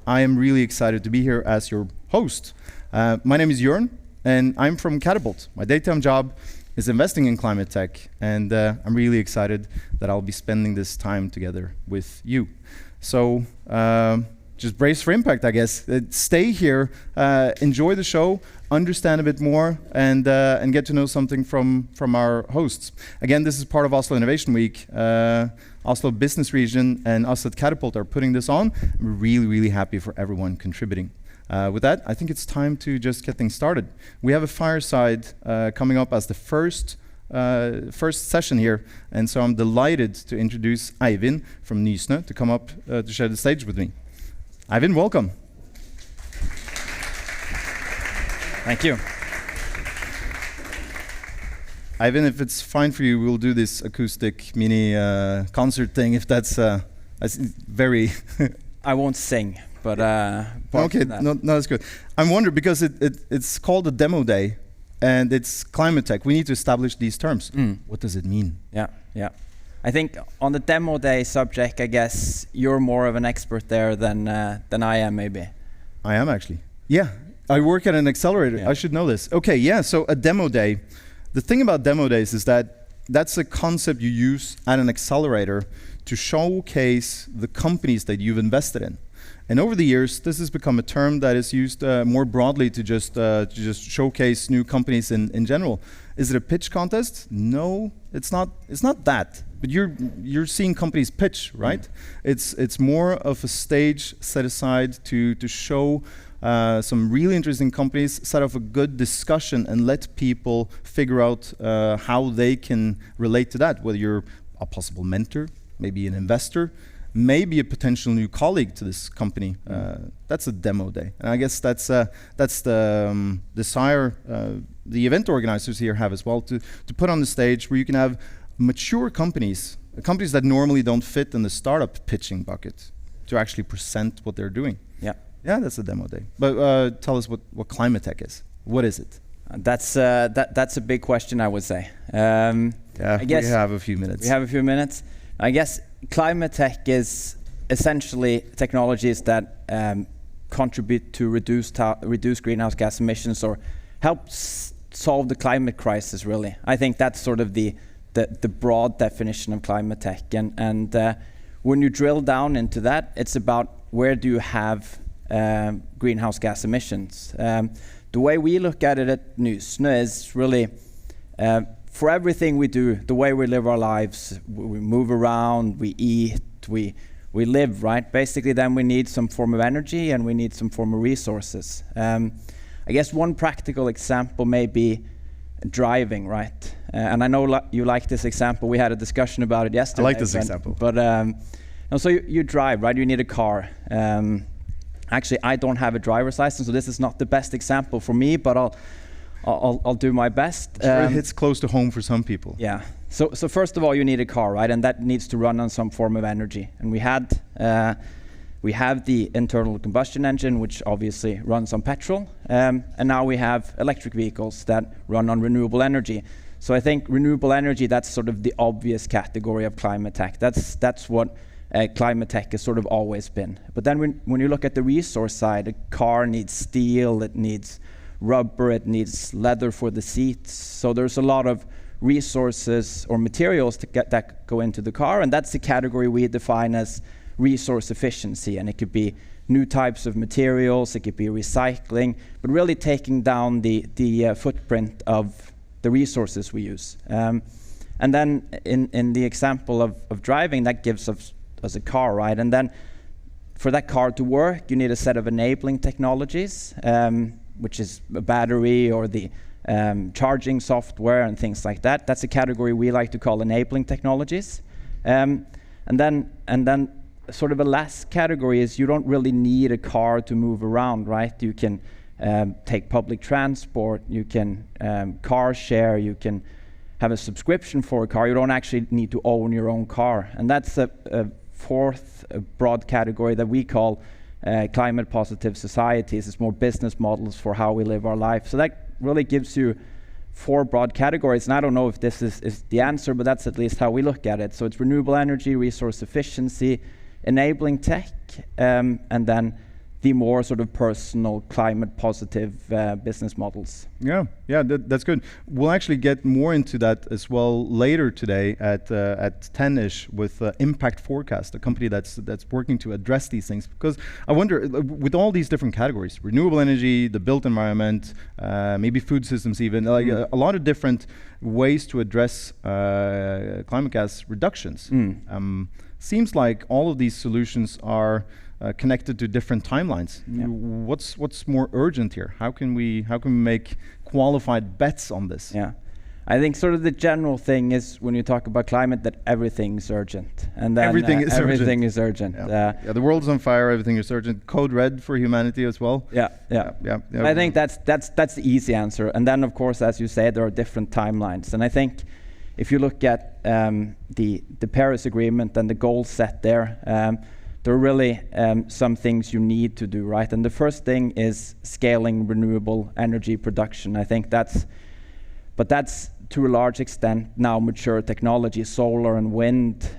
I am really excited to be here as your host. My name is Jørn, and I'm from Katapult. My daytime job is investing in climate tech, and I'm really excited that I'll be spending this time together with you. So just brace for impact, I guess. Stay here, enjoy the show, understand a bit more, and get to know something from our hosts. Again, this is part of Oslo Innovation Week. Oslo Business Region and us at Katapult are putting this on. We're really, really happy for everyone contributing. With that, I think it's time to just get things started. We have a fireside coming up as the first session here, and so I'm delighted to introduce Eivind from Nysnø to come up to share the stage with me. Eivind, welcome. Thank you. Eivind, if it's fine for you, we'll do this acoustic mini concert thing, if that's very... I won't sing, but... okay, no, that's good. I'm wondering, because it's called a demo day, and it's climate tech. We need to establish these terms. What does it mean? Yeah. I think on the demo day subject, I guess you're more of an expert there than I am, maybe. I am, actually. Yeah, I work at an accelerator. Yeah. I should know this. Okay, yeah, so a demo day. The thing about demo days is that that's a concept you use at an accelerator to showcase the companies that you've invested in. And over the years, this has become a term that is used more broadly to just showcase new companies in general. Is it a pitch contest? No, it's not. It's not that. But you're seeing companies pitch, right? It's more of a stage set aside to show some really interesting companies, set up a good discussion, and let people figure out how they can relate to that. Whether you're a possible mentor, maybe an investor, maybe a potential new colleague to this company. That's a demo day, and I guess that's the desire the event organizers here have as well, to put on the stage where you can have mature companies that normally don't fit in the startup pitching bucket, to actually present what they're doing. Yeah, that's a demo day. But tell us what climate tech is. What is it? That's a big question, I would say. Yeah, I guess we have a few minutes. We have a few minutes. I guess climate tech is essentially technologies that contribute to reduce greenhouse gas emissions, or help solve the climate crisis, really. I think that's sort of the broad definition of climate tech. And when you drill down into that, it's about where do you have greenhouse gas emissions. The way we look at it at Nysnø is really, for everything we do, the way we live our lives, we move around, we eat, we live, right? Basically, then we need some form of energy and we need some form of resources. I guess one practical example may be driving, right? And I know you like this example. We had a discussion about it yesterday. I like this example. But so you drive, right? You need a car. Actually, I don't have a driver's license, so this is not the best example for me, but I'll do my best. Sure, it hits close to home for some people. Yeah. So first of all, you need a car, right? And that needs to run on some form of energy. And we have the internal combustion engine, which obviously runs on petrol. And now we have electric vehicles that run on renewable energy. So I think renewable energy, that's sort of the obvious category of climate tech. That's what climate tech has sort of always been. But then when you look at the resource side, a car needs steel, it needs rubber, it needs leather for the seats. So there's a lot of resources or materials that go into the car, and that's the category we define as resource efficiency. And it could be new types of materials, it could be recycling, but really taking down the footprint of the resources we use. And then in the example of driving, that gives us a car, right? And then for that car to work, you need a set of enabling technologies, which is a battery or the charging software and things like that. That's a category we like to call enabling technologies. And then sort of a last category is you don't really need a car to move around, right? You can take public transport, you can car share, you can have a subscription for a car. You don't actually need to own your own car. And that's a fourth broad category that we call climate positive societies. It's more business models for how we live our life. So that really gives you 4 broad categories. And I don't know if this is the answer, but that's at least how we look at it. So it's renewable energy, resource efficiency, enabling tech, and then the more sort of personal, climate positive business models. Yeah, that's good. We'll actually get more into that as well later today at 10ish with Impact Forecast, a company that's working to address these things. Because I wonder, with all these different categories, renewable energy, the built environment, maybe food systems even, like a lot of different ways to address climate gas reductions. Seems like all of these solutions are connected to different timelines. Yeah. What's more urgent here? How can we make qualified bets on this? Yeah, I think sort of the general thing is when you talk about climate that everything's urgent, and then everything is urgent. Yeah. The world's on fire. Everything is urgent. Code red for humanity as well. Yeah. I think that's the easy answer. And then of course, as you say, there are different timelines. And I think if you look at the Paris Agreement and the goals set there. There are really some things you need to do, right? And the first thing is scaling renewable energy production. I think that's to a large extent now mature technology. Solar and wind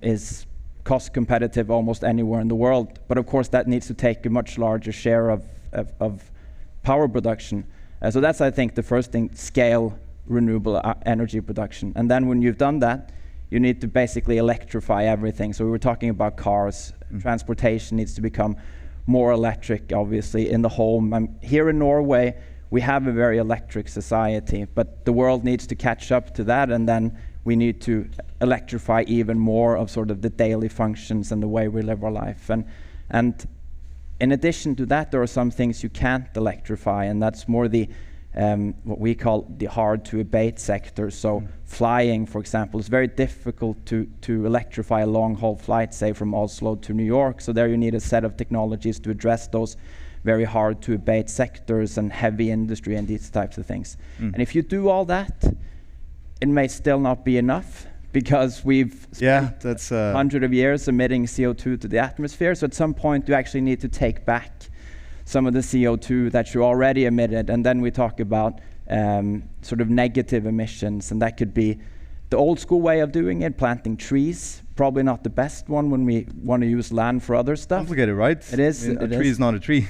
is cost competitive almost anywhere in the world. But of course that needs to take a much larger share of power production. So that's, I think, the first thing, scale renewable energy production. And then when you've done that, you need to basically electrify everything. So we were talking about cars. Transportation needs to become more electric, obviously, in the home. Here in Norway, we have a very electric society, but the world needs to catch up to that, and then we need to electrify even more of sort of the daily functions and the way we live our life. And in addition to that, there are some things you can't electrify, and that's more the what we call the hard to abate sector. So flying, for example, is very difficult to electrify a long haul flight, say from Oslo to New York. So there you need a set of technologies to address those very hard to abate sectors and heavy industry and these types of things. And if you do all that, it may still not be enough, because we've spent 100 of years emitting CO2 to the atmosphere. So at some point you actually need to take back some of the CO2 that you already emitted, and then we talk about sort of negative emissions, and that could be the old school way of doing it, planting trees. Probably not the best one when we want to use land for other stuff. Complicated, right? It is. A tree is not a tree.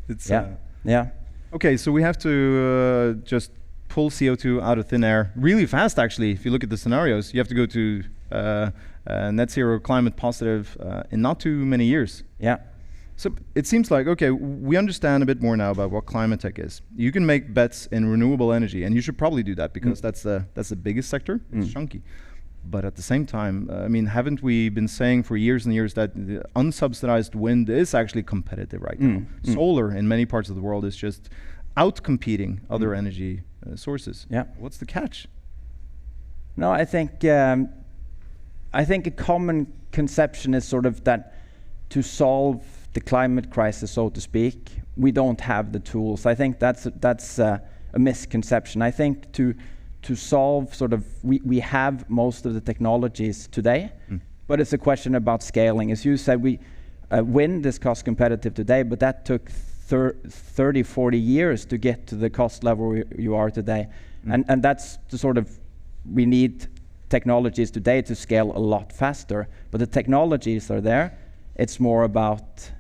It's yeah. Okay, so we have to just pull CO2 out of thin air really fast. Actually, if you look at the scenarios, you have to go to net zero, climate positive in not too many years. Yeah. So it seems like, okay, we understand a bit more now about what climate tech is. You can make bets in renewable energy, and you should probably do that, because that's the biggest sector. It's chunky. But at the same time, I mean, haven't we been saying for years and years that the unsubsidized wind is actually competitive right now? Solar in many parts of the world is just out-competing other energy sources. Yeah. What's the catch? No, I think a common conception is sort of that to solve the climate crisis, so to speak, we don't have the tools. I think that's a misconception. I think to solve sort of, we have most of the technologies today, but it's a question about scaling. As you said, wind is cost competitive today, but that took 30, 40 years to get to the cost level you are today. And that's the sort of, we need technologies today to scale a lot faster, but the technologies are there. It's more about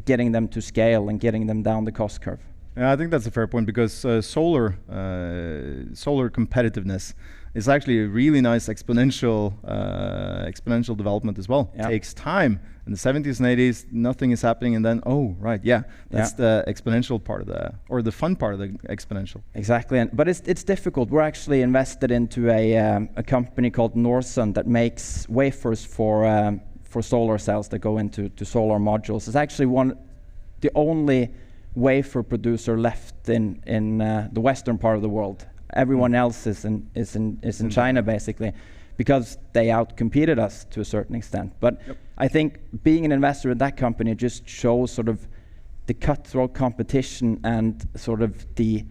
getting them to scale and getting them down the cost curve. Yeah, I think that's a fair point, because solar competitiveness is actually a really nice exponential development as well. Yeah. It takes time. In the 70s and 80s, nothing is happening, and then, that's the exponential part of the fun part of the exponential. Exactly, but it's difficult. We're actually invested into a company called Larsson that makes wafers for solar cells that go into solar modules. It's actually the only wafer producer left in the western part of the world. Everyone else is in China, basically, because they outcompeted us to a certain extent. But I think being an investor in that company just shows sort of the cutthroat competition and sort of the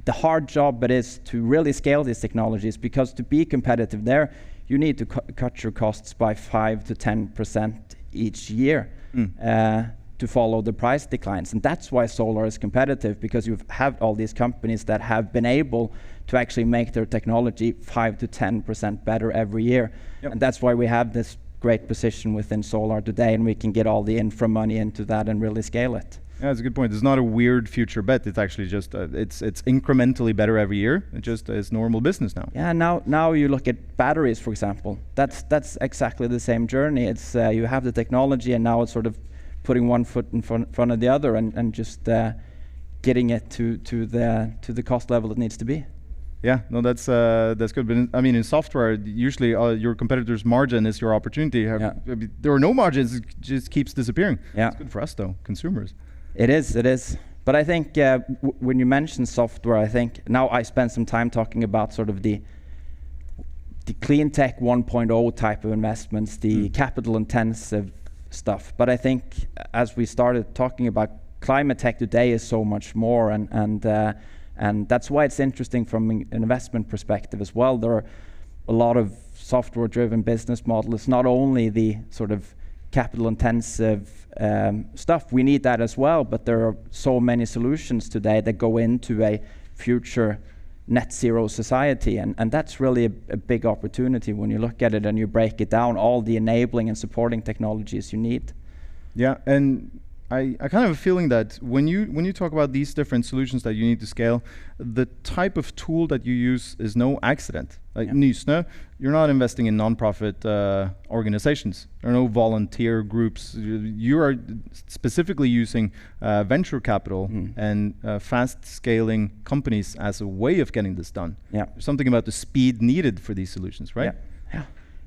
hard job it is to really scale these technologies, because to be competitive there, you need to cut your costs by 5 to 10% each year to follow the price declines. And that's why solar is competitive, because you have all these companies that have been able to actually make their technology 5 to 10% better every year. And that's why we have this great position within solar today, and we can get all the infra money into that and really scale it. Yeah, that's a good point. It's not a weird future bet. It's actually just it's incrementally better every year. It just is normal business now. Yeah. Now you look at batteries, for example. That's exactly the same journey. It's you have the technology, and now it's sort of putting one foot in front of the other, and just getting it to the cost level it needs to be. Yeah, no, that's good. But I mean, in software, usually your competitor's margin is your opportunity. I mean, there are no margins; it just keeps disappearing. Yeah, it's good for us though, consumers. It is. But I think when you mention software, I think now I spent some time talking about sort of the clean tech 1.0 type of investments, the capital intensive stuff. But I think as we started talking about climate tech today is so much more, and that's why it's interesting from an investment perspective as well. There are a lot of software-driven business models. It's not only the sort of capital-intensive stuff. We need that as well, but there are so many solutions today that go into a future net zero society, and that's really a big opportunity when you look at it and you break it down, all the enabling and supporting technologies you need. Yeah, and I kind of have a feeling that when you talk about these different solutions that you need to scale, the type of tool that you use is no accident. Like Nysnø, you're not investing in non-profit organizations. There are no volunteer groups. You are specifically using venture capital and fast scaling companies as a way of getting this done. Yeah, there's something about the speed needed for these solutions, right?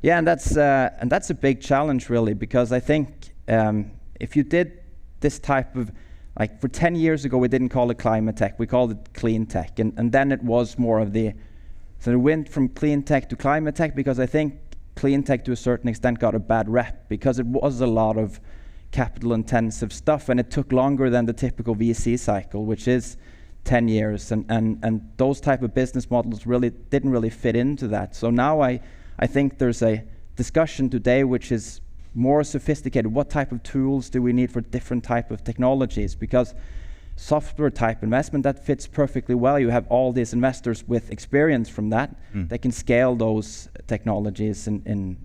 Yeah, and that's a big challenge really, because I think if you did this type of, like for 10 years ago, we didn't call it climate tech, we called it clean tech. And then it was more of so it went from clean tech to climate tech, because I think clean tech to a certain extent got a bad rep, because it was a lot of capital intensive stuff, and it took longer than the typical VC cycle, which is 10 years. And those type of business models really didn't really fit into that. So now I think there's a discussion today which is more sophisticated. What type of tools do we need for different type of technologies? Because software type investment, that fits perfectly well. You have all these investors with experience from that. They can scale those technologies in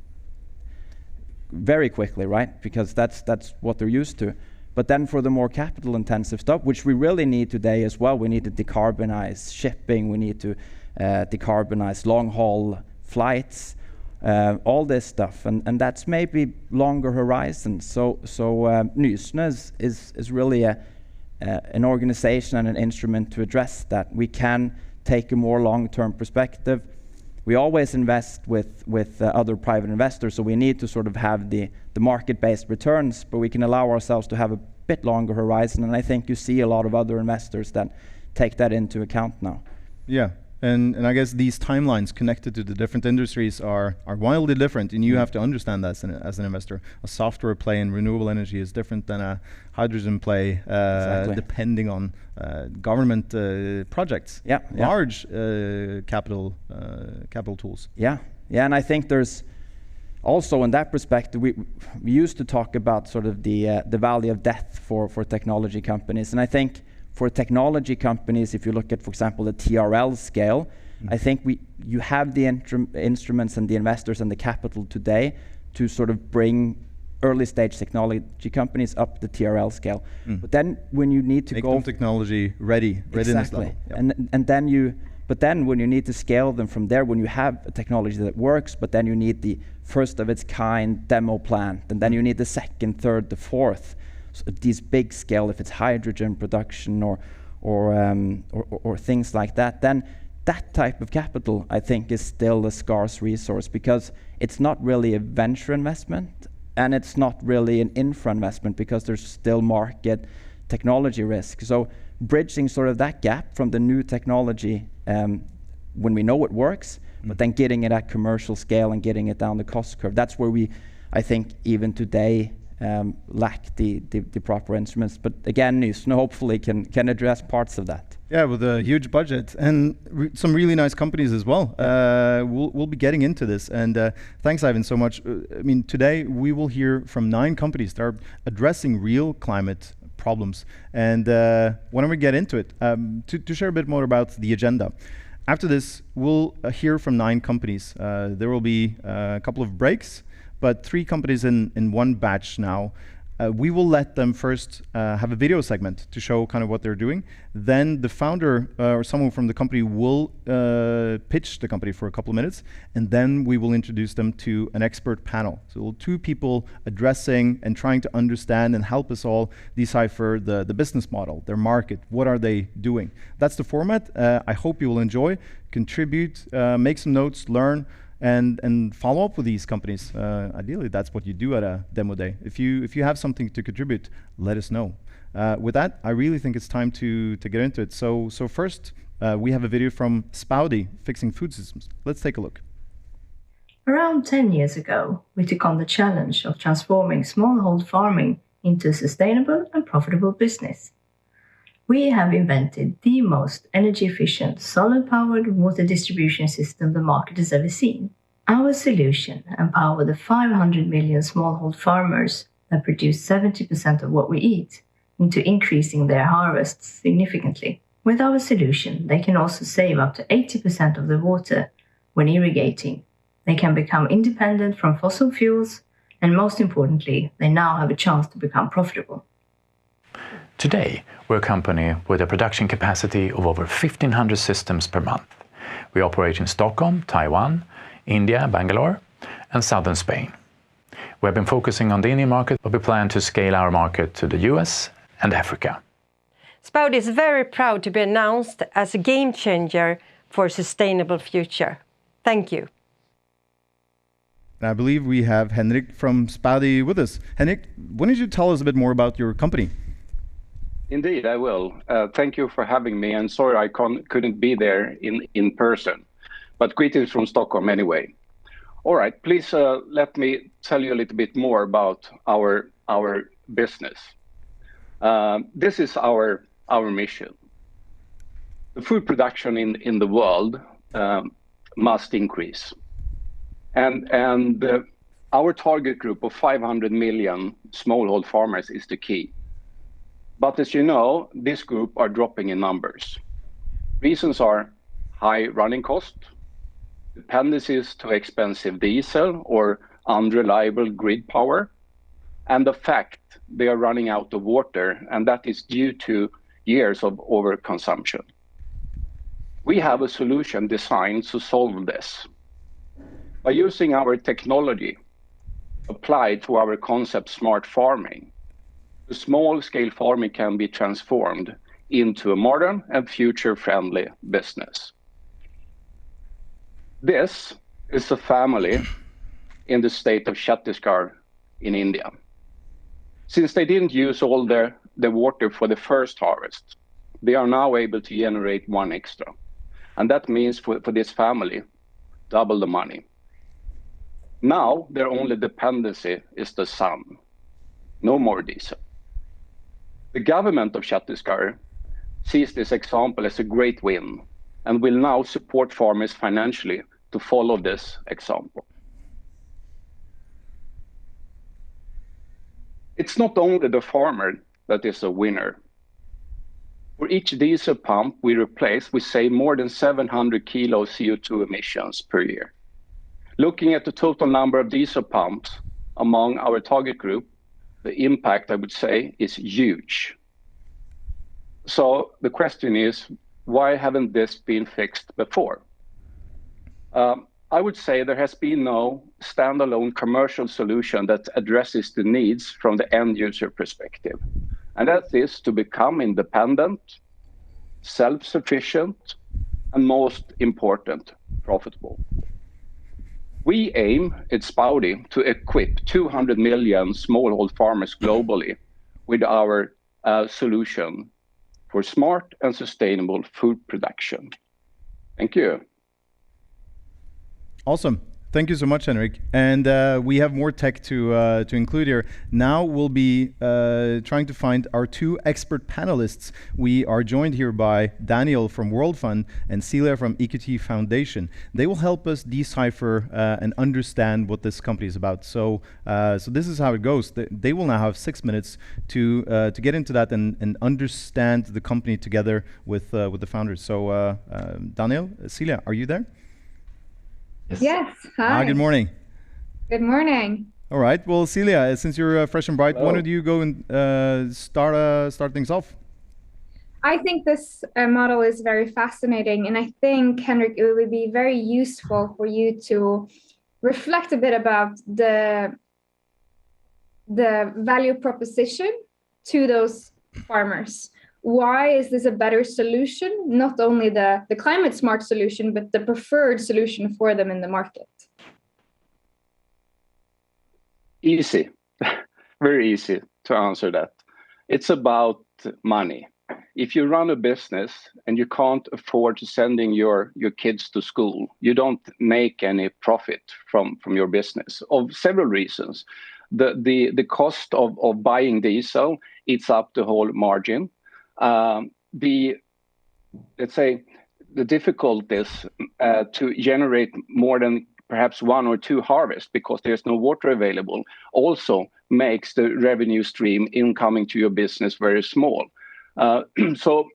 very quickly, right? Because that's what they're used to. But then for the more capital intensive stuff, which we really need today as well, we need to decarbonize shipping, we need to decarbonize long haul flights, all this stuff, and that's maybe longer horizons. So Nysnø is really an organization and an instrument to address that. We can take a more long-term perspective. We always invest with other private investors, so we need to sort of have the market-based returns, but we can allow ourselves to have a bit longer horizon, and I think you see a lot of other investors that take that into account now. Yeah. And I guess these timelines connected to the different industries are wildly different, and you have to understand that as an investor. A software play in renewable energy is different than a hydrogen play, depending on government projects. Large capital tools. Yeah, and I think there's also in that perspective, we used to talk about sort of the valley of death for technology companies, and I think for technology companies, if you look at, for example, the TRL scale, I think you have the instruments and the investors and the capital today to sort of bring early stage technology companies up the TRL scale. But then when you need to make them technology ready, readiness level. But then when you need to scale them from there, when you have a technology that works, but then you need the first of its kind demo plant, and then you need the second, third, the fourth. So these big scale, if it's hydrogen production or things like that, then that type of capital, I think, is still a scarce resource, because it's not really a venture investment and it's not really an infra investment, because there's still market technology risk. So bridging sort of that gap from the new technology when we know it works, but then getting it at commercial scale and getting it down the cost curve, that's where we, I think, even today lack the proper instruments. But again, Nysnø hopefully can address parts of that. Yeah, with a huge budget and some really nice companies as well. We'll be getting into this. And thanks, Ivan, so much. I mean, today we will hear from 9 companies that are addressing real climate problems. And why don't we get into it? To share a bit more about the agenda. After this, we'll hear from 9 companies. There will be a couple of breaks. but 3 companies in one batch now. We will let them first have a video segment to show kind of what they're doing. Then the founder or someone from the company will pitch the company for a couple of minutes, and then we will introduce them to an expert panel. So 2 people addressing and trying to understand and help us all decipher the business model, their market, what are they doing. That's the format. I hope you will enjoy, contribute, make some notes, learn, and follow up with these companies. Ideally, that's what you do at a demo day. If you have something to contribute, let us know. With that, I really think it's time to get into it. So first, we have a video from Spowdi, Fixing Food Systems. Let's take a look. Around 10 years ago, we took on the challenge of transforming smallhold farming into a sustainable and profitable business. We have invented the most energy-efficient, solar-powered water distribution system the market has ever seen. Our solution empowers the 500 million smallhold farmers that produce 70% of what we eat into increasing their harvests significantly. With our solution, they can also save up to 80% of the water when irrigating. They can become independent from fossil fuels, and most importantly, they now have a chance to become profitable. Today, we're a company with a production capacity of over 1,500 systems per month. We operate in Stockholm, Taiwan, India, Bangalore, and southern Spain. We have been focusing on the Indian market, but we plan to scale our market to the US and Africa. Spowdi is very proud to be announced as a game changer for a sustainable future. Thank you. And I believe we have Henrik from Spowdi with us. Henrik, why don't you tell us a bit more about your company? Indeed, I will. Thank you for having me, and sorry I couldn't be there in person, but greetings from Stockholm anyway. All right, please let me tell you a little bit more about our business. This is our mission. The food production in the world must increase, and our target group of 500 million smallhold farmers is the key. But as you know, this group are dropping in numbers. Reasons are high running cost, dependencies to expensive diesel or unreliable grid power, and the fact they are running out of water, and that is due to years of overconsumption. We have a solution designed to solve this. By using our technology applied to our concept smart farming, the small-scale farming can be transformed into a modern and future-friendly business. This is a family in the state of Chhattisgarh in India. Since they didn't use all the water for the first harvest, they are now able to generate 1 extra. And that means for this family, double the money. Now, their only dependency is the sun. No more diesel. The government of Chhattisgarh sees this example as a great win and will now support farmers financially to follow this example. It's not only the farmer that is a winner. For each diesel pump we replace, we save more than 700 kilos CO2 emissions per year. Looking at the total number of diesel pumps among our target group, the impact, I would say, is huge. So the question is, why haven't this been fixed before? I would say there has been no standalone commercial solution that addresses the needs from the end user perspective. And that is to become independent, self-sufficient, and most important, profitable. We aim at Spowdi to equip 200 million smallhold farmers globally with our solution for smart and sustainable food production. Thank you. Awesome. Thank you so much, Henrik. And we have more tech to include here. Now we'll be trying to find our 2 expert panelists. We are joined here by Daniel from World Fund and Cilia from EQT Foundation. They will help us decipher and understand what this company is about. So this is how it goes. They will now have 6 minutes to get into that and understand the company together with the founders. So Daniel, Cilia, are you there? Yes. Hi. Good morning. Good morning. All right. Well, Cilia, since you're fresh and bright, why don't you go and start things off? I think this model is very fascinating, and I think, Henrik, it would be very useful for you to reflect a bit about the value proposition to those farmers. Why is this a better solution? Not only the climate smart solution, but the preferred solution for them in the market. Easy, very easy to answer that. It's about money. If you run a business and you can't afford to sending your kids to school, you don't make any profit from your business of several reasons. The cost of buying diesel eats up the whole margin. Let's say the difficulties to generate more than perhaps one or two harvests because there's no water available also makes the revenue stream incoming to your business very small. So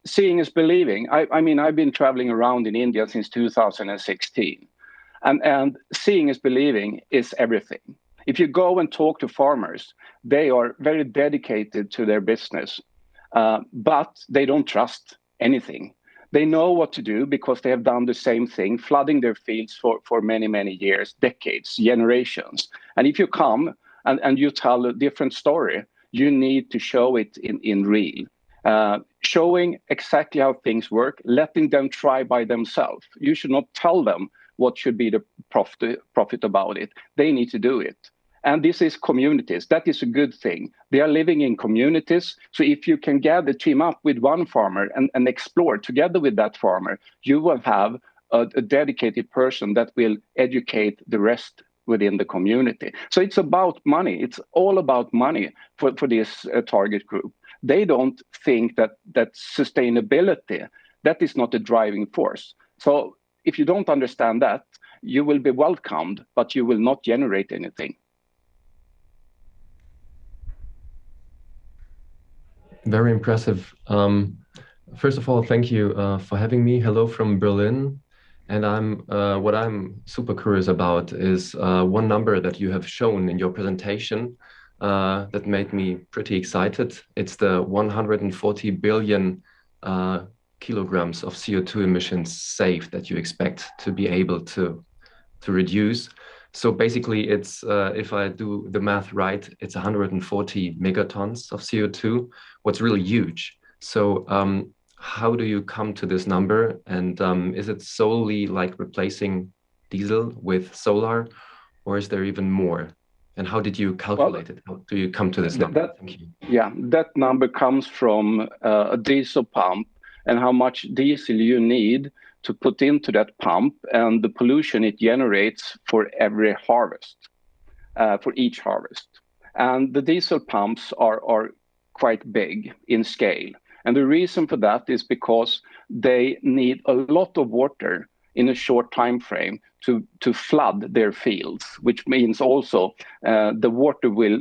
seeing is believing. I mean, I've been traveling around in India since 2016, and seeing is believing is everything. If you go and talk to farmers, they are very dedicated to their business, but they don't trust anything. They know what to do because they have done the same thing, flooding their fields for many, many years, decades, generations. And if you come and you tell a different story, you need to show it in real. Showing exactly how things work, letting them try by themselves. You should not tell them what should be the profit about it. They need to do it. And this is communities. That is a good thing. They are living in communities. So if you can team up with one farmer and explore together with that farmer, you will have a dedicated person that will educate the rest within the community. So it's about money. It's all about money for this target group. They don't think that sustainability, that is not a driving force. So if you don't understand that, you will be welcomed, but you will not generate anything. Very impressive. First of all, thank you for having me. Hello from Berlin. And what I'm super curious about is one number that you have shown in your presentation that made me pretty excited. It's the 140 billion kilograms of CO2 emissions saved that you expect to be able to reduce. So basically, it's if I do the math right, it's 140 megatons of CO2. What's really huge. So how do you come to this number? And is it solely like replacing diesel with solar, or is there even more? And how did you calculate it? How do you come to this number? Thank you. Yeah, that number comes from a diesel pump and how much diesel you need to put into that pump and the pollution it generates for every harvest, for each harvest. And the diesel pumps are quite big in scale. And the reason for that is because they need a lot of water in a short time frame to flood their fields, which means also the water will,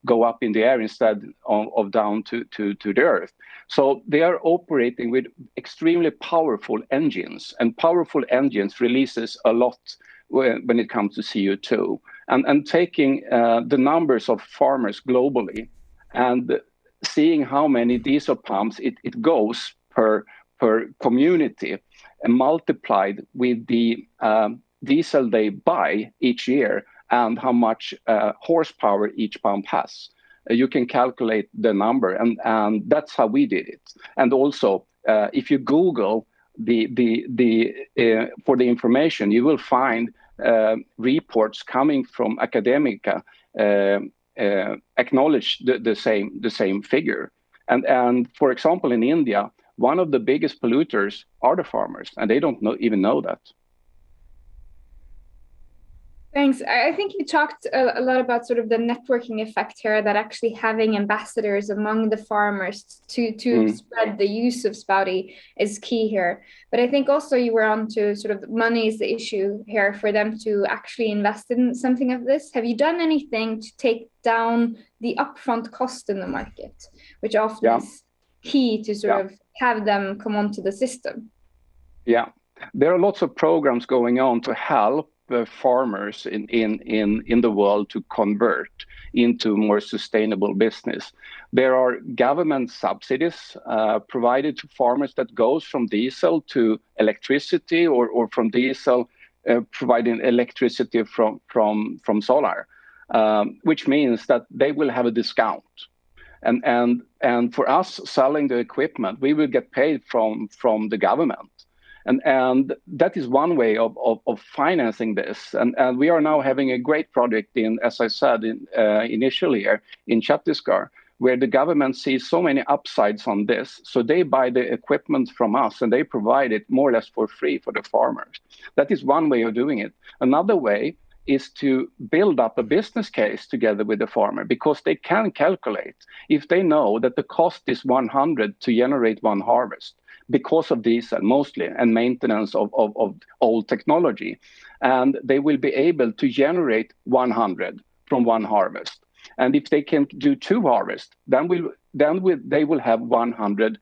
go up in the air instead of down to the earth. So they are operating with extremely powerful engines, and powerful engines releases a lot when it comes to CO2. And taking the numbers of farmers globally and seeing how many diesel pumps it goes per community and multiplied with the diesel they buy each year and how much horsepower each pump has. You can calculate the number, and that's how we did it. And also, if you Google for the information, you will find reports coming from academia acknowledge the same figure. And for example, in India, one of the biggest polluters are the farmers, and they don't even know that. Thanks. I think you talked a lot about sort of the networking effect here, that actually having ambassadors among the farmers to spread the use of Spowdi is key here. But I think also you were on to sort of money is the issue here for them to actually invest in something of this. Have you done anything to take down the upfront cost in the market, which often is key to sort of have them come onto the system? Yeah, there are lots of programs going on to help farmers in the world to convert into more sustainable business. There are government subsidies provided to farmers that goes from diesel to electricity, or from diesel providing electricity from solar, which means that they will have a discount. And for us selling the equipment, we will get paid from the government. And that is one way of financing this. And we are now having a great project in, as I said, initially here in Chhattisgarh, where the government sees so many upsides on this. So they buy the equipment from us and they provide it more or less for free for the farmers. That is one way of doing it. Another way is to build up a business case together with the farmer, because they can calculate if they know that the cost is 100 to generate one harvest because of diesel mostly and maintenance of old technology. And they will be able to generate 100 from one harvest. And if they can do 2 harvests, then they will have 100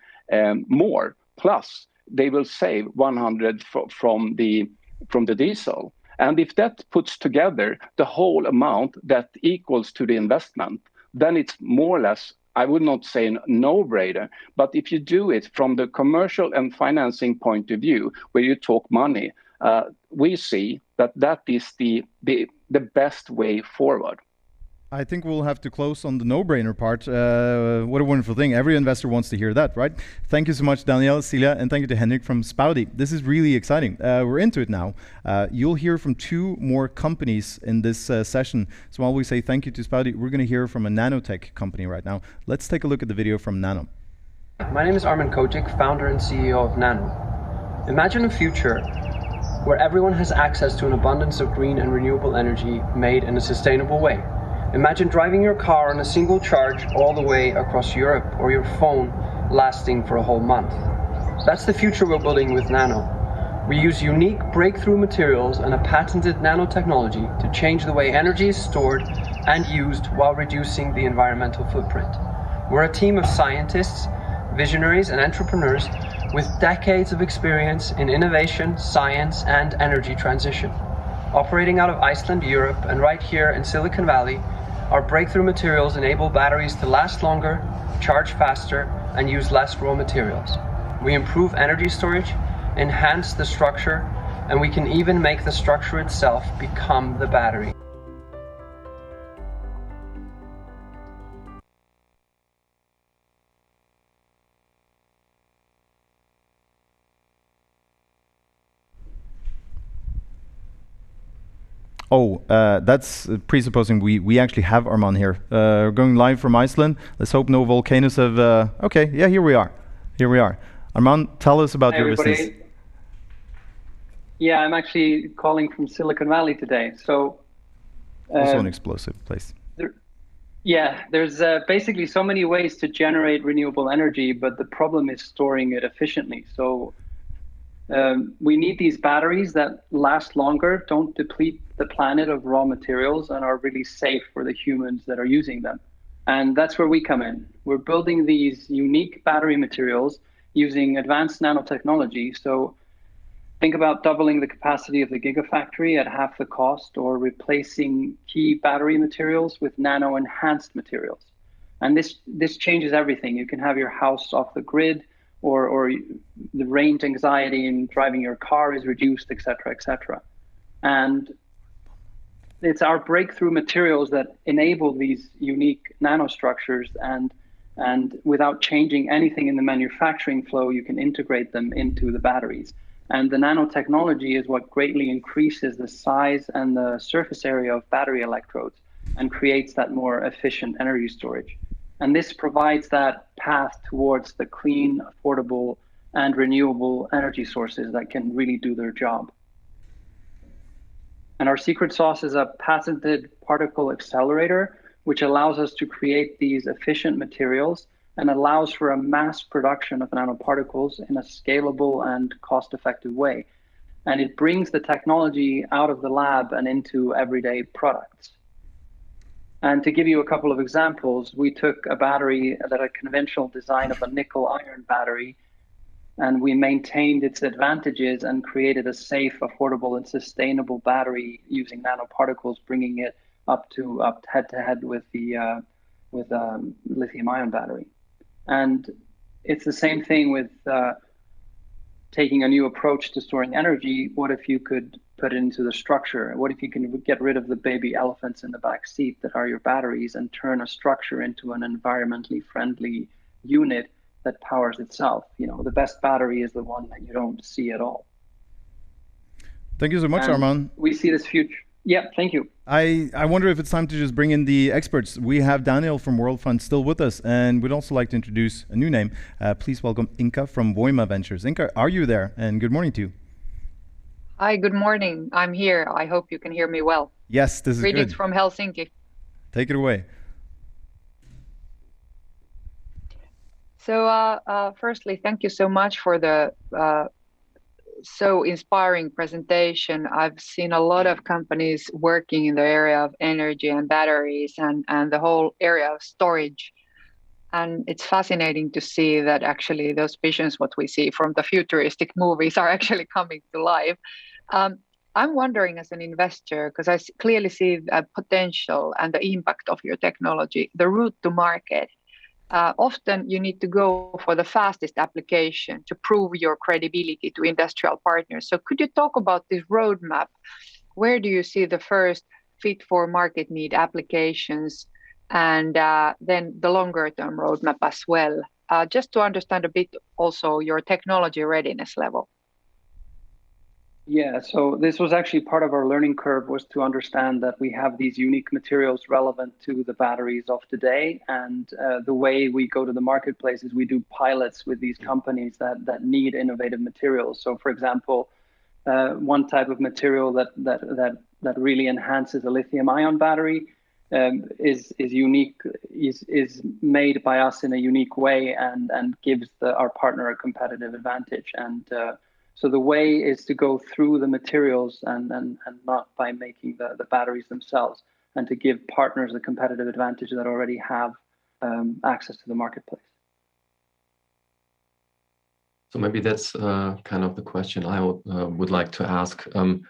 more. Plus, they will save 100 from the diesel. And if that puts together the whole amount that equals to the investment, then it's more or less, I would not say a no-brainer, but if you do it from the commercial and financing point of view, where you talk money, we see that is the best way forward. I think we'll have to close on the no-brainer part. What a wonderful thing. Every investor wants to hear that, right? Thank you so much, Daniel, Cilia, and thank you to Henrik from Spowdi. This is really exciting. We're into it now. You'll hear from 2 more companies in this session. So while we say thank you to Spowdi, we're going to hear from a nanotech company right now. Let's take a look at the video from Nanom. My name is Armin Kotik, founder and CEO of Nanom. Imagine a future where everyone has access to an abundance of green and renewable energy made in a sustainable way. Imagine driving your car on a single charge all the way across Europe, or your phone lasting for a whole month. That's the future we're building with Nanom. We use unique breakthrough materials and a patented nanotechnology to change the way energy is stored and used while reducing the environmental footprint. We're a team of scientists, visionaries, and entrepreneurs with decades of experience in innovation, science, and energy transition. Operating out of Iceland, Europe, and right here in Silicon Valley, our breakthrough materials enable batteries to last longer, charge faster, and use less raw materials. We improve energy storage, enhance the structure, and we can even make the structure itself become the battery. That's presupposing we actually have Arman here. Going live from Iceland. Let's hope no volcanoes have... okay, yeah, here we are. Arman, tell us about your business. Yeah, I'm actually calling from Silicon Valley today. So also an explosive place. There's basically so many ways to generate renewable energy, but the problem is storing it efficiently. So we need these batteries that last longer, don't deplete the planet of raw materials, and are really safe for the humans that are using them. And that's where we come in. We're building these unique battery materials using advanced nanotechnology. So think about doubling the capacity of the gigafactory at half the cost, or replacing key battery materials with nano-enhanced materials. And this changes everything. You can have your house off the grid, or the range anxiety in driving your car is reduced, et cetera, et cetera. And it's our breakthrough materials that enable these unique nanostructures, and without changing anything in the manufacturing flow, you can integrate them into the batteries. And the nanotechnology is what greatly increases the size and the surface area of battery electrodes and creates that more efficient energy storage. And this provides that path towards the clean, affordable, and renewable energy sources that can really do their job. And our secret sauce is a patented particle accelerator, which allows us to create these efficient materials and allows for a mass production of nanoparticles in a scalable and cost-effective way. And it brings the technology out of the lab and into everyday products. And to give you a couple of examples, we took a battery that a conventional design of a nickel-iron battery and we maintained its advantages and created a safe, affordable, and sustainable battery using nanoparticles, bringing it up head to head with the lithium-ion battery. And it's the same thing with taking a new approach to storing energy. What if you could put it into the structure? What if you can get rid of the baby elephants in the back seat that are your batteries and turn a structure into an environmentally friendly unit that powers itself? You know, the best battery is the one that you don't see at all. Thank you so much, Arman. We see this future. Yeah, thank you. I wonder if it's time to just bring in the experts. We have Daniel from World Fund still with us, and we'd also like to introduce a new name. Please welcome Inka from Voima Ventures. Inka, are you there? And good morning to you. Hi, good morning. I'm here. I hope you can hear me well. Yes, this is good. Greetings from Helsinki. Take it away. So firstly, thank you so much for the so inspiring presentation. I've seen a lot of companies working in the area of energy and batteries and the whole area of storage. And it's fascinating to see that actually those visions, what we see from the futuristic movies, are actually coming to life. I'm wondering, as an investor, because I clearly see the potential and the impact of your technology, the route to market. Often you need to go for the fastest application to prove your credibility to industrial partners. So could you talk about this roadmap? Where do you see the first fit for market need applications, and then the longer term roadmap as well, just to understand a bit also your technology readiness level? Yeah, so this was actually part of our learning curve, was to understand that we have these unique materials relevant to the batteries of today. And the way we go to the marketplace is we do pilots with these companies that need innovative materials. So for example, one type of material that really enhances a lithium-ion battery is unique, is made by us in a unique way and gives our partner a competitive advantage. And so the way is to go through the materials and not by making the batteries themselves, and to give partners a competitive advantage that already have access to the marketplace. So maybe that's kind of the question I would like to ask.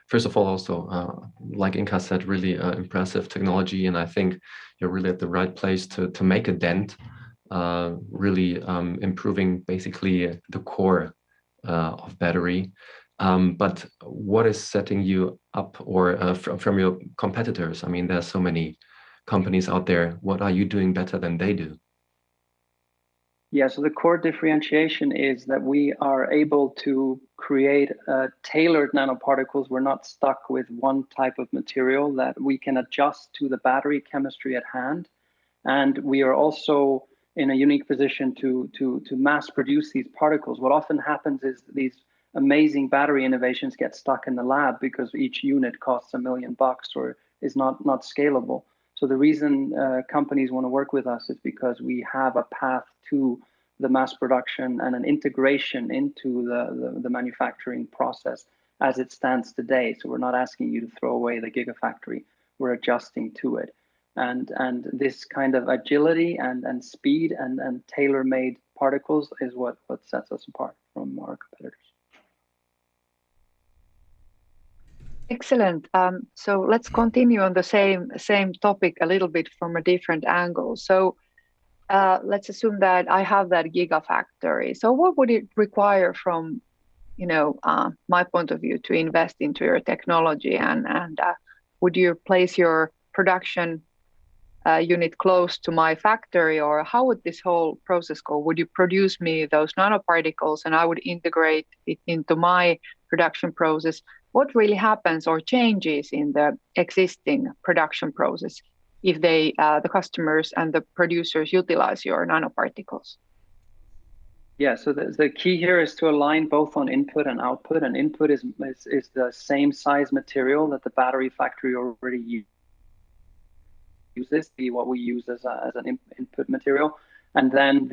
First of all, also, like Inka said, really impressive technology, and I think you're really at the right place to make a dent, really improving basically the core of battery. But what is setting you up, or from your competitors? I mean, there's so many companies out there. What are you doing better than they do? Yeah, so the core differentiation is that we are able to create tailored nanoparticles. We're not stuck with one type of material, that we can adjust to the battery chemistry at hand. And we are also in a unique position to mass produce these particles. What often happens is these amazing battery innovations get stuck in the lab because each unit costs $1 million or is not scalable. So the reason companies want to work with us is because we have a path to the mass production and an integration into the manufacturing process as it stands today. So we're not asking you to throw away the gigafactory, we're adjusting to it. And this kind of agility and speed and tailor-made particles is what sets us apart from our competitors. Excellent. So let's continue on the same topic a little bit from a different angle. So let's assume that I have that gigafactory. So what would it require from, my point of view, to invest into your technology? And would you place your production unit close to my factory, or how would this whole process go? Would you produce me those nanoparticles and I would integrate it into my production process? What really happens or changes in the existing production process if the customers and the producers utilize your nanoparticles? Yeah, so the key here is to align both on input and output. And input is the same size material that the battery factory already uses, what we use as an input material. And then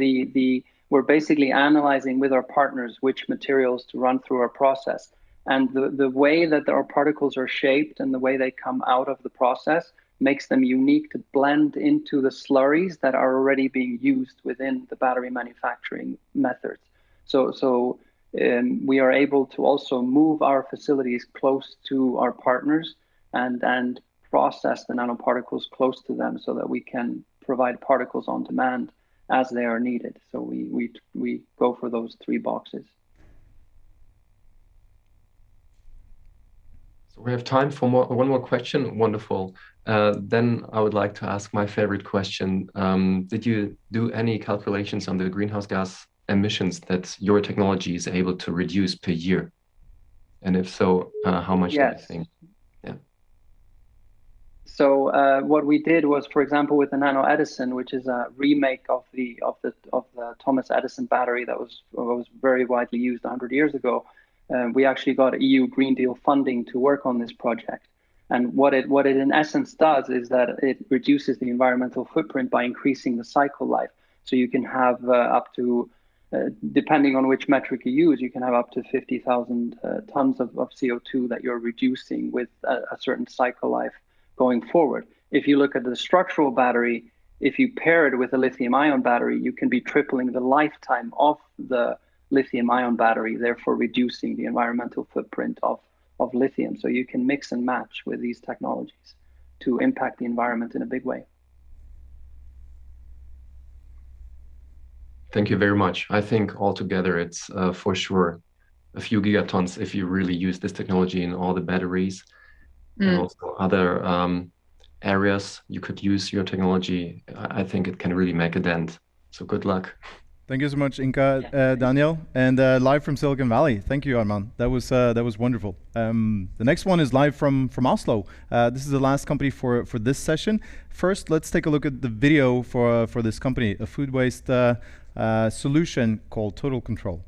we're basically analyzing with our partners which materials to run through our process. And the way that our particles are shaped and the way they come out of the process makes them unique to blend into the slurries that are already being used within the battery manufacturing methods. So we are able to also move our facilities close to our partners and process the nanoparticles close to them so that we can provide particles on demand as they are needed. So we go for those 3 boxes. So we have time for one more question. Wonderful. Then I would like to ask my favorite question. Did you do any calculations on the greenhouse gas emissions that your technology is able to reduce per year? And if so, how much do you think? Yeah. So what we did was, for example, with the Nano Edison, which is a remake of the Thomas Edison battery that was very widely used 100 years ago, we actually got EU Green Deal funding to work on this project. And what it in essence does is that it reduces the environmental footprint by increasing the cycle life. So you can have up to, depending on which metric you use, you can have up to 50,000 tons of CO2 that you're reducing with a certain cycle life going forward. If you look at the structural battery, if you pair it with a lithium-ion battery, you can be tripling the lifetime of the lithium-ion battery, therefore reducing the environmental footprint of lithium. So you can mix and match with these technologies to impact the environment in a big way. Thank you very much. I think altogether it's for sure a few gigatons if you really use this technology in all the batteries and also other areas you could use your technology. I think it can really make a dent. So good luck. Thank you so much, Inka, Daniel, and live from Silicon Valley. Thank you, Arman. That was wonderful. The next one is live from Oslo. This is the last company for this session. First, let's take a look at the video for this company, a food waste solution called TotalCtrl.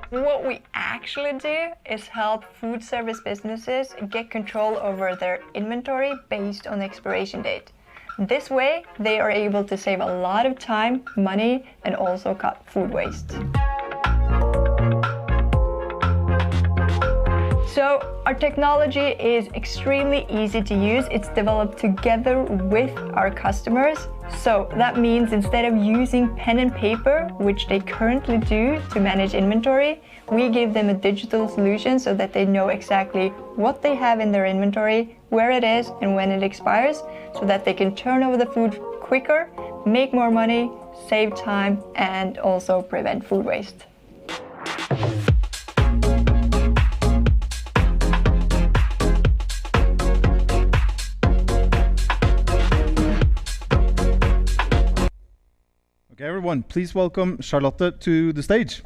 What we actually do is help food service businesses get control over their inventory based on the expiration date. This way, they are able to save a lot of time, money, and also cut food waste. So our technology is extremely easy to use. It's developed together with our customers. So that means instead of using pen and paper, which they currently do to manage inventory, we give them a digital solution so that they know exactly what they have in their inventory, where it is, and when it expires, so that they can turn over the food quicker, make more money, save time, and also prevent food waste. Okay, everyone, please welcome Charlotte to the stage.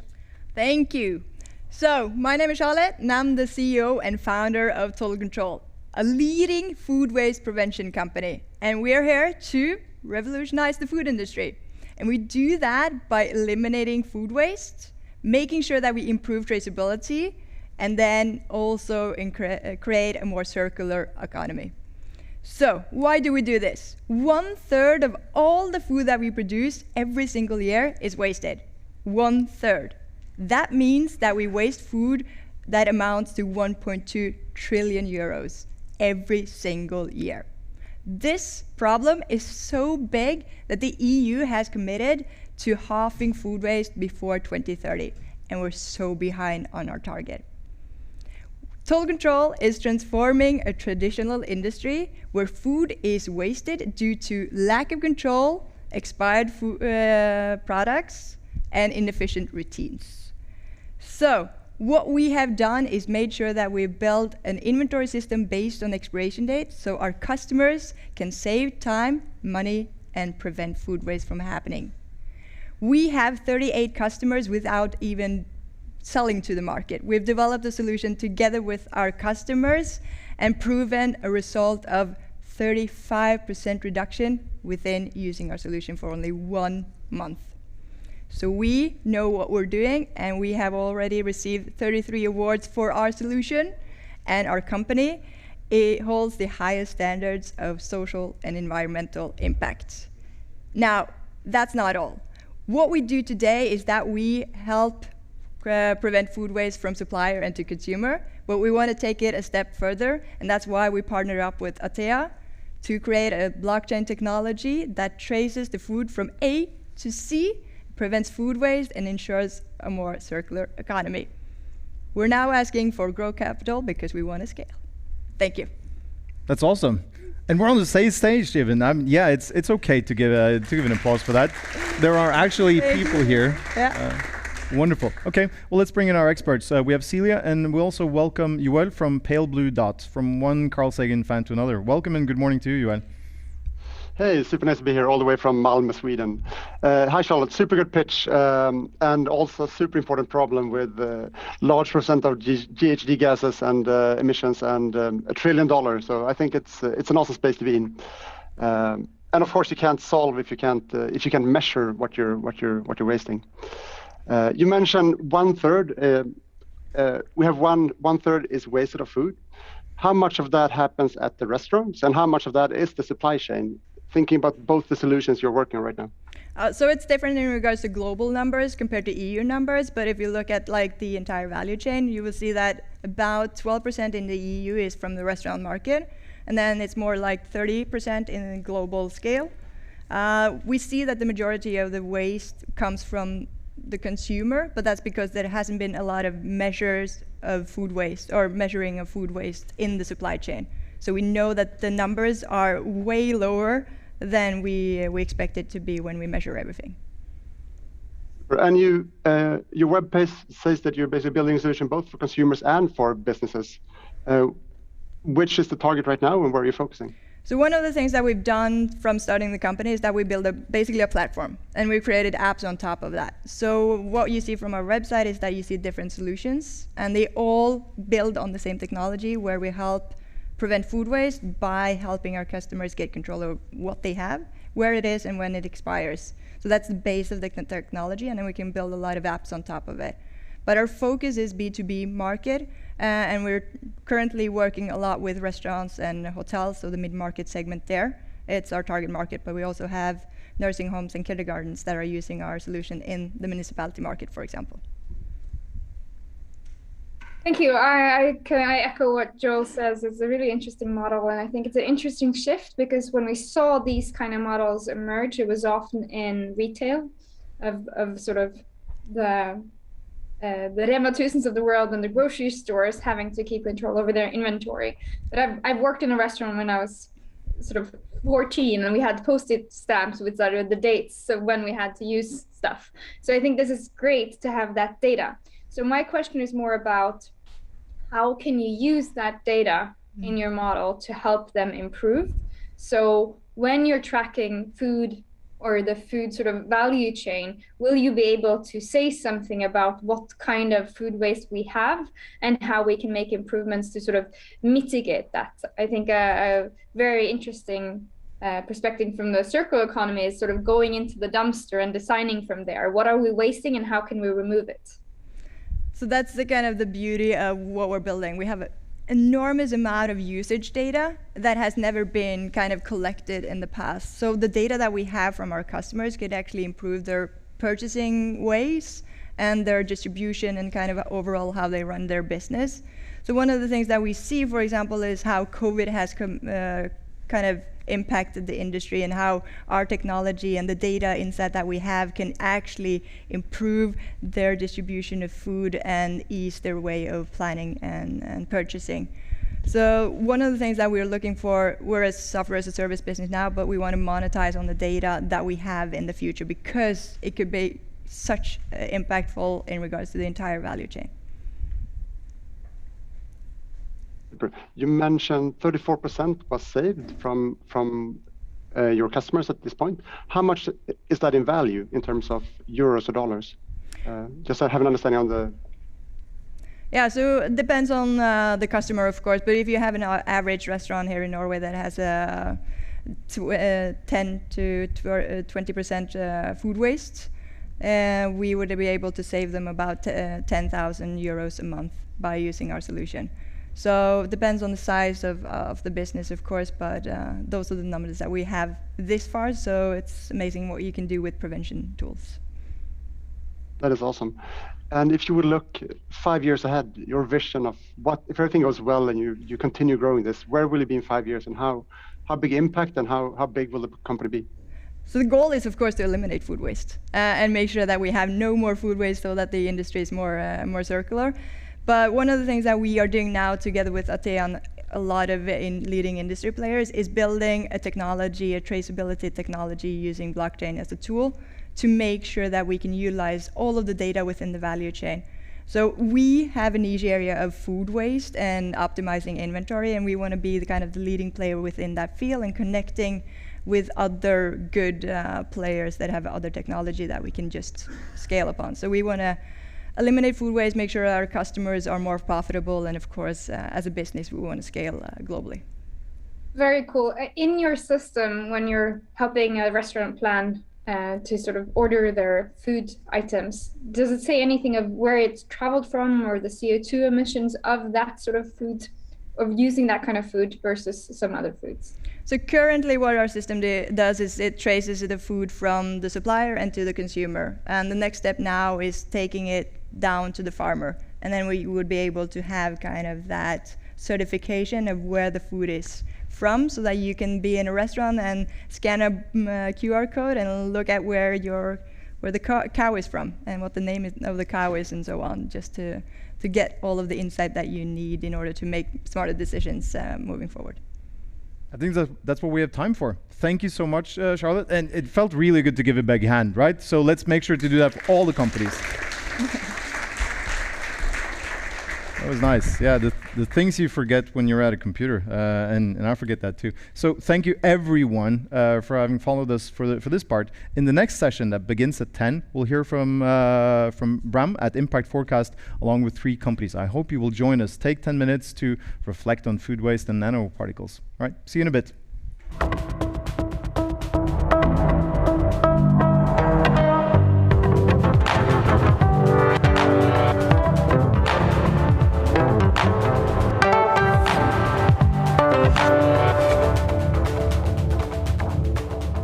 Thank you. So, my name is Charlotte, and I'm the CEO and founder of TotalCtrl, a leading food waste prevention company. And we're here to revolutionize the food industry. And we do that by eliminating food waste, making sure that we improve traceability, and then also create a more circular economy. So, why do we do this? 1/3 of all the food that we produce every single year is wasted. 1/3. That means that we waste food that amounts to 1.2 trillion euros every single year. This problem is so big that the EU has committed to halving food waste before 2030, and we're so behind on our target. TotalCtrl is transforming a traditional industry where food is wasted due to lack of control, expired food, products, and inefficient routines. So, what we have done is made sure that we've built an inventory system based on expiration date so our customers can save time, money, and prevent food waste from happening. We have 38 customers without even selling to the market. We've developed a solution together with our customers and proven a result of 35% reduction within using our solution for only 1 month. So we know what we're doing, and we have already received 33 awards for our solution, and our company holds the highest standards of social and environmental impact. Now, that's not all. What we do today is that we help prevent food waste from supplier and to consumer, but we want to take it a step further, and that's why we partnered up with Atea to create a blockchain technology that traces the food from A to C, prevents food waste, and ensures a more circular economy. We're now asking for growth capital because we want to scale. Thank you. That's awesome. And we're on the same stage, even. Yeah, it's okay to give an applause for that. There are actually people here. Yeah. Wonderful. Okay, well, let's bring in our experts. We have Cilia, and we also welcome Joel from Pale Blue Dot, from one Carl Sagan fan to another. Welcome and good morning to you, Joel. Hey, super nice to be here all the way from Malmö, Sweden. Hi, Charlotte. Super good pitch, and also super important problem with large percent of GHG gases and emissions and $1 trillion. So I think it's an awesome space to be in. And of course, you can't solve if you can't measure what you're wasting. You mentioned 1/3. We have one third is wasted of food. How much of that happens at the restaurants, and how much of that is the supply chain? Thinking about both the solutions you're working on right now. So it's different in regards to global numbers compared to EU numbers, but if you look at like the entire value chain, you will see that about 12% in the EU is from the restaurant market, and then it's more like 30% in the global scale. We see that the majority of the waste comes from the consumer, but that's because there hasn't been a lot of measures of food waste or measuring of food waste in the supply chain. So we know that the numbers are way lower than we expect it to be when we measure everything. And your web page says that you're basically building a solution both for consumers and for businesses. Which is the target right now, and where are you focusing? So one of the things that we've done from starting the company is that we build basically a platform, and we created apps on top of that. So what you see from our website is that you see different solutions, and they all build on the same technology, where we help prevent food waste by helping our customers get control of what they have, where it is, and when it expires. So that's the base of the technology, and then we can build a lot of apps on top of it. But our focus is B2B market, and we're currently working a lot with restaurants and hotels, so the mid-market segment there. It's our target market, but we also have nursing homes and kindergartens that are using our solution in the municipality market, for example. Thank you. I echo what Joel says. It's a really interesting model, and I think it's an interesting shift, because when we saw these kind of models emerge, it was often in retail of sort of the Rema 1000s of the world and the grocery stores having to keep control over their inventory. But I've worked in a restaurant when I was sort of 14, and we had Post-it stamps with sort of the dates of when we had to use stuff. So I think this is great to have that data. So my question is more about how can you use that data in your model to help them improve? So when you're tracking food or the food sort of value chain, will you be able to say something about what kind of food waste we have and how we can make improvements to sort of mitigate that? I think a very interesting perspective from the circular economy is sort of going into the dumpster and designing from there. What are we wasting and how can we remove it? So that's the kind of the beauty of what we're building. We have an enormous amount of usage data that has never been kind of collected in the past. So the data that we have from our customers could actually improve their purchasing ways and their distribution and kind of overall how they run their business. So one of the things that we see, for example, is how COVID has kind of impacted the industry and how our technology and the data insight that we have can actually improve their distribution of food and ease their way of planning and purchasing. So one of the things that we're looking for, we're a software as a service business now, but we want to monetize on the data that we have in the future, because it could be such impactful in regards to the entire value chain. You mentioned 34% was saved from your customers at this point. How much is that in value in terms of euros or dollars? Just to have an understanding on the... Yeah, so it depends on the customer, of course, but if you have an average restaurant here in Norway that has 10 to 20% food waste, we would be able to save them about 10,000 euros a month by using our solution. So it depends on the size of the business, of course, but those are the numbers that we have this far, so it's amazing what you can do with prevention tools. That is awesome. And if you would look 5 years ahead, your vision of what, if everything goes well and you continue growing this, where will it be in 5 years, and how big impact and how big will the company be? So the goal is, of course, to eliminate food waste and make sure that we have no more food waste, so that the industry is more circular. But one of the things that we are doing now, together with Atea and a lot of leading industry players, is building a technology, a traceability technology using blockchain as a tool to make sure that we can utilize all of the data within the value chain. So we have a niche area of food waste and optimizing inventory, and we want to be the kind of the leading player within that field and connecting with other good players that have other technology that we can just scale upon. So we want to eliminate food waste, make sure our customers are more profitable, and of course, as a business, we want to scale globally. Very cool. In your system, when you're helping a restaurant plan to sort of order their food items, does it say anything of where it's traveled from or the CO2 emissions of that sort of food, of using that kind of food versus some other foods? So currently what our system does is it traces the food from the supplier and to the consumer. And the next step now is taking it down to the farmer. And then we would be able to have kind of that certification of where the food is from, so that you can be in a restaurant and scan a QR code and look at where the cow is from and what the name of the cow is and so on, just to get all of the insight that you need in order to make smarter decisions moving forward. I think that's what we have time for. Thank you so much, Charlotte. And it felt really good to give a big hand, right? So let's make sure to do that for all the companies. That was nice. Yeah, the things you forget when you're at a computer, and I forget that too. So thank you everyone for having followed us for this part. In the next session that begins at 10, we'll hear from Bram at Impact Forecast along with 3 companies. I hope you will join us. Take 10 minutes to reflect on food waste and nanoparticles. All right, see you in a bit.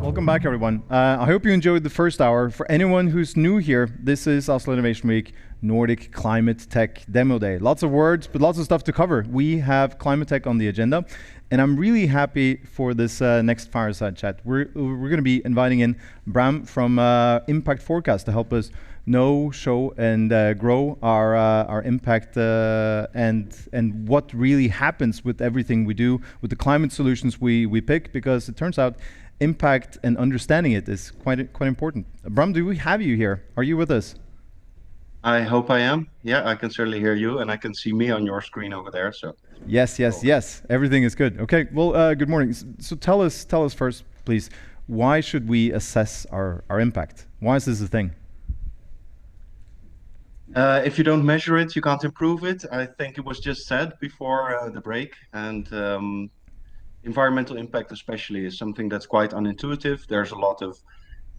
Welcome back, everyone. I hope you enjoyed the first hour. For anyone who's new here, this is Oslo Innovation Week, Nordic Climate Tech Demo Day. Lots of words, but lots of stuff to cover. We have climate tech on the agenda, and I'm really happy for this next fireside chat. We're going to be inviting in Bram from Impact Forecast to help us know, show, and grow our impact and what really happens with everything we do, with the climate solutions we pick, because it turns out impact and understanding it is quite important. Bram, do we have you here? Are you with us? I hope I am. Yeah, I can certainly hear you, and I can see me on your screen over there. So yes. Everything is good. Okay. Well, good morning. So tell us first, please. Why should we assess our impact? Why is this a thing? If you don't measure it, you can't improve it. I think it was just said before the break, and environmental impact especially is something that's quite unintuitive. There's a lot of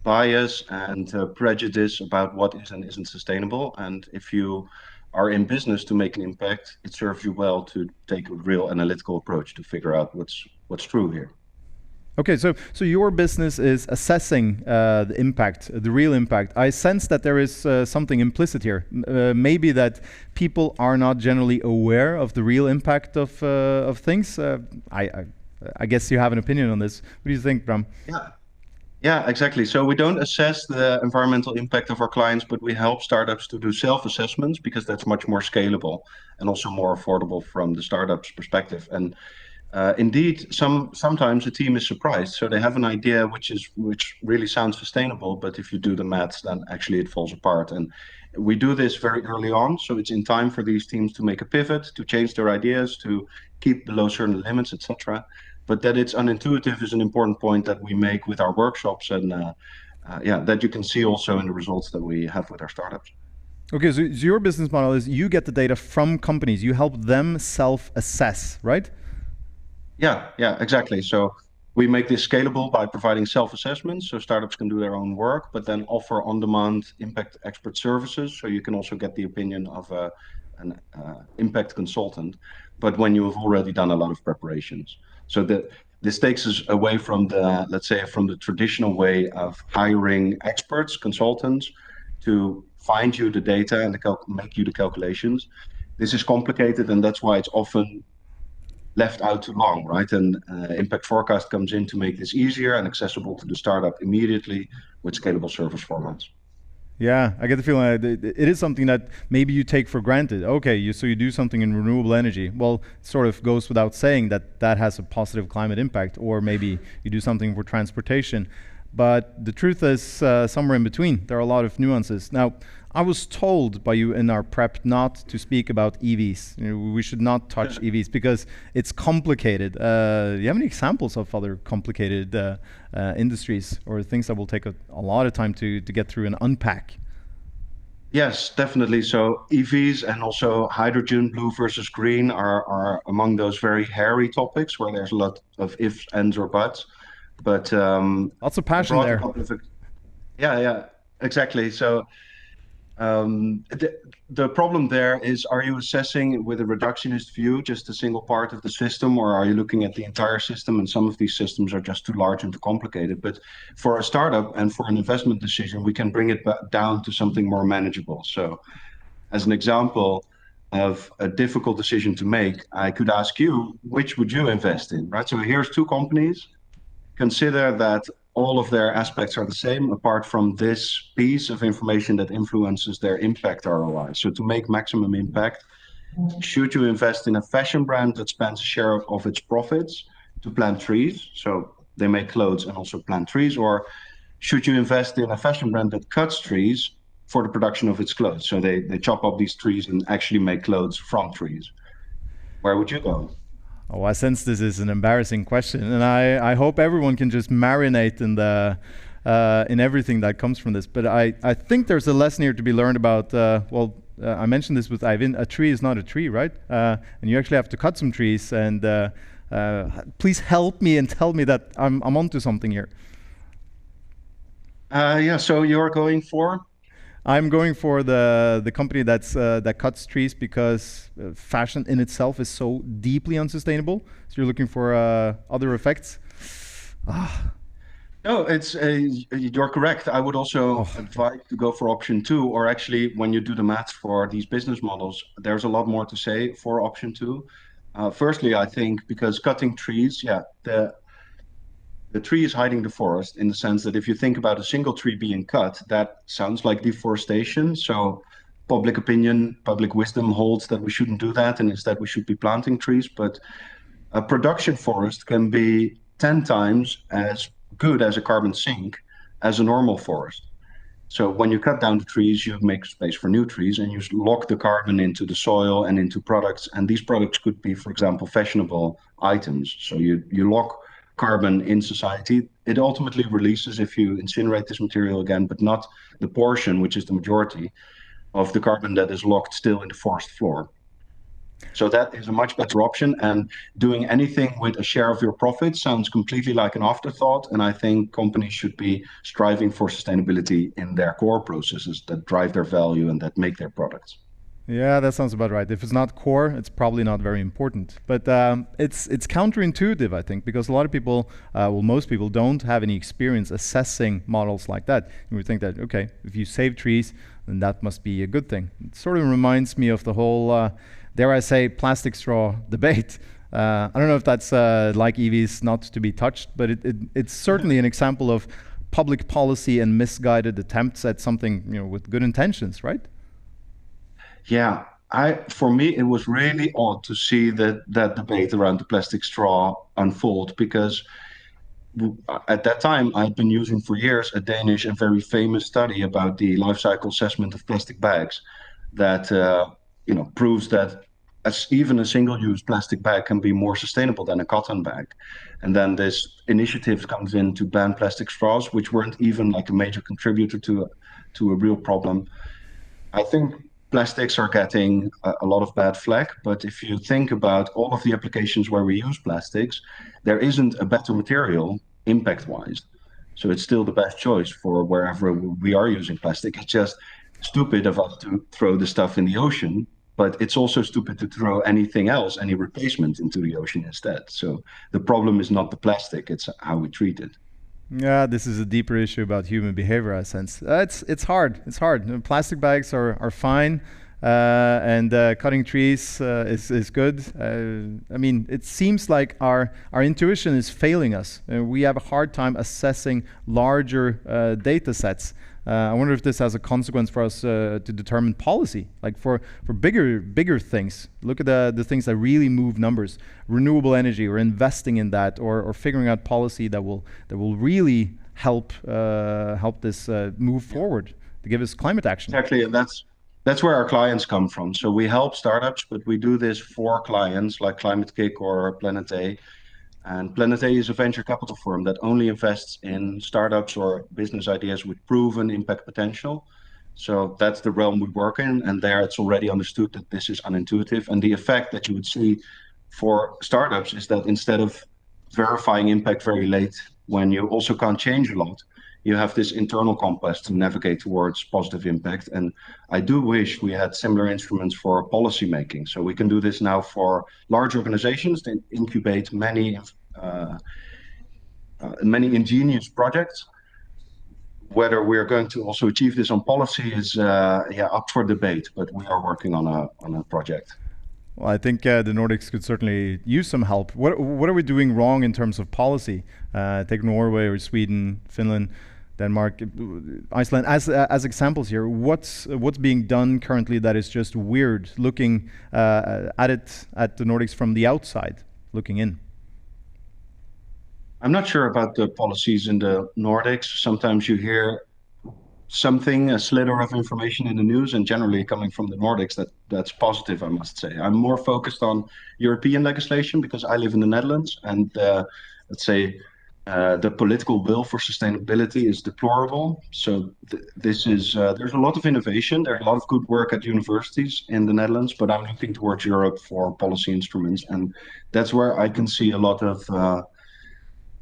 bias and prejudice about what is and isn't sustainable. And if you are in business to make an impact, it serves you well to take a real analytical approach to figure out what's true here. Okay, so your business is assessing the impact, the real impact. I sense that there is something implicit here. Maybe that people are not generally aware of the real impact of things. I guess you have an opinion on this. What do you think, Bram? Yeah, exactly. So we don't assess the environmental impact of our clients, but we help startups to do self-assessments, because that's much more scalable and also more affordable from the startup's perspective. And indeed, sometimes a team is surprised. So they have an idea which really sounds sustainable, but if you do the maths, then actually it falls apart. And we do this very early on, so it's in time for these teams to make a pivot, to change their ideas, to keep below certain limits, etc. But that it's unintuitive is an important point that we make with our workshops, and that you can see also in the results that we have with our startups. Okay, so your business model is you get the data from companies, you help them self-assess, right? Yeah, exactly. So we make this scalable by providing self-assessments, so startups can do their own work, but then offer on-demand impact expert services, so you can also get the opinion of an impact consultant, but when you have already done a lot of preparations. So this takes us away from the, let's say, from the traditional way of hiring experts, consultants, to find you the data and make you the calculations. This is complicated, and that's why it's often left out too long, right? And impact forecast comes in to make this easier and accessible to the startup immediately with scalable service formats. Yeah, I get the feeling that it is something that maybe you take for granted. Okay, so you do something in renewable energy. Well, it sort of goes without saying that that has a positive climate impact, or maybe you do something for transportation. But the truth is somewhere in between. There are a lot of nuances. Now, I was told by you in our prep not to speak about EVs. We should not touch EVs because it's complicated. Do you have any examples of other complicated industries or things that will take a lot of time to get through and unpack? Yes, definitely. So EVs and also hydrogen, blue versus green, are among those very hairy topics where there's a lot of ifs, ands, or buts. But lots of passion there. Yeah, exactly. So the problem there is, are you assessing with a reductionist view just a single part of the system, or are you looking at the entire system? And some of these systems are just too large and too complicated. But for a startup and for an investment decision, we can bring it down to something more manageable. So as an example of a difficult decision to make, I could ask you, which would you invest in, right? So here's two companies. Consider that all of their aspects are the same, apart from this piece of information that influences their impact ROI. So to make maximum impact, should you invest in a fashion brand that spends a share of its profits to plant trees? So they make clothes and also plant trees. Or should you invest in a fashion brand that cuts trees for the production of its clothes? So they chop up these trees and actually make clothes from trees. Where would you go? Oh, I sense this is an embarrassing question, and I hope everyone can just marinate in the in everything that comes from this. But I think there's a lesson here to be learned about. I mentioned this with Eivind. A tree is not a tree, right? And you actually have to cut some trees. And please help me and tell me that I'm onto something here. Yeah. So you're going for? I'm going for the company that cuts trees because fashion in itself is so deeply unsustainable. So you're looking for other effects. No, you're correct. I would also advise to go for option 2, or actually when you do the maths for these business models, there's a lot more to say for option 2. Firstly, I think because cutting trees, the tree is hiding the forest, in the sense that if you think about a single tree being cut, that sounds like deforestation. So public opinion, public wisdom holds that we shouldn't do that, and instead we should be planting trees. But a production forest can be 10 times as good as a carbon sink as a normal forest. So when you cut down the trees, you make space for new trees, and you lock the carbon into the soil and into products. And these products could be, for example, fashionable items. So you lock carbon in society. It ultimately releases if you incinerate this material again, but not the portion, which is the majority of the carbon that is locked still in the forest floor. So that is a much better option, and doing anything with a share of your profit sounds completely like an afterthought. And I think companies should be striving for sustainability in their core processes that drive their value and that make their products. Yeah, that sounds about right. If it's not core, it's probably not very important. But it's counterintuitive, I think, because a lot of people, most people don't have any experience assessing models like that. And we think that, okay, if you save trees, then that must be a good thing. It sort of reminds me of the whole, dare I say, plastic straw debate. I don't know if that's like EVs not to be touched, but it's certainly an example of public policy and misguided attempts at something, with good intentions, right? Yeah, for me, it was really odd to see that debate around the plastic straw unfold, because at that time I'd been using for years a Danish and very famous study about the life cycle assessment of plastic bags that proves that even a single-use plastic bag can be more sustainable than a cotton bag. And then this initiative comes in to ban plastic straws, which weren't even like a major contributor to a real problem. I think plastics are getting a lot of bad flack, but if you think about all of the applications where we use plastics, there isn't a better material impact-wise. So it's still the best choice for wherever we are using plastic. It's just stupid of us to throw the stuff in the ocean, but it's also stupid to throw anything else, any replacement, into the ocean instead. So the problem is not the plastic, it's how we treat it. Yeah, this is a deeper issue about human behavior, I sense. It's hard. It's hard. Plastic bags are fine, and cutting trees is good. I mean, it seems like our intuition is failing us. We have a hard time assessing larger data sets. I wonder if this has a consequence for us to determine policy, like for bigger things. Look at the things that really move numbers, renewable energy, or investing in that, or figuring out policy that will really help this move forward to give us climate action. Exactly, and that's where our clients come from. So we help startups, but we do this for clients like Climate Kick or Planet A. And Planet A is a venture capital firm that only invests in startups or business ideas with proven impact potential. So that's the realm we work in, and there it's already understood that this is unintuitive. And the effect that you would see for startups is that instead of verifying impact very late, when you also can't change a lot, you have this internal compass to navigate towards positive impact. And I do wish we had similar instruments for policy making. So we can do this now for large organizations that incubate many ingenious projects. Whether we're going to also achieve this on policy is up for debate, but we are working on a project. Well, I think the Nordics could certainly use some help. What are we doing wrong in terms of policy? Take Norway or Sweden, Finland, Denmark, Iceland as examples here. What's being done currently that is just weird? Looking at the Nordics from the outside, looking in. I'm not sure about the policies in the Nordics. Sometimes you hear something, a slither of information in the news, and generally coming from the Nordics, that's positive, I must say. I'm more focused on European legislation because I live in the Netherlands, and let's say the political will for sustainability is deplorable. So there's a lot of innovation. There's a lot of good work at universities in the Netherlands, but I'm looking towards Europe for policy instruments, and that's where I can see a lot of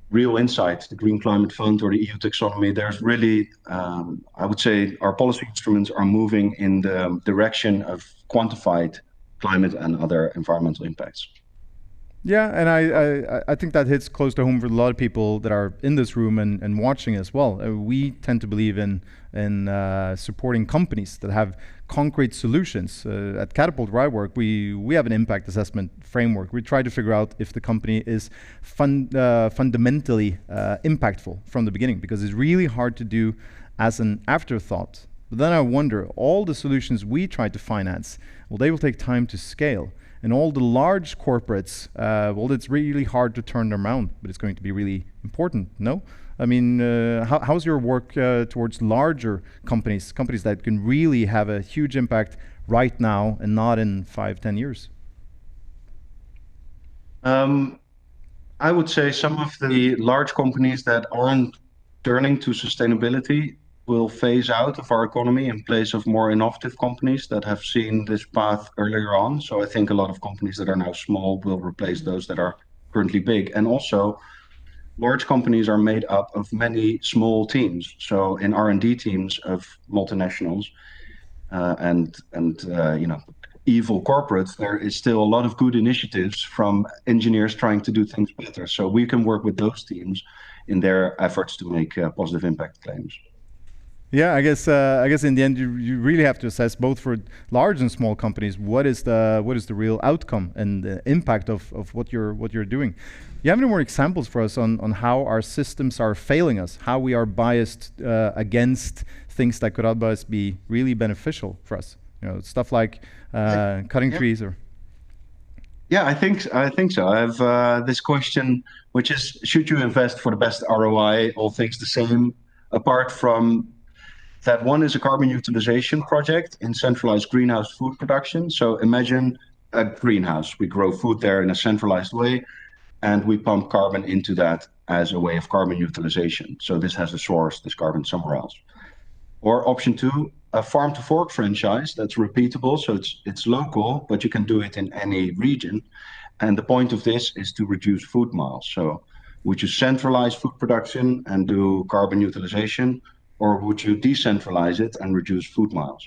real insight, the Green Climate Fund or the EU taxonomy. There's really, I would say, our policy instruments are moving in the direction of quantified climate and other environmental impacts. Yeah, and I think that hits close to home for a lot of people that are in this room and watching as well. We tend to believe in supporting companies that have concrete solutions. At Katapult, where I work, we have an impact assessment framework. We try to figure out if the company is fundamentally impactful from the beginning, because it's really hard to do as an afterthought. But then I wonder, all the solutions we try to finance, well, they will take time to scale. And all the large corporates, well, it's really hard to turn them around, but it's going to be really important, no? I mean, how's your work towards larger companies that can really have a huge impact right now and not in 5-10 years? I would say some of the large companies that aren't turning to sustainability will phase out of our economy in place of more innovative companies that have seen this path earlier on. So I think a lot of companies that are now small will replace those that are currently big. And also, large companies are made up of many small teams. So in R&D teams of multinationals and evil corporates, there is still a lot of good initiatives from engineers trying to do things better. So we can work with those teams in their efforts to make positive impact claims. Yeah, I guess in the end you really have to assess, both for large and small companies, what is the real outcome and the impact of what you're doing. You have any more examples for us on how our systems are failing us, how we are biased against things that could otherwise be really beneficial for us? You know, stuff like cutting trees or. Yeah, I think so. I have this question, which is: should you invest for the best ROI? All things the same, apart from that, one is a carbon utilization project in centralized greenhouse food production. So imagine a greenhouse. We grow food there in a centralized way, and we pump carbon into that as a way of carbon utilization. So this has a source, this carbon somewhere else. Or option two, a farm to fork franchise that's repeatable. So it's local, but you can do it in any region. And the point of this is to reduce food miles. So would you centralize food production and do carbon utilization, or would you decentralize it and reduce food miles?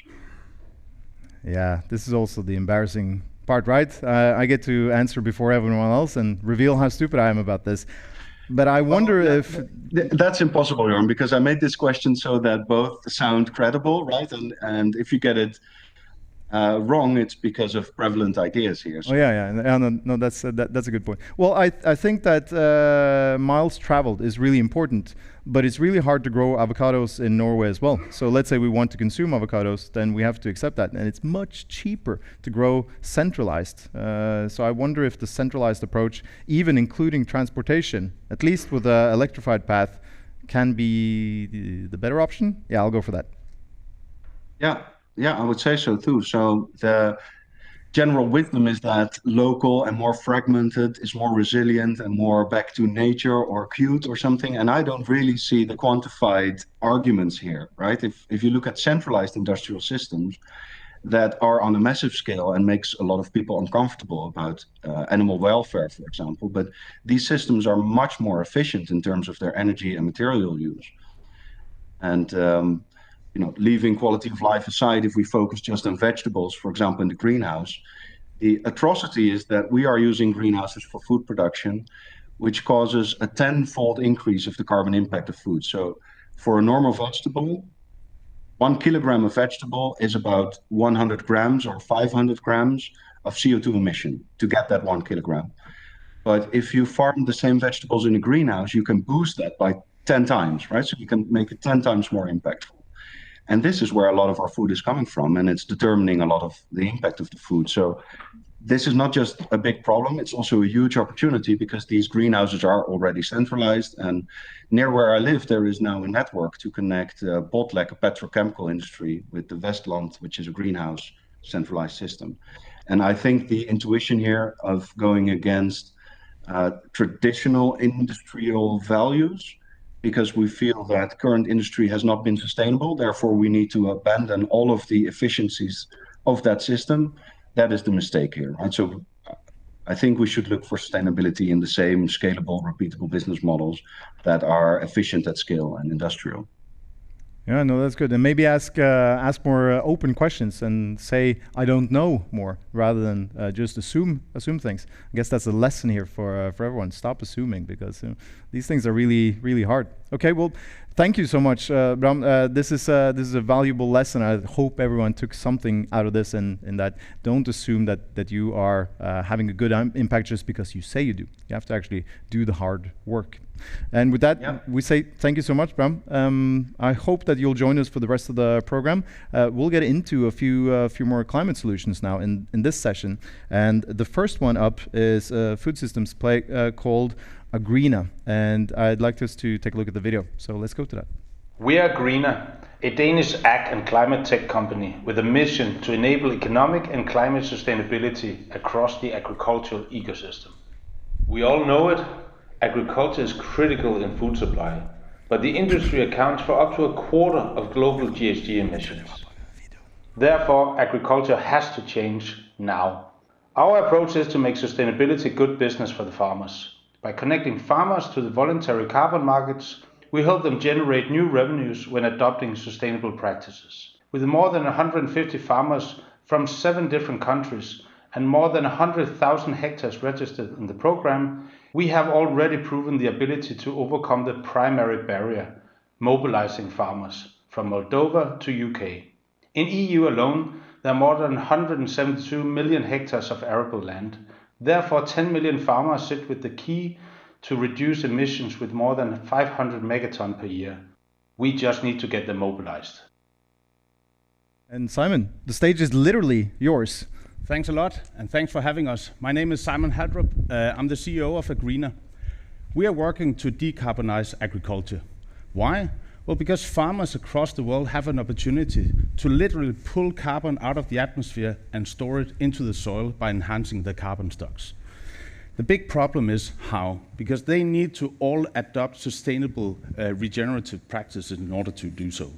Yeah, this is also the embarrassing part, right? I get to answer before everyone else and reveal how stupid I am about this. But I wonder if... That's impossible, Jørn, because I made this question so that both sound credible, right? And if you get it wrong, it's because of prevalent ideas here. So. Oh yeah, no, that's a good point. Well, I think that miles traveled is really important, but it's really hard to grow avocados in Norway as well. So let's say we want to consume avocados, then we have to accept that, and it's much cheaper to grow centralized. So I wonder if the centralized approach, even including transportation, at least with an electrified path, can be the better option. Yeah, I'll go for that. Yeah, I would say so too. So the general wisdom is that local and more fragmented is more resilient and more back to nature or cute or something. And I don't really see the quantified arguments here, right? If you look at centralized industrial systems that are on a massive scale and makes a lot of people uncomfortable about animal welfare, for example, but these systems are much more efficient in terms of their energy and material use. And leaving quality of life aside, if we focus just on vegetables, for example, in the greenhouse, the atrocity is that we are using greenhouses for food production, which causes a 10-fold increase of the carbon impact of food. So for a normal vegetable, 1 kilogram of vegetable is about 100 grams or 500 grams of CO2 emission to get that 1 kilogram. But if you farm the same vegetables in a greenhouse, you can boost that by 10 times, right? So you can make it 10 times more impactful. And this is where a lot of our food is coming from, and it's determining a lot of the impact of the food. So this is not just a big problem, it's also a huge opportunity because these greenhouses are already centralized. And near where I live, there is now a network to connect Botlek, a petrochemical industry, with the Westland, which is a greenhouse centralized system. And I think the intuition here of going against traditional industrial values, because we feel that current industry has not been sustainable, therefore we need to abandon all of the efficiencies of that system. That is the mistake here, right? So I think we should look for sustainability in the same scalable, repeatable business models that are efficient at scale and industrial. Yeah, no, that's good. And maybe ask more open questions and say, I don't know more, rather than just assume things. I guess that's a lesson here for everyone. Stop assuming, because these things are really, really hard. Okay, well, thank you so much, Bram. This is a valuable lesson. I hope everyone took something out of this, and that don't assume that you are having a good impact just because you say you do. You have to actually do the hard work. And with that, we say thank you so much, Bram. I hope that you'll join us for the rest of the program. We'll get into a few more climate solutions now in this session. And the first one up is a food systems play called Agreena. And I'd like us to take a look at the video. So let's go to that. We are Agreena, a Danish ag and climate tech company with a mission to enable economic and climate sustainability across the agricultural ecosystem. We all know it. Agriculture is critical in food supply, but the industry accounts for up to a quarter of global GHG emissions. Therefore, agriculture has to change now. Our approach is to make sustainability good business for the farmers. By connecting farmers to the voluntary carbon markets, we help them generate new revenues when adopting sustainable practices. With more than 150 farmers from 7 different countries and more than 100,000 hectares registered in the program, we have already proven the ability to overcome the primary barrier, mobilizing farmers from Moldova to UK. In EU alone, there are more than 172 million hectares of arable land. Therefore, 10 million farmers sit with the key to reduce emissions with more than 500 megaton per year. We just need to get them mobilized. And Simon, the stage is literally yours. Thanks a lot, and thanks for having us. My name is Simon Haldrup. I'm the CEO of Agreena. We are working to decarbonize agriculture. Why? Well, because farmers across the world have an opportunity to literally pull carbon out of the atmosphere and store it into the soil by enhancing the carbon stocks. The big problem is how, because they need to all adopt sustainable regenerative practices in order to do so.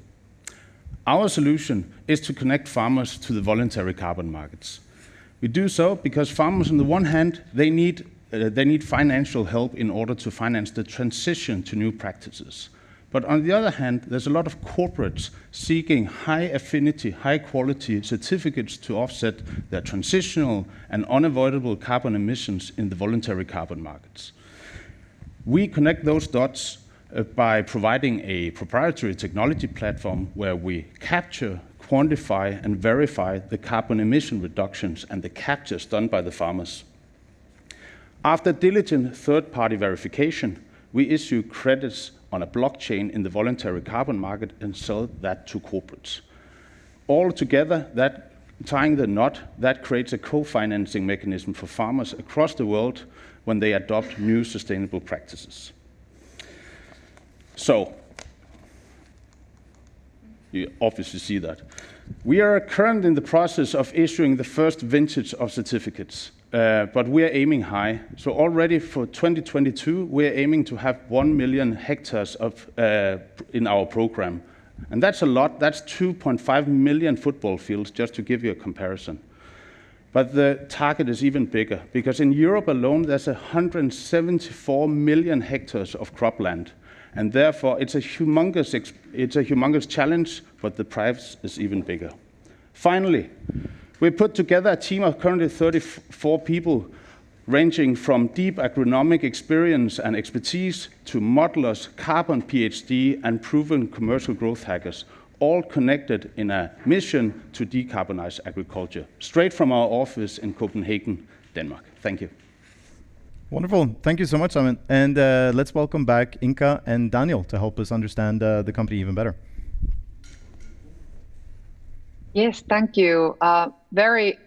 Our solution is to connect farmers to the voluntary carbon markets. We do so because farmers, on the one hand, they need financial help in order to finance the transition to new practices. But on the other hand, there's a lot of corporates seeking high affinity, high quality certificates to offset their transitional and unavoidable carbon emissions in the voluntary carbon markets. We connect those dots by providing a proprietary technology platform where we capture, quantify, and verify the carbon emission reductions and the captures done by the farmers. After diligent third-party verification, we issue credits on a blockchain in the voluntary carbon market and sell that to corporates. All together, that tying the knot, that creates a co-financing mechanism for farmers across the world when they adopt new sustainable practices. So, you obviously see that. We are currently in the process of issuing the first vintage of certificates, but we are aiming high. So already for 2022, we are aiming to have 1 million hectares in our program. And that's a lot. That's 2.5 million football fields, just to give you a comparison. But the target is even bigger, because in Europe alone, there's 174 million hectares of cropland. And therefore, it's a humongous challenge, but the prize is even bigger. Finally, we put together a team of currently 34 people, ranging from deep agronomic experience and expertise to modelers, carbon PhD, and proven commercial growth hackers, all connected in a mission to decarbonize agriculture, straight from our office in Copenhagen, Denmark. Thank you. Wonderful. Thank you so much, Simon. And let's welcome back Inka and Daniel to help us understand the company even better. Yes, thank you. Very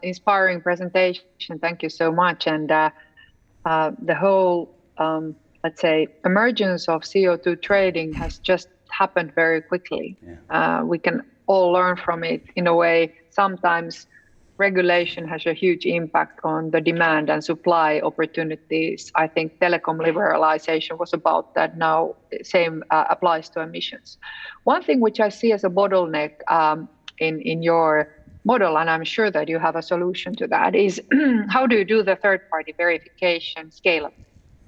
inspiring presentation. Thank you so much. And the whole, let's say, emergence of CO2 trading has just happened very quickly. Yeah. We can all learn from it in a way. Sometimes regulation has a huge impact on the demand and supply opportunities. I think telecom liberalization was about that. Now, same applies to emissions. One thing which I see as a bottleneck in your model, and I'm sure that you have a solution to that, is how do you do the third-party verification scale-up?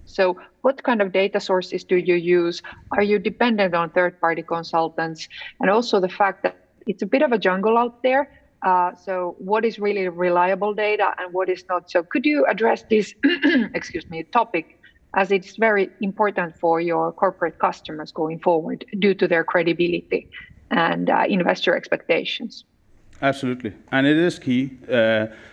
So what kind of data sources do you use? Are you dependent on third-party consultants? And also the fact that it's a bit of a jungle out there. So what is really reliable data and what is not? So could you address this topic, as it's very important for your corporate customers going forward due to their credibility and investor expectations? Absolutely, and it is key.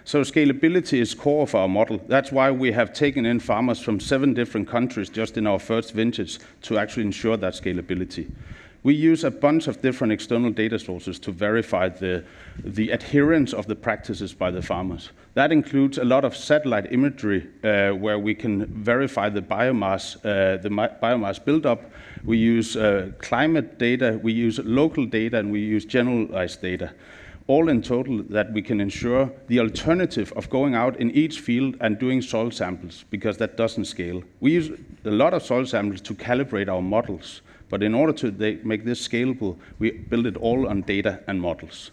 So scalability is core of our model. That's why we have taken in farmers from 7 different countries just in our first vintage to actually ensure that scalability. We use a bunch of different external data sources to verify the adherence of the practices by the farmers. That includes a lot of satellite imagery where we can verify the biomass buildup. We use climate data, we use local data, and we use generalized data. All in total, that we can ensure the alternative of going out in each field and doing soil samples, because that doesn't scale. We use a lot of soil samples to calibrate our models, but in order to make this scalable, we build it all on data and models.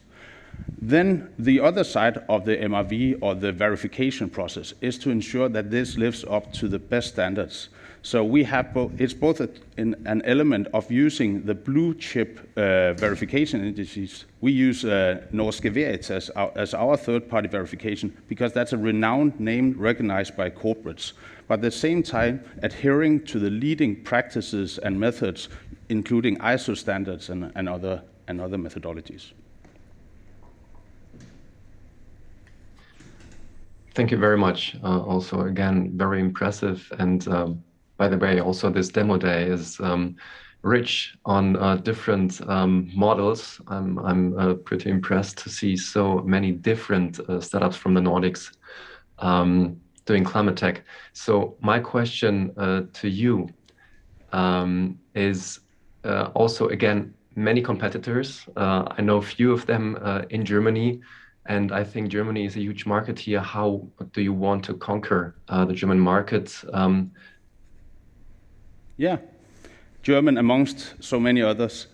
Then the other side of the MRV, or the verification process, is to ensure that this lives up to the best standards. So we have it's both an element of using the blue chip verification indices. We use Norske Veritas as our third-party verification, because that's a renowned name recognized by corporates, but at the same time adhering to the leading practices and methods, including ISO standards and other methodologies. Thank you very much. Also, again, very impressive. And by the way, also this demo day is rich on different models. I'm pretty impressed to see so many different startups from the Nordics doing climate tech. So my question to you is also, again, many competitors. I know a few of them in Germany. And I think Germany is a huge market here. How do you want to conquer the German market? Yeah, German amongst so many others.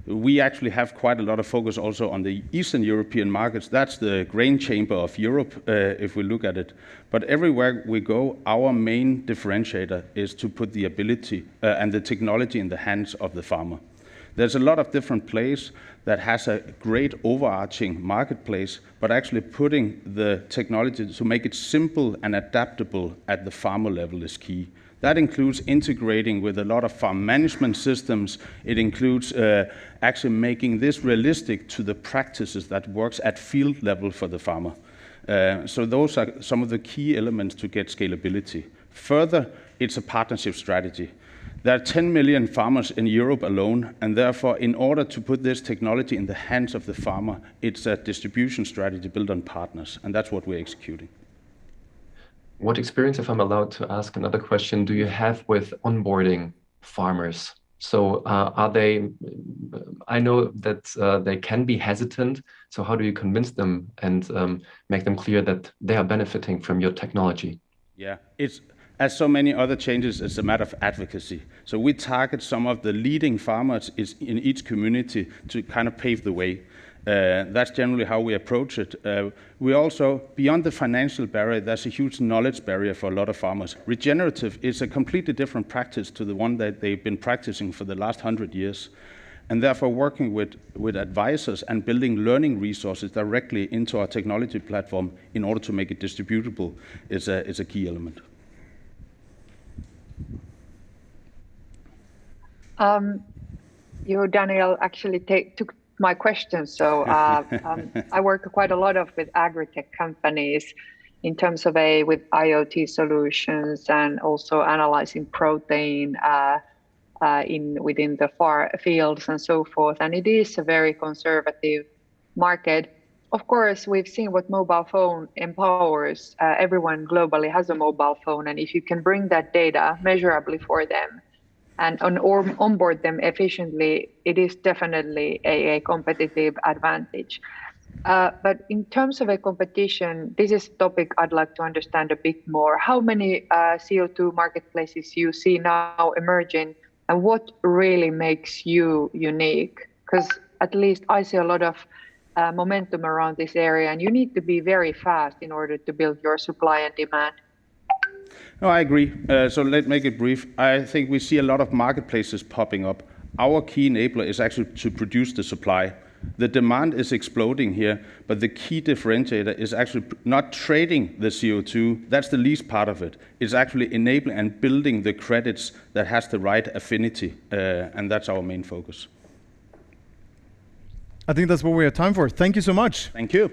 We actually have quite a lot of focus also on the Eastern European markets. That's the grain chamber of Europe, if we look at it. But everywhere we go, our main differentiator is to put the ability and the technology in the hands of the farmer. There's a lot of different plays that has a great overarching marketplace, but actually putting the technology to make it simple and adaptable at the farmer level is key. That includes integrating with a lot of farm management systems. It includes actually making this realistic to the practices that works at field level for the farmer. So those are some of the key elements to get scalability. Further, it's a partnership strategy. There are 10 million farmers in Europe alone, and therefore, in order to put this technology in the hands of the farmer, it's a distribution strategy built on partners, and that's what we're executing. What experience, if I'm allowed to ask another question, do you have with onboarding farmers? So are they, I know that they can be hesitant, so how do you convince them and make them clear that they are benefiting from your technology? Yeah, it's, as so many other changes, it's a matter of advocacy. So we target some of the leading farmers in each community to kind of pave the way. That's generally how we approach it. We also, beyond the financial barrier, there's a huge knowledge barrier for a lot of farmers. Regenerative is a completely different practice to the one that they've been practicing for the last 100 years. And therefore, working with advisors and building learning resources directly into our technology platform in order to make it distributable is a key element. You, Daniel, actually took my question. So I work quite a lot with agri-tech companies in terms of with IoT solutions and also analyzing protein within the fields and so forth. And it is a very conservative market. Of course, we've seen what mobile phone empowers. Everyone globally has a mobile phone, and if you can bring that data measurably for them and onboard them efficiently, it is definitely a competitive advantage. But in terms of a competition, this is a topic I'd like to understand a bit more. How many CO2 marketplaces you see now emerging, and what really makes you unique? Because at least I see a lot of momentum around this area, and you need to be very fast in order to build your supply and demand. No, I agree. So let's make it brief. I think we see a lot of marketplaces popping up. Our key enabler is actually to produce the supply. The demand is exploding here, but the key differentiator is actually not trading the CO2. That's the least part of it. It's actually enabling and building the credits that has the right affinity, and that's our main focus. I think that's what we have time for. Thank you so much. Thank you.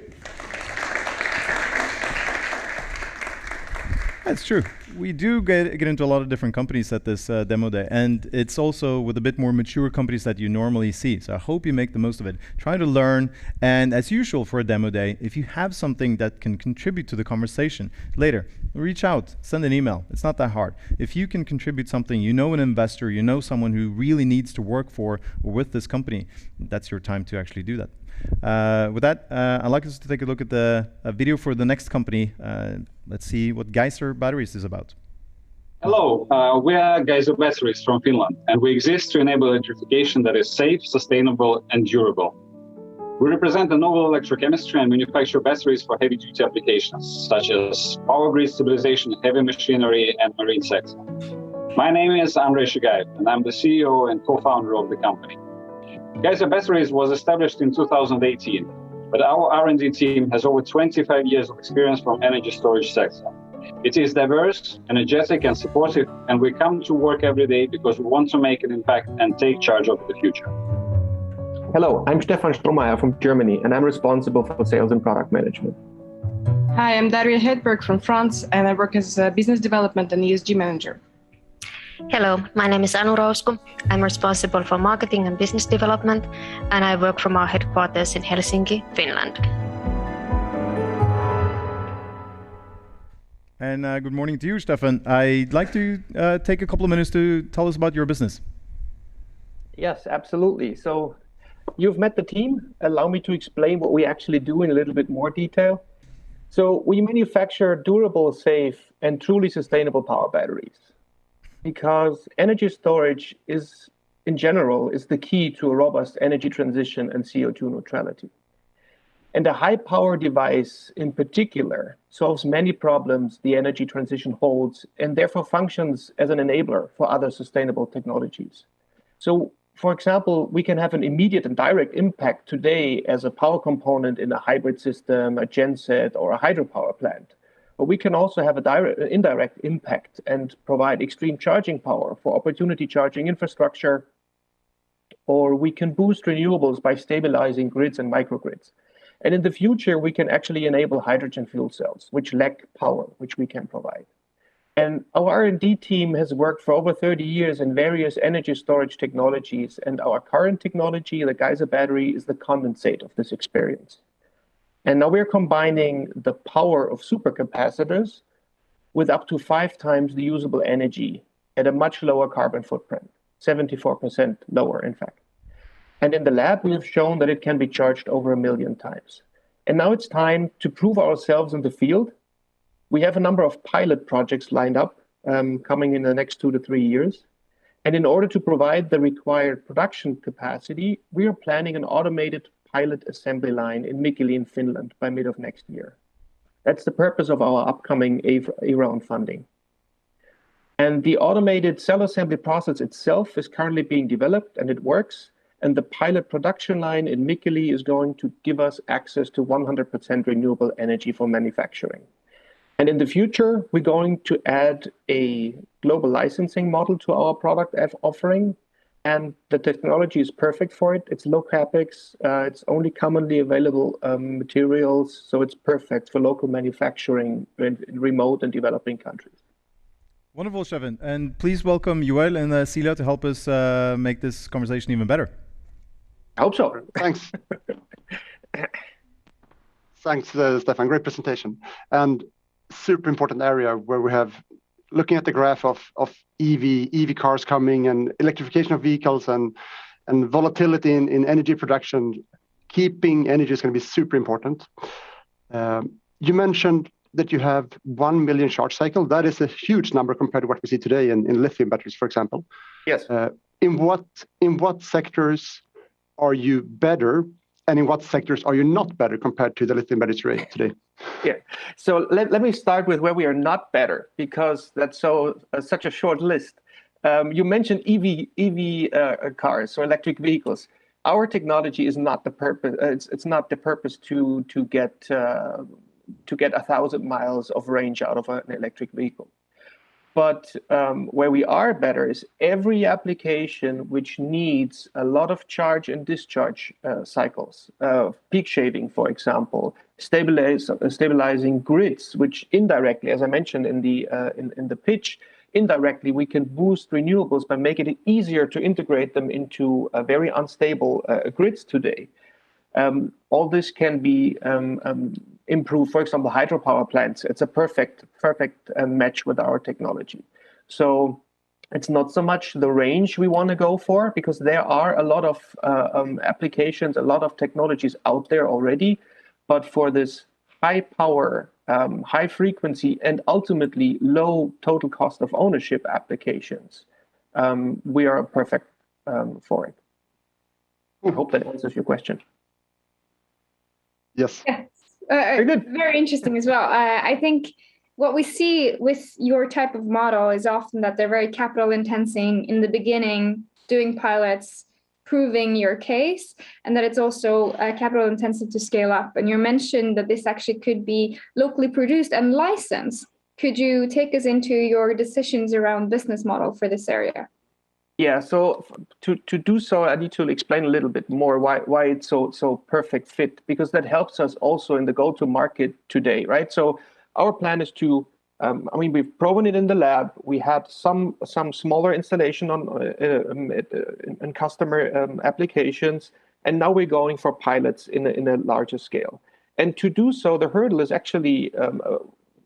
That's true. We do get into a lot of different companies at this demo day, and it's also with a bit more mature companies that you normally see. So I hope you make the most of it. Try to learn, and as usual for a demo day, if you have something that can contribute to the conversation later, reach out, send an email. It's not that hard. If you can contribute something, you know an investor, you know someone who really needs to work for or with this company, that's your time to actually do that. With that, I'd like us to take a look at the video for the next company. Let's see what Geyser Batteries is about. Hello, we are Geyser Batteries from Finland, and we exist to enable electrification that is safe, sustainable, and durable. We represent a novel electrochemistry and manufacture batteries for heavy-duty applications, such as power grid stabilization, heavy machinery, and marine sector. My name is Andrei Shigaev, and I'm the CEO and co-founder of the company. Geyser Batteries was established in 2018, but our R&D team has over 25 years of experience from energy storage sector. It is diverse, energetic, and supportive, and we come to work every day because we want to make an impact and take charge of the future. Hello, I'm Stefan Strohmeier from Germany, and I'm responsible for sales and product management. Hi, I'm Daria Hedberg from France, and I work as a business development and ESG manager. Hello, my name is Anu Rousku. I'm responsible for marketing and business development, and I work from our headquarters in Helsinki, Finland. And good morning to you, Stefan. I'd like to take a couple of minutes to tell us about your business. Yes, absolutely. So you've met the team. Allow me to explain what we actually do in a little bit more detail. So we manufacture durable, safe, and truly sustainable power batteries, because energy storage is, in general, is the key to a robust energy transition and CO2 neutrality. And a high-power device, in particular, solves many problems the energy transition holds and therefore functions as an enabler for other sustainable technologies. So for example, we can have an immediate and direct impact today as a power component in a hybrid system, a genset, or a hydropower plant. But we can also have a indirect impact and provide extreme charging power for opportunity charging infrastructure, or we can boost renewables by stabilizing grids and microgrids. And in the future, we can actually enable hydrogen fuel cells, which lack power, which we can provide. And our R&D team has worked for over 30 years in various energy storage technologies, and our current technology, the Geyser Battery, is the condensate of this experience. And now we're combining the power of supercapacitors with up to 5 times the usable energy at a much lower carbon footprint, 74% lower, in fact. And in the lab, we have shown that it can be charged over 1 million times. And now it's time to prove ourselves in the field. We have a number of pilot projects lined up coming in the next 2 to 3 years. And in order to provide the required production capacity, we are planning an automated pilot assembly line in Mikkeli in Finland by mid of next year. That's the purpose of our upcoming A round funding. And the automated cell assembly process itself is currently being developed, and it works. And the pilot production line in Mikkeli is going to give us access to 100% renewable energy for manufacturing. And in the future, we're going to add a global licensing model to our product offering. And the technology is perfect for it. It's low capex. It's only commonly available materials. So it's perfect for local manufacturing in remote and developing countries. Wonderful, Stefan. And please welcome Joel and Cilia to help us make this conversation even better. I hope so. Thanks. Thanks, Stefan. Great presentation. And super important area where we have, looking at the graph of EV cars coming and electrification of vehicles and volatility in energy production, keeping energy is going to be super important. You mentioned that you have 1 million charge cycle. That is a huge number compared to what we see today in lithium batteries, for example. Yes. In what sectors are you better, and in what sectors are you not better compared to the lithium batteries today? Yeah. So let me start with where we are not better, because that's such a short list. You mentioned EV cars, so electric vehicles. Our technology is not the purpose. It's not the purpose to get 1,000 miles of range out of an electric vehicle. But where we are better is every application which needs a lot of charge and discharge cycles, peak shaving, for example, stabilizing grids, which indirectly, as I mentioned in the pitch, indirectly we can boost renewables by making it easier to integrate them into very unstable grids today. All this can be improved. For example, hydropower plants. It's a perfect match with our technology. So it's not so much the range we want to go for, because there are a lot of applications, a lot of technologies out there already. But for this high power, high frequency, and ultimately low total cost of ownership applications, we are perfect for it. I hope that answers your question. Yes. Yes. Very good. Very interesting as well. I think what we see with your type of model is often that they're very capital intensive in the beginning, doing pilots, proving your case, and that it's also capital intensive to scale up. And you mentioned that this actually could be locally produced and licensed. Could you take us into your decisions around business model for this area? Yeah, so to do so, I need to explain a little bit more why it's so perfect fit, because that helps us also in the go-to-market today, right? So our plan is to, we've proven it in the lab. We had some smaller installation in customer applications, and now we're going for pilots in a larger scale. And to do so, the hurdle is actually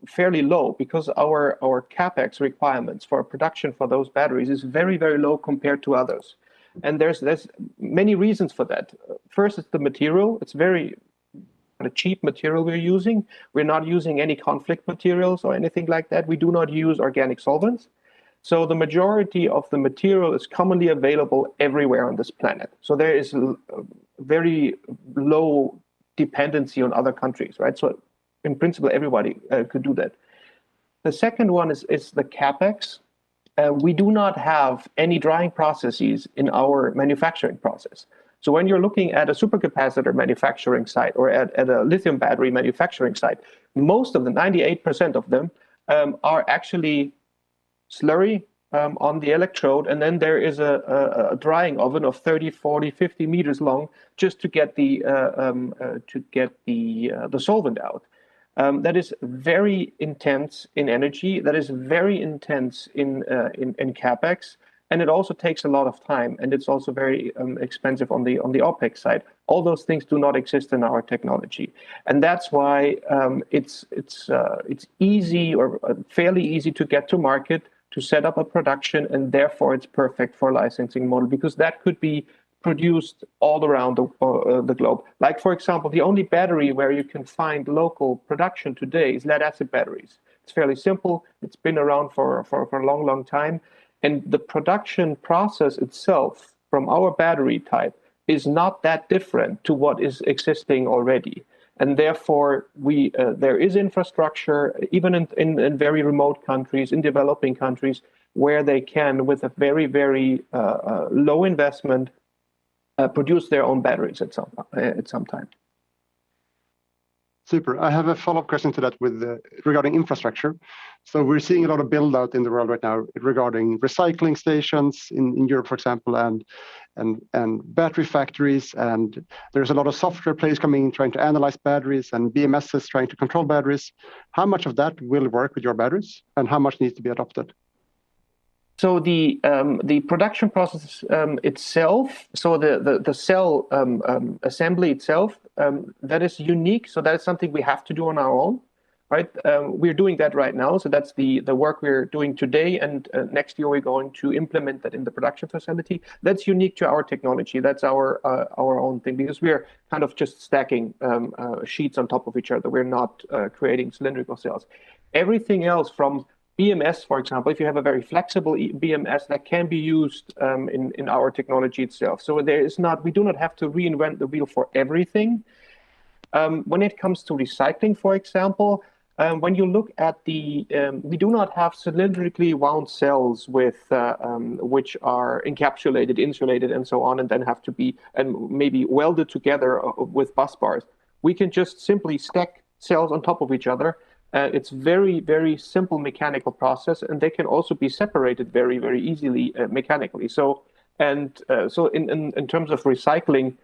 fairly low, because our capex requirements for production for those batteries is very, very low compared to others. And there's many reasons for that. First, it's the material. It's very cheap material we're using. We're not using any conflict materials or anything like that. We do not use organic solvents. So the majority of the material is commonly available everywhere on this planet. So there is a very low dependency on other countries, right? So in principle, everybody could do that. The second one is the capex. we do not have any drying processes in our manufacturing process. So when you're looking at a supercapacitor manufacturing site or at a lithium battery manufacturing site, most of them, 98% of them, are actually slurry on the electrode, and then there is a drying oven of 30, 40, 50 meters long just to get the solvent out. That is very intense in energy. That is very intense in capex, and it also takes a lot of time, and it's also very expensive on the OPEX side. All those things do not exist in our technology, and that's why it's easy or fairly easy to get to market, to set up a production, and therefore it's perfect for licensing model, because that could be produced all around the globe. Like, for example, the only battery where you can find local production today is lead-acid batteries. It's fairly simple. It's been around for a long, long time. And the production process itself from our battery type is not that different to what is existing already. And therefore, there is infrastructure, even in very remote countries, in developing countries, where they can, with a very, very low investment, produce their own batteries at some time. Super. I have a follow-up question to that regarding infrastructure. So we're seeing a lot of build out in the world right now regarding recycling stations in Europe, for example, and battery factories. And there's a lot of software players coming in trying to analyze batteries, and BMSs trying to control batteries. How much of that will work with your batteries, and how much needs to be adopted? So the production process itself, so the cell assembly itself, that is unique. So that is something we have to do on our own, right? We're doing that right now. So that's the work we're doing today, and next year we're going to implement that in the production facility. That's unique to our technology. That's our own thing, because we're kind of just stacking sheets on top of each other. We're not creating cylindrical cells. Everything else, from BMS, for example, if you have a very flexible BMS, that can be used in our technology itself. So we do not have to reinvent the wheel for everything. When it comes to recycling, for example, when you look at we do not have cylindrically wound cells which are encapsulated, insulated, and so on, and then have to be maybe welded together with bus bars. We can just simply stack cells on top of each other. It's very, very simple mechanical process, and they can also be separated very, very easily mechanically. So in terms of recycling,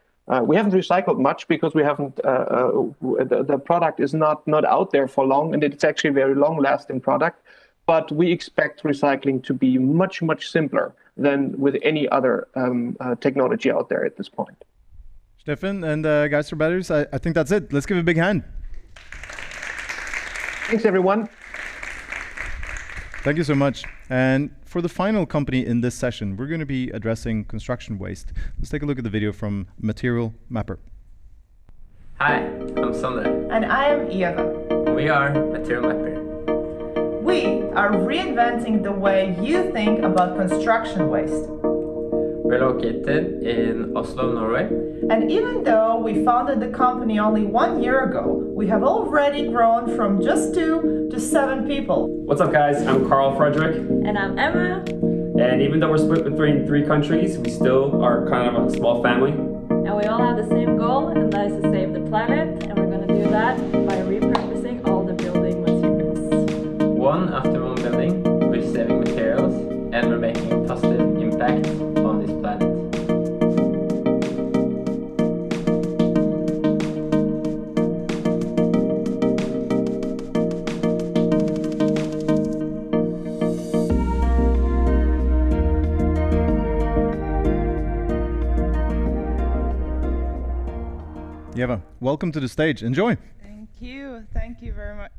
we haven't recycled much because we haven't. The product is not out there for long, and it's actually a very long-lasting product. But we expect recycling to be much, much simpler than with any other technology out there at this point. Stefan and Geyser Batteries, I think that's it. Let's give a big hand. Thanks, everyone. Thank you so much. And for the final company in this session, we're going to be addressing construction waste. Let's take a look at the video from Material Mapper. Hi, I'm Sander. And I am Eva. We are Material Mapper. We are reinventing the way you think about construction waste. We're located in Oslo, Norway. And even though we founded the company only 1 year ago, we have already grown from just 2 to 7 people. What's up, guys? I'm Carl Frederick. And I'm Emma. And even though we're split between 3 countries, we still are kind of a small family. And we all have the same goal, and that is to save the planet. And we're going to do that by repurposing all the building materials. One after one building, we're saving materials, and we're making a positive impact on this planet. Eva, welcome to the stage. Enjoy. Thank you very much.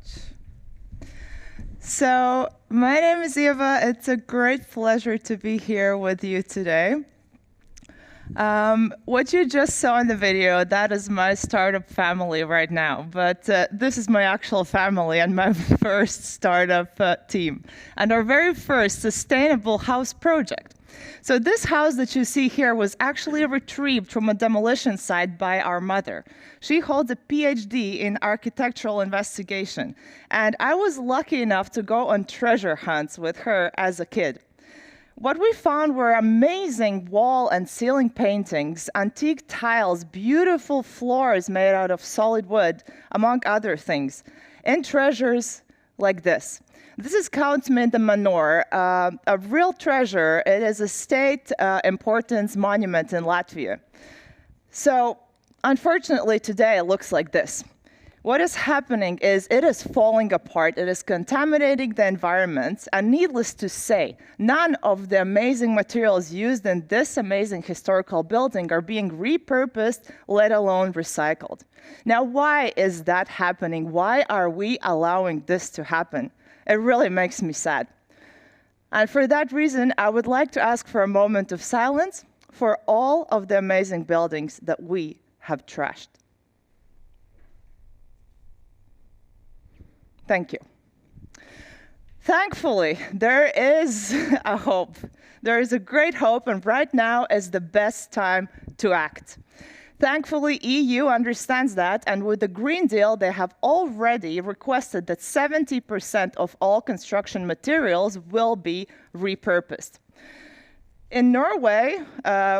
So, my name is Eva. It's a great pleasure to be here with you today. What you just saw in the video, that is my startup family right now. But this is my actual family and my first startup team, and our very first sustainable house project. So this house that you see here was actually retrieved from a demolition site by our mother. She holds a PhD in architectural investigation, and I was lucky enough to go on treasure hunts with her as a kid. What we found were amazing wall and ceiling paintings, antique tiles, beautiful floors made out of solid wood, among other things, and treasures like this. This is Count Minda Manor, a real treasure. It is a state importance monument in Latvia. So, unfortunately, today it looks like this. What is happening is it is falling apart, it is contaminating the environment, and needless to say, none of the amazing materials used in this amazing historical building are being repurposed, let alone recycled. Now, why is that happening? Why are we allowing this to happen? It really makes me sad. And for that reason, I would like to ask for a moment of silence for all of the amazing buildings that we have trashed. Thank you. Thankfully, there is a hope. There is a great hope, and right now is the best time to act. Thankfully, EU understands that, and with the Green Deal, they have already requested that 70% of all construction materials will be repurposed. In Norway,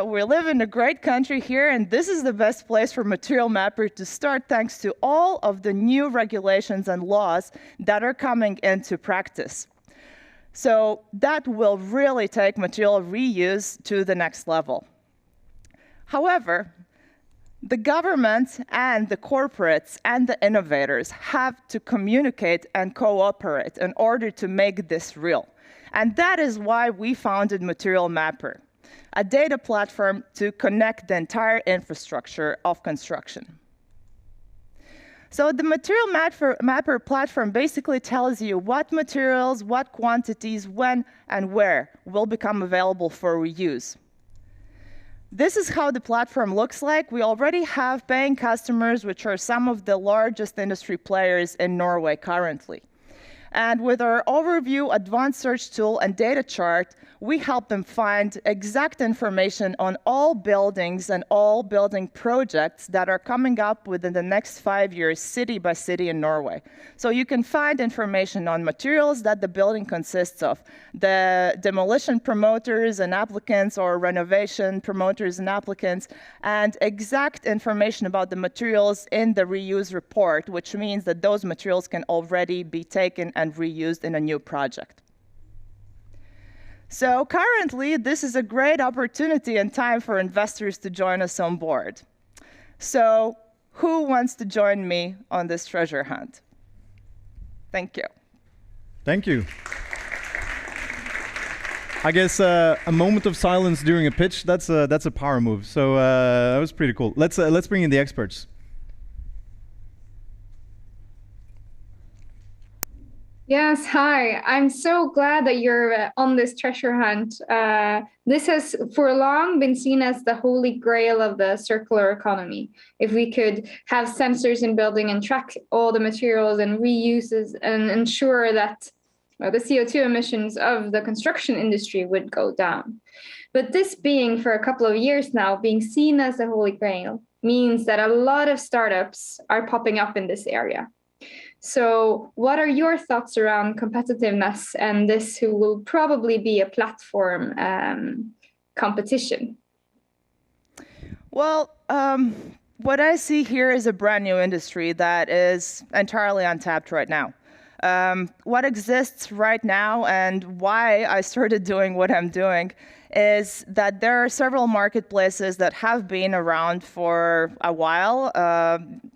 we live in a great country here, and this is the best place for Material Mapper to start, thanks to all of the new regulations and laws that are coming into practice. So that will really take material reuse to the next level. However, the government and the corporates and the innovators have to communicate and cooperate in order to make this real. And that is why we founded Material Mapper, a data platform to connect the entire infrastructure of construction. So the Material Mapper platform basically tells you what materials, what quantities, when, and where will become available for reuse. This is how the platform looks like. We already have paying customers, which are some of the largest industry players in Norway currently. And with our overview, advanced search tool, and data chart, we help them find exact information on all buildings and all building projects that are coming up within the next 5 years, city by city in Norway. So you can find information on materials that the building consists of, the demolition promoters and applicants, or renovation promoters and applicants, and exact information about the materials in the reuse report, which means that those materials can already be taken and reused in a new project. So currently, this is a great opportunity and time for investors to join us on board. So who wants to join me on this treasure hunt? Thank you. Thank you. I guess a moment of silence during a pitch, that's a power move. So that was pretty cool. Let's bring in the experts. Yes, hi. I'm so glad that you're on this treasure hunt. This has for long been seen as the holy grail of the circular economy. If we could have sensors in building and track all the materials and reuses and ensure that the CO2 emissions of the construction industry would go down. But this being for a couple of years now, being seen as the holy grail means that a lot of startups are popping up in this area. So what are your thoughts around competitiveness and this who will probably be a platform competition? Well, what I see here is a brand new industry that is entirely untapped right now. What exists right now and why I started doing what I'm doing is that there are several marketplaces that have been around for a while.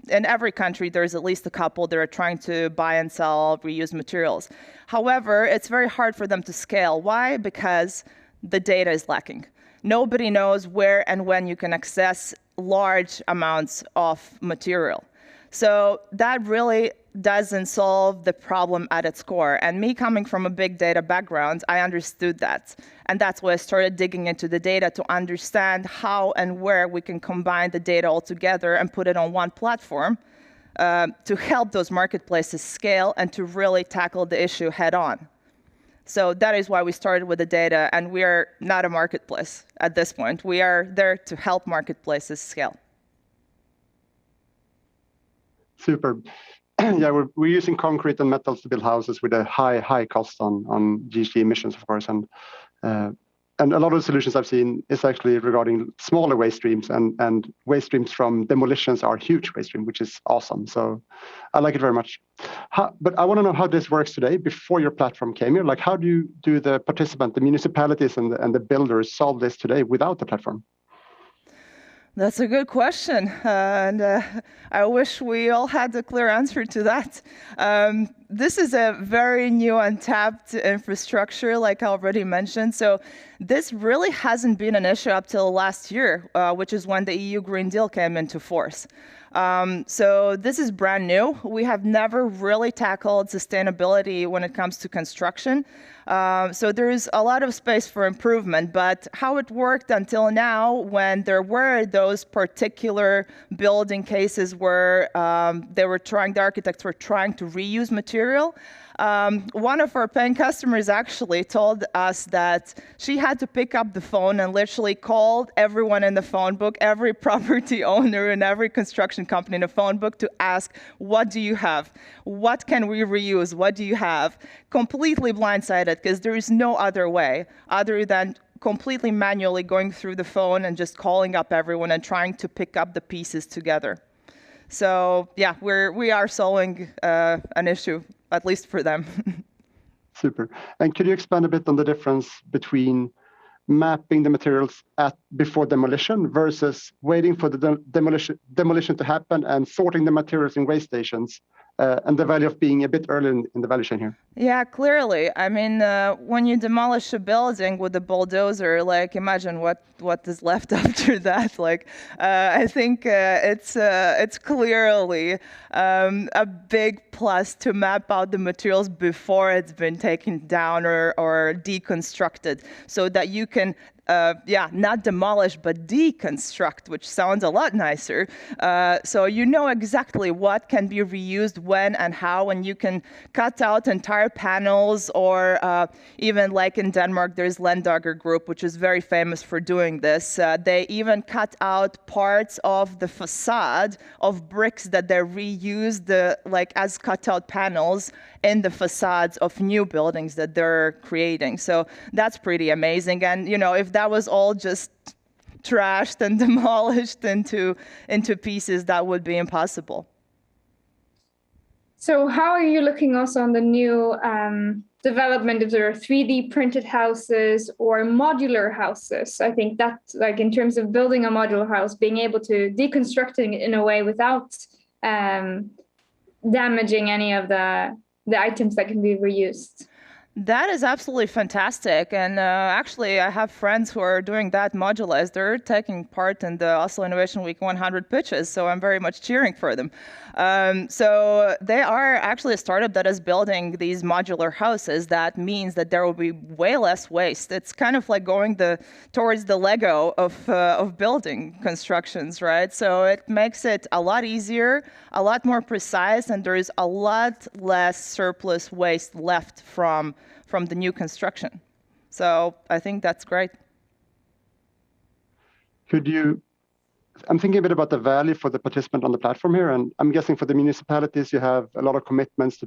In every country, there's at least a couple that are trying to buy and sell reused materials. However, it's very hard for them to scale. Why? Because the data is lacking. Nobody knows where and when you can access large amounts of material. So that really doesn't solve the problem at its core. And me coming from a big data background, I understood that. And that's why I started digging into the data to understand how and where we can combine the data all together and put it on one platform to help those marketplaces scale and to really tackle the issue head on. So that is why we started with the data, and we are not a marketplace at this point. We are there to help marketplaces scale. Super. Yeah, we're using concrete and metals to build houses with a high cost on GHG emissions, of course. And and a lot of the solutions I've seen is actually regarding smaller waste streams, and waste streams from demolitions are huge waste stream, which is awesome. So I like it very much. But I want to know how this works today before your platform came here. Like, how do the participant, the municipalities and the builders solve this today without the platform? That's a good question, and I wish we all had a clear answer to that. This is a very new untapped infrastructure, like I already mentioned, so this really hasn't been an issue up till last year, which is when the EU Green Deal came into force. So this is brand new. We have never really tackled sustainability when it comes to construction. So there is a lot of space for improvement, but how it worked until now, when there were those particular building cases where the architects were trying to reuse material, one of our paying customers actually told us that she had to pick up the phone and literally called everyone in the phone book, every property owner and every construction company in the phone book, to ask, what do you have? What can we reuse? What do you have? Completely blindsided, because there is no other way other than completely manually going through the phone and just calling up everyone and trying to pick up the pieces together. So yeah, we are solving an issue, at least for them. Super. And could you expand a bit on the difference between mapping the materials before demolition versus waiting for the demolition to happen and sorting the materials in waste stations, and the value of being a bit early in the value chain here? Yeah, clearly. I mean, when you demolish a building with a bulldozer, like, imagine what is left after that. Like, I think it's clearly a big plus to map out the materials before it's been taken down or deconstructed, so that you can not demolish, but deconstruct, which sounds a lot nicer. So you know exactly what can be reused when and how, and you can cut out entire panels, or even like in Denmark, there's Lendager Group, which is very famous for doing this. They even cut out parts of the facade of bricks that they reused as cut out panels in the facades of new buildings that they're creating. So that's pretty amazing. And if that was all just trashed and demolished into pieces, that would be impossible. So how are you looking also on the new development of their 3D printed houses or modular houses? I think that, like, in terms of building a modular house, being able to deconstruct it in a way without damaging any of the items that can be reused. That is absolutely fantastic. And actually, I have friends who are doing that modularized. They're taking part in the Oslo Innovation Week 100 pitches, so I'm very much cheering for them. So they are actually a startup that is building these modular houses. That means that there will be way less waste. It's kind of like going towards the Lego of building constructions, right? So it makes it a lot easier, a lot more precise, and there is a lot less surplus waste left from the new construction. So I think that's great. I'm thinking a bit about the value for the participant on the platform here, and I'm guessing for the municipalities, you have a lot of commitments to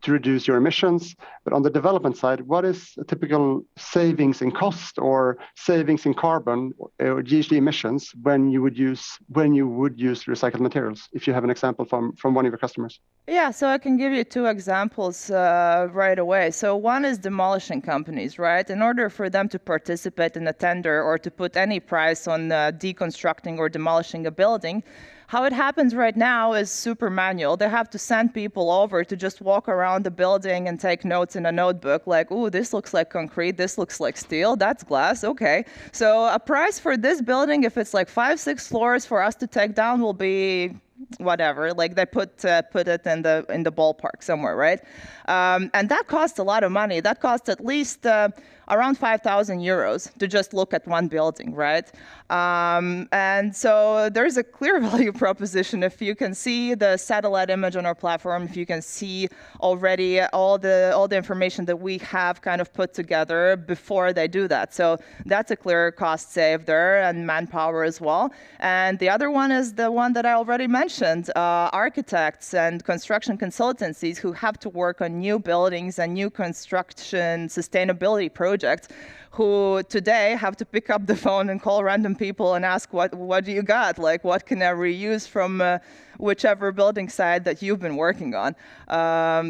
reduce your emissions. But on the development side, what is a typical savings in cost or savings in carbon or GHG emissions when you would use recycled materials? If you have an example from one of your customers. Yeah, so I can give you two examples right away. So one is demolishing companies, right? In order for them to participate in a tender or to put any price on deconstructing or demolishing a building, how it happens right now is super manual. They have to send people over to just walk around the building and take notes in a notebook, like, oh, this looks like concrete, this looks like steel, that's glass, okay. So a price for this building, if it's like 5-6 floors for us to take down, will be whatever, like they put it in the ballpark somewhere, right? And that costs a lot of money. That costs at least around 5,000 euros to just look at one building, right? And so there's a clear value proposition. If you can see the satellite image on our platform, if you can see already all the information that we have kind of put together before they do that. So that's a clear cost save there, and manpower as well. And the other one is the one that I already mentioned, architects and construction consultancies who have to work on new buildings and new construction sustainability projects. project, who today have to pick up the phone and call random people and ask, what do you got? Like, what can I reuse from whichever building site that you've been working on?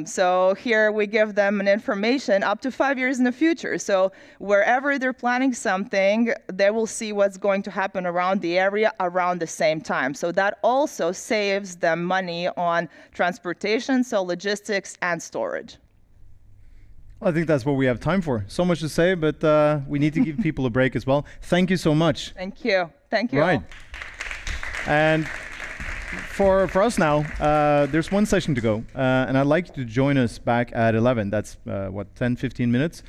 So here we give them an information up to 5 years in the future. So wherever they're planning something, they will see what's going to happen around the area around the same time. So that also saves them money on transportation, so logistics and storage. I think that's what we have time for. So much to say, but we need to give people a break as well. Thank you so much. Thank you. Thank you. Right. All. And for us now, there's one session to go, and I'd like you to join us back at 11. That's 10, 15 minutes.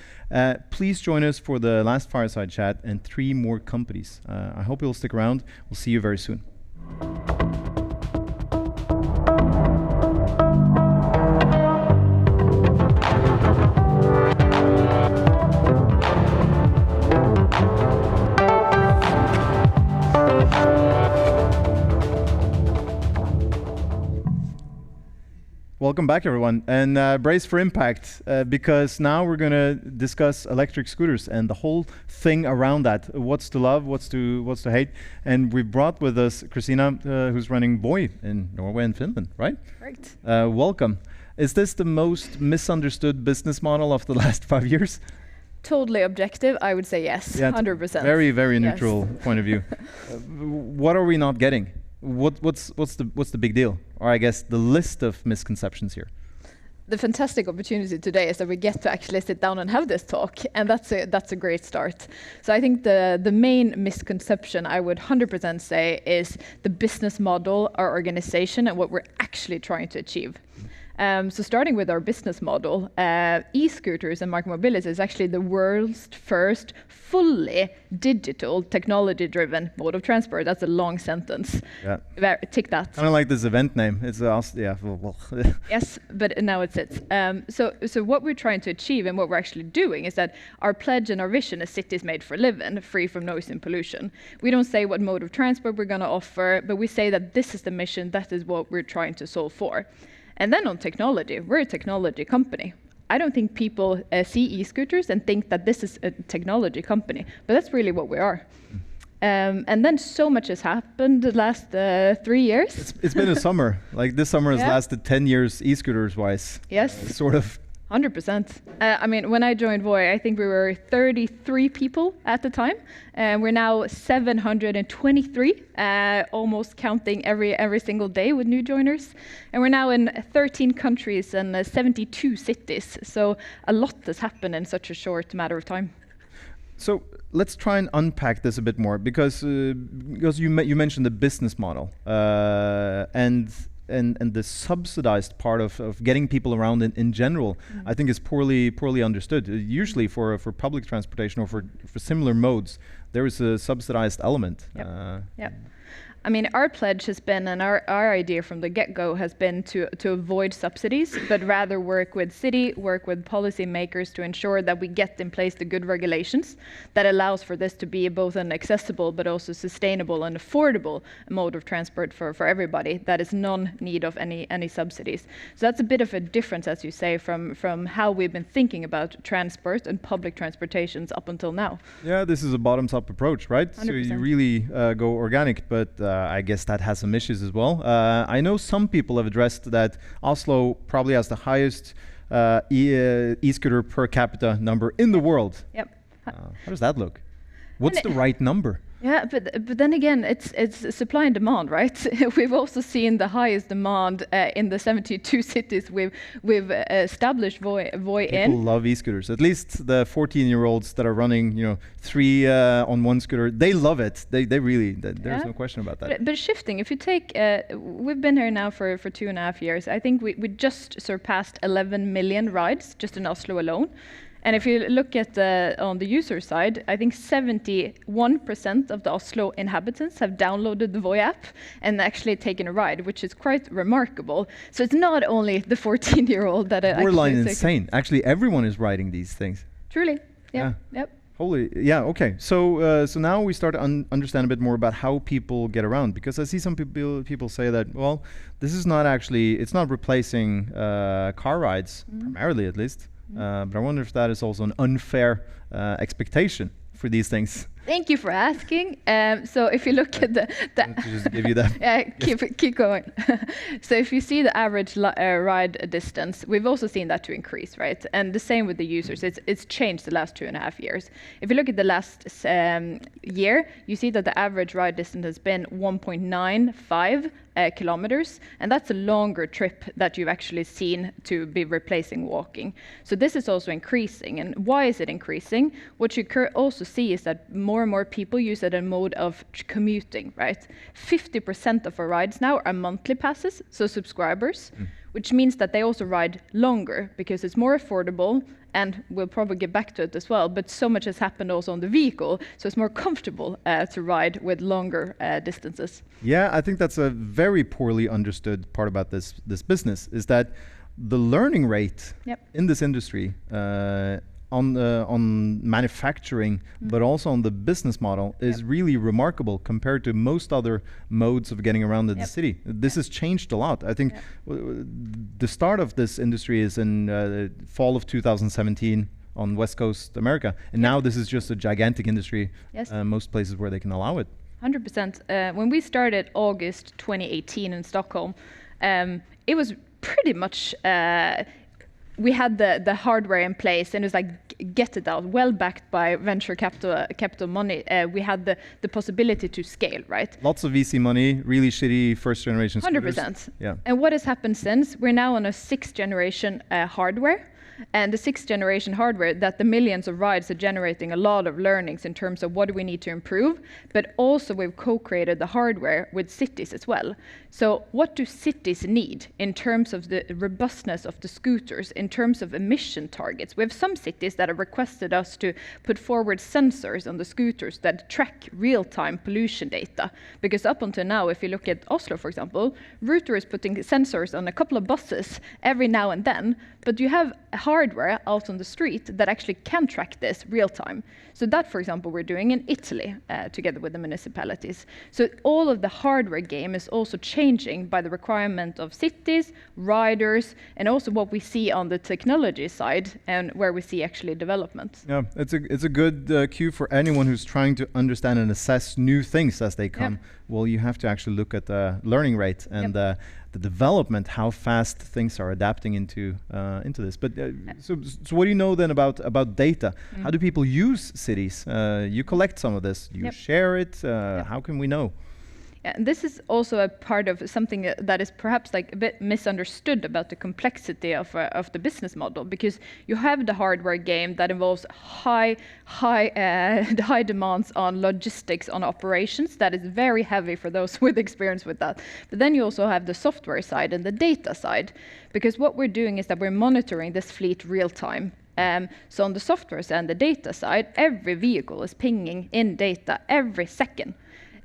Please join us for the last fireside chat and 3 more companies. I hope you'll stick around. We'll see you very soon. Welcome back, everyone, and brace for impact, because now we're going to discuss electric scooters and the whole thing around that. What's to love, what's to hate, and we brought with us Christina, who's running Evoy in Norway and Finland, right? Right. Welcome. Is this the most misunderstood business model of the last 5 years? Totally objective, I would say yes, Yeah, 100%. Very, very Yes. neutral point of view. What are we not getting? What's the big deal? Or I guess the list of misconceptions here. The fantastic opportunity today is that we get to actually sit down and have this talk, and that's a great start. So I think the main misconception I would 100% say is the business model, our organization, and what we're actually trying to achieve. So starting with our business model, e-scooters and micromobility is actually the world's first fully digital, technology-driven mode of transport. That's a long sentence. Yeah. Tick that. Kind of like this event name. It's yeah. Well. Yes, but now it sits. So what we're trying to achieve and what we're actually doing is that our pledge and our vision is cities made for living, free from noise and pollution. We don't say what mode of transport we're going to offer, but we say that this is the mission, that is what we're trying to solve for. And then on technology, we're a technology company. I don't think people see e-scooters and think that this is a technology company, but that's really what we are. And then so much has happened the last 3 years. It's been a summer. Like this summer has lasted 10 years e-scooters wise. Yes. Sort of. 100%. I mean, when I joined Evoy, I think we were 33 people at the time, and we're now 723, almost counting every single day with new joiners. And we're now in 13 countries and 72 cities. So a lot has happened in such a short matter of time. So let's try and unpack this a bit more, because you mentioned the business model and the subsidized part of getting people around in general, I think is poorly understood. Usually for public transportation or for similar modes, there is a subsidized element. Yep. I mean, our pledge has been, and our idea from the get-go has been to avoid subsidies, but rather work with policymakers to ensure that we get in place the good regulations that allows for this to be both an accessible but also sustainable and affordable mode of transport for everybody that is non-need of any subsidies. So that's a bit of a difference, as you say, from how we've been thinking about transport and public transportations up until now. Yeah, this is a bottoms-up approach, right? 100%. So you really go organic, but I guess that has some issues as well. I know some people have addressed that Oslo probably has the highest e-scooter per capita number in the world. Yep. How does that look? What's the right number? Yeah, but then again, it's supply and demand, right? We've also seen the highest demand in the 72 cities we've established Evoy in. People love e-scooters. At least the 14-year-olds that are running, 3 on one scooter, they love it. They really. There's no question about that. But shifting, if you take, we've been here now for 2.5 years. I think we just surpassed 11 million rides just in Oslo alone. And if you look at on the user side, I think 71% of the Oslo inhabitants have downloaded the Evoy app and actually taken a ride, which is quite remarkable. So it's not only the 14-year-old that borderline insane. Actually, everyone is riding these things. Truly, yeah. Yep. Holy, yeah, okay. So now we start to understand a bit more about how people get around, because I see some people say that, well, this is not actually, it's not replacing car rides, primarily at least. But I wonder if that is also an unfair expectation for these things. Thank you for asking. So if you look at the just give you that. keep going. So if you see the average ride distance, we've also seen that to increase, right? And the same with the users. It's changed the last 2.5 years. If you look at the last year, you see that the average ride distance has been 1.95 kilometers, and that's a longer trip that you've actually seen to be replacing walking. So this is also increasing. And why is it increasing? What you also see is that more and more people use it as a mode of commuting, right? 50% of our rides now are monthly passes, so subscribers, which means that they also ride longer because it's more affordable, and we'll probably get back to it as well, but so much has happened also on the vehicle, so it's more comfortable to ride with longer distances. Yeah, I think that's a very poorly understood part about this business, is that the learning rate in this industry on manufacturing, but also on the business model is really remarkable compared to most other modes of getting around in the city. This has changed a lot. I think the start of this industry is in fall of 2017 on West Coast America, and now this is just a gigantic industry, most places where they can allow it. 100%. When we started August 2018 in Stockholm, it was pretty much we had the hardware in place, and it was like, get it out, well backed by venture capital money. We had the possibility to scale, right? Lots of VC money, really shitty first generation scooters. 100%. Yeah. And what has happened since? We're now on a 6th generation hardware. And the 6th generation hardware, that the millions of rides are generating a lot of learnings in terms of what do we need to improve, but also we've co-created the hardware with cities as well. So what do cities need in terms of the robustness of the scooters, in terms of emission targets? We have some cities that have requested us to put forward sensors on the scooters that track real-time pollution data. Because up until now, if you look at Oslo, for example, Ruter is putting sensors on a couple of buses every now and then, but you have hardware out on the street that actually can track this real time. So that, for example, we're doing in Italy together with the municipalities. So all of the hardware game is also changing by the requirement of cities, riders, and also what we see on the technology side and where we see actually development. Yeah, it's a good cue for anyone who's trying to understand and assess new things as they come. Well, you have to actually look at the learning rate and the development, how fast things are adapting into this. But so what do you know then about data? How do people use cities? You collect some of this. You share it. How can we know? And this is also a part of something that is perhaps like a bit misunderstood about the complexity of the business model, because you have the hardware game that involves high demands on logistics, on operations. That is very heavy for those with experience with that. But then you also have the software side and the data side, because what we're doing is that we're monitoring this fleet real time. So on the software and the data side, every vehicle is pinging in data every second.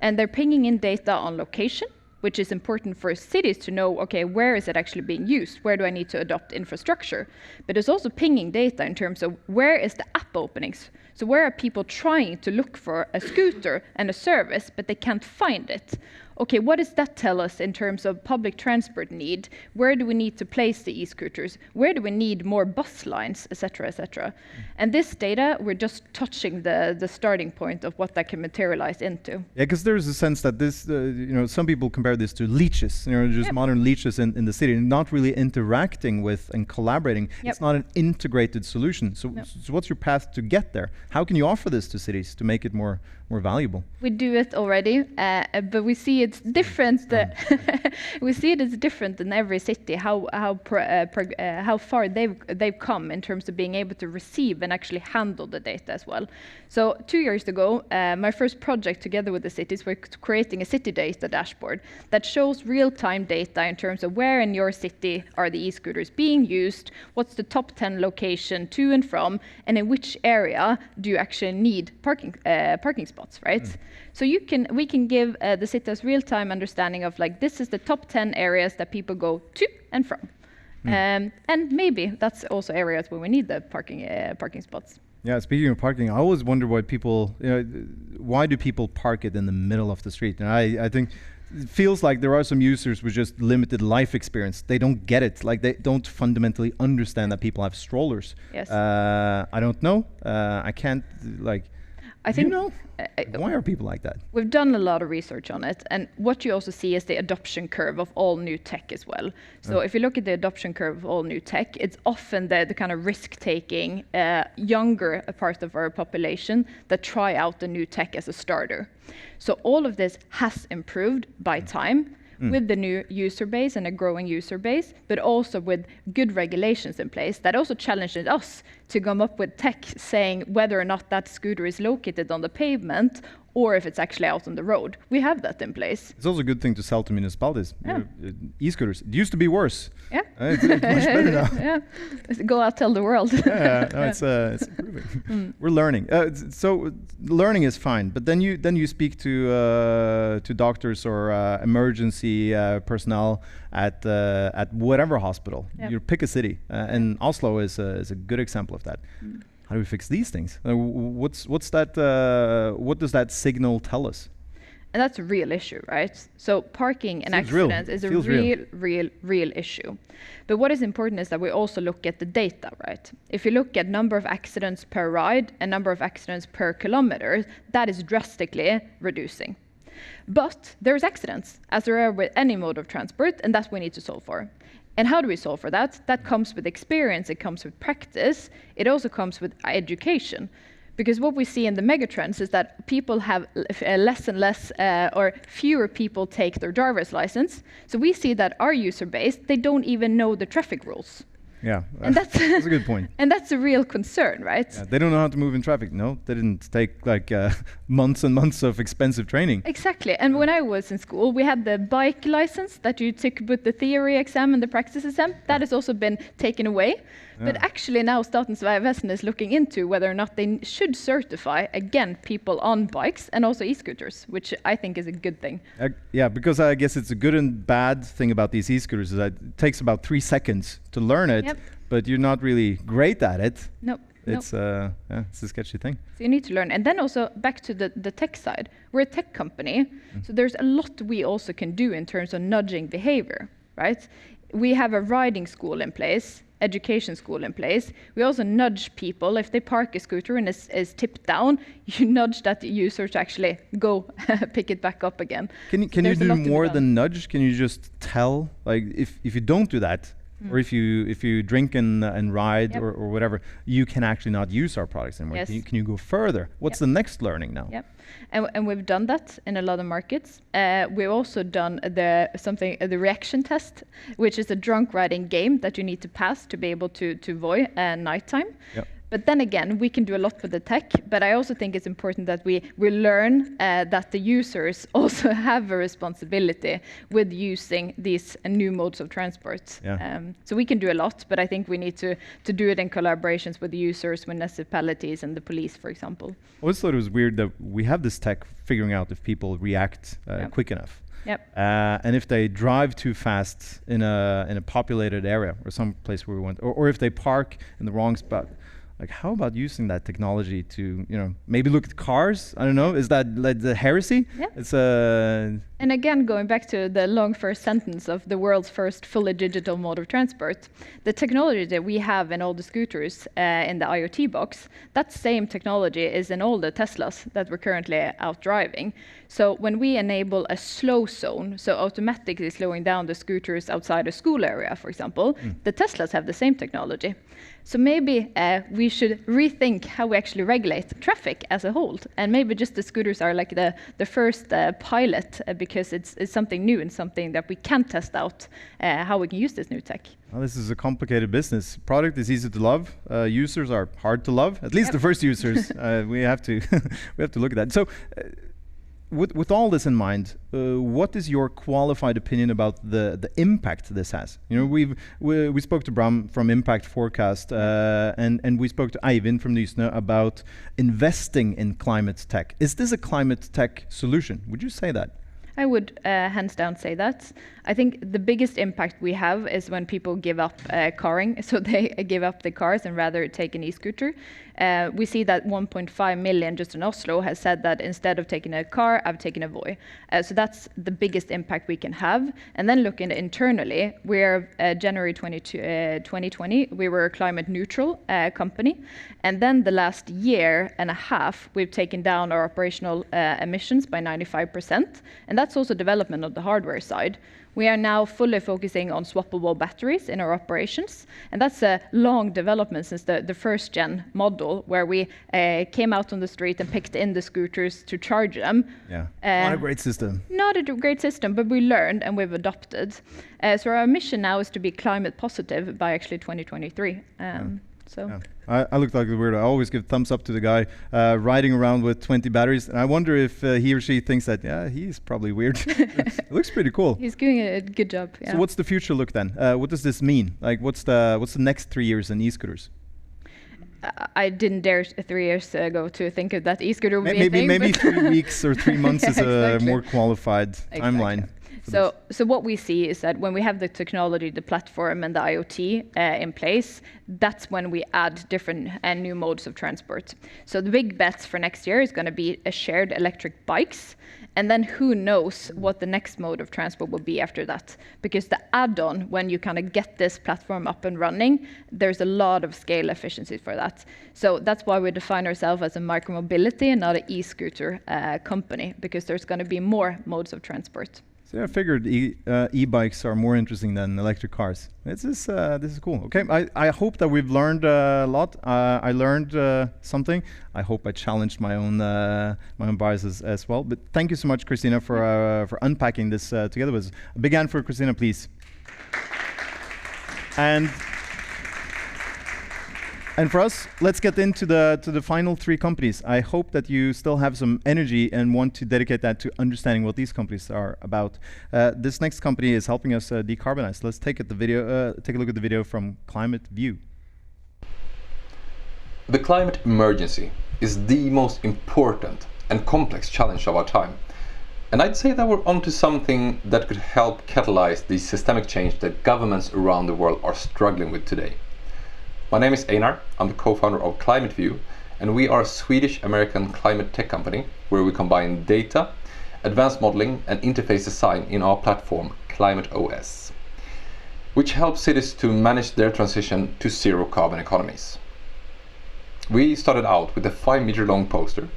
And they're pinging in data on location, which is important for cities to know, okay, where is it actually being used? Where do I need to adopt infrastructure? But it's also pinging data in terms of where is the app openings? So where are people trying to look for a scooter and a service, but they can't find it? Okay, what does that tell us in terms of public transport need? Where do we need to place the e-scooters? Where do we need more bus lines, et cetera, et cetera? And this data, we're just touching the starting point of what that can materialize into. Yeah, because there's a sense that this, some people compare this to leeches, just modern leeches in the city, not really interacting with and collaborating. It's not an integrated solution. So what's your path to get there? How can you offer this to cities to make it more valuable? We do it already, but we see it's different. We see it as different in every city. How far they've come in terms of being able to receive and actually handle the data as well. So 2 years ago, my first project together with the cities, we're creating a city data dashboard that shows real-time data in terms of where in your city are the e-scooters being used, what's the top 10 location to and from, and in which area do you actually need parking spots, right? So we can give the cities real-time understanding of like, this is the top 10 areas that people go to and from. And maybe that's also areas where we need the parking spots. Yeah, speaking of parking, I always wonder why do people park it in the middle of the street? And I think it feels like there are some users with just limited life experience. They don't get it. Like they don't fundamentally understand that people have strollers. Yes. I don't know. I can't like. I think, you know, why are people like that? We've done a lot of research on it, and what you also see is the adoption curve of all new tech as well. So if you look at the adoption curve of all new tech, it's often the kind of risk-taking, younger part of our population that try out the new tech as a starter. So all of this has improved by time, with the new user base and a growing user base, but also with good regulations in place that also challenges us to come up with tech saying whether or not that scooter is located on the pavement or if it's actually out on the road. We have that in place. It's also a good thing to sell to municipalities. Yeah. E-scooters. It used to be worse. Yeah. It's much better now. Yeah. Go out, tell the world. Yeah, no, it's improving. We're learning. So learning is fine, but then you speak to doctors or emergency personnel at whatever hospital. Yeah. You pick a city, and Oslo is a good example of that. How do we fix these things? What's that? What does that signal tell us? And that's a real issue, right? So parking and Seems real. accidents is a Feels real issue. But what is important is that we also look at the data, right? If you look at number of accidents per ride and number of accidents per kilometer, that is drastically reducing. But there's accidents, as there are with any mode of transport, and that's what we need to solve for. And how do we solve for that? That comes with experience, it comes with practice, it also comes with education. Because what we see in the megatrends is that people have less and less, or fewer people take their driver's license. So we see that our user base, they don't even know the traffic rules. Yeah, and that's a good point. And that's a real concern, right? Yeah, they don't know how to move in traffic. No, they didn't take like months and months of expensive training. Exactly. And when I was in school, we had the bike license that you took with the theory exam and the practice exam. That has also been taken away. Yeah. But actually now Statens vegvesen is looking into whether or not they should certify, again, people on bikes and also e-scooters, which I think is a good thing. Yeah, because I guess it's a good and bad thing about these e-scooters is that it takes about 3 seconds to learn it, but you're not really great at it. Nope. It's a sketchy thing. So you need to learn. And then also back to the tech side. We're a tech company, so there's a lot we also can do in terms of nudging behavior, right? We have a riding school in place, education school in place. We also nudge people. If they park a scooter and is tipped down, you nudge that user to actually go pick it back up again. Can you do more than nudge? Can you just tell, like if you don't do that, or if you drink and ride or whatever, you can actually not use our products anymore. Yes. Can you go further? What's the next learning now? Yep. And we've done that in a lot of markets. We've also done the reaction test, which is a drunk riding game that you need to pass to be able to avoid nighttime. Yep. But then again, we can do a lot with the tech, but I also think it's important that we learn that the users also have a responsibility with using these new modes of transport. Yeah. So we can do a lot, but I think we need to do it in collaborations with the users, municipalities and the police, for example. I always thought it was weird that we have this tech figuring out if people react quick enough. Yep. And if they drive too fast in a populated area or some place where we want, or if they park in the wrong spot. Like, how about using that technology to, maybe look at cars? I don't know. Is that like the heresy? Yeah. It's And again, going back to the long first sentence of the world's first fully digital mode of transport, the technology that we have in all the scooters in the IoT box, that same technology is in all the Teslas that we're currently out driving. So when we enable a slow zone, so automatically slowing down the scooters outside a school area, for example, the Teslas have the same technology. So maybe we should rethink how we actually regulate traffic as a whole, and maybe just the scooters are like the first pilot because it's something new and something that we can test out how we can use this new tech. Well, this is a complicated business. Product is easy to love. Users are hard to love. At least the first users. We have to look at that. So. With all this in mind, what is your qualified opinion about the impact this has? We spoke to Bram from Impact Forecast, and we spoke to Eivind from Nysnø about investing in climate tech. Is this a climate tech solution? Would you say that? I would hands down say that. I think the biggest impact we have is when people give up carring, so they give up the cars and rather take an e-scooter. We see that 1.5 million just in Oslo has said that instead of taking a car, I've taken a Voy. So that's the biggest impact we can have. And then looking internally, we're January 2020, we were a climate neutral company. And then the last year and a half, we've taken down our operational emissions by 95%. And that's also development of the hardware side. We are now fully focusing on swappable batteries in our operations. And that's a long development since the first gen model, where we came out on the street and picked in the scooters to charge them. Yeah, not a great system. Not a great system, but we learned and we've adopted. So our mission now is to be climate positive by actually 2023. So. I look like a weirdo. I always give thumbs up to the guy riding around with 20 batteries, and I wonder if he or she thinks that, yeah, he's probably weird. It looks pretty cool. He's doing a good job. Yeah. So what's the future look then? What does this mean? Like, what's the next 3 years in e-scooters? I didn't dare 3 years ago to think of that e-scooter would be a thing. Maybe 3 weeks or 3 months is a more qualified timeline. So what we see is that when we have the technology, the platform, and the IoT in place, that's when we add different and new modes of transport. So the big bets for next year is going to be a shared electric bikes, and then who knows what the next mode of transport will be after that. Because the add-on, when you kind of get this platform up and running, there's a lot of scale efficiencies for that. So that's why we define ourselves as a micromobility and not an e-scooter company, because there's going to be more modes of transport. So I figured e-bikes are more interesting than electric cars. This is cool. Okay, I hope that we've learned a lot. I learned something. I hope I challenged my own biases as well. But thank you so much, Christina, for unpacking this together with us. A big hand for Christina, please. And for us, let's get into the final 3 companies. I hope that you still have some energy and want to dedicate that to understanding what these companies are about. This next company is helping us decarbonize. Let's take a look at the video from ClimateView. The climate emergency is the most important and complex challenge of our time. And I'd say that we're onto something that could help catalyze the systemic change that governments around the world are struggling with today. My name is Einar, I'm the co-founder of ClimateView, and we are a Swedish-American climate tech company where we combine data, advanced modeling and interface design in our platform ClimateOS, which helps cities to manage their transition to zero carbon economies. We started out with a 5-meter long poster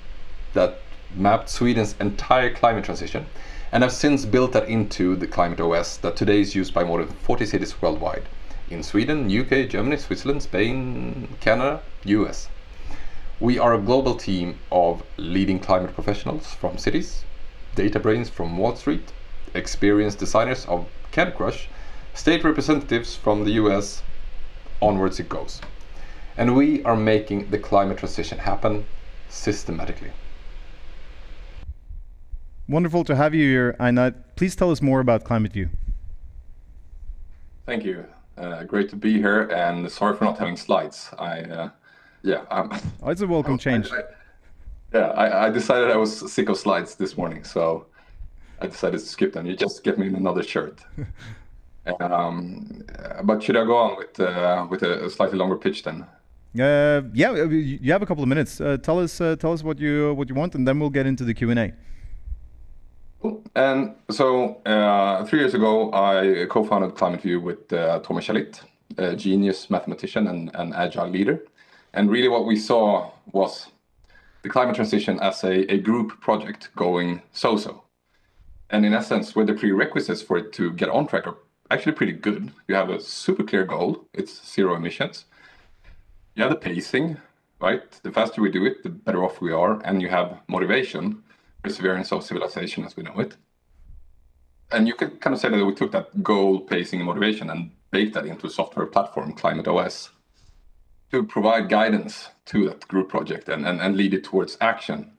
that mapped Sweden's entire climate transition and have since built that into the ClimateOS that today is used by more than 40 cities worldwide. In Sweden, UK, Germany, Switzerland, Spain, Canada, US. We are a global team of leading climate professionals from cities, data brains from Wall Street, experienced designers of Candy Crush, state representatives from the US, onwards it goes. And we are making the climate transition happen systematically. Wonderful to have you here, Einar. Please tell us more about ClimateView. Thank you. Great to be here, and sorry for not having slides. It's a welcome change. I decided I was sick of slides this morning, so I decided to skip them. You just get me in another shirt. But should I go on with a slightly longer pitch then? Yeah, you have a couple of minutes. Tell us what you want, and then we'll get into the Q&A. Cool. And so 3 years ago, I co-founded ClimateView with Thomas Chalit, a genius mathematician and agile leader. And really what we saw was the climate transition as a group project going so-so. And in essence, where the prerequisites for it to get on track are actually pretty good. You have a super clear goal, it's zero emissions. You have the pacing, right? The faster we do it, the better off we are. And you have motivation, perseverance of civilization as we know it. And you can kind of say that we took that goal, pacing, and motivation and baked that into a software platform, ClimateOS, to provide guidance to that group project and lead it towards action.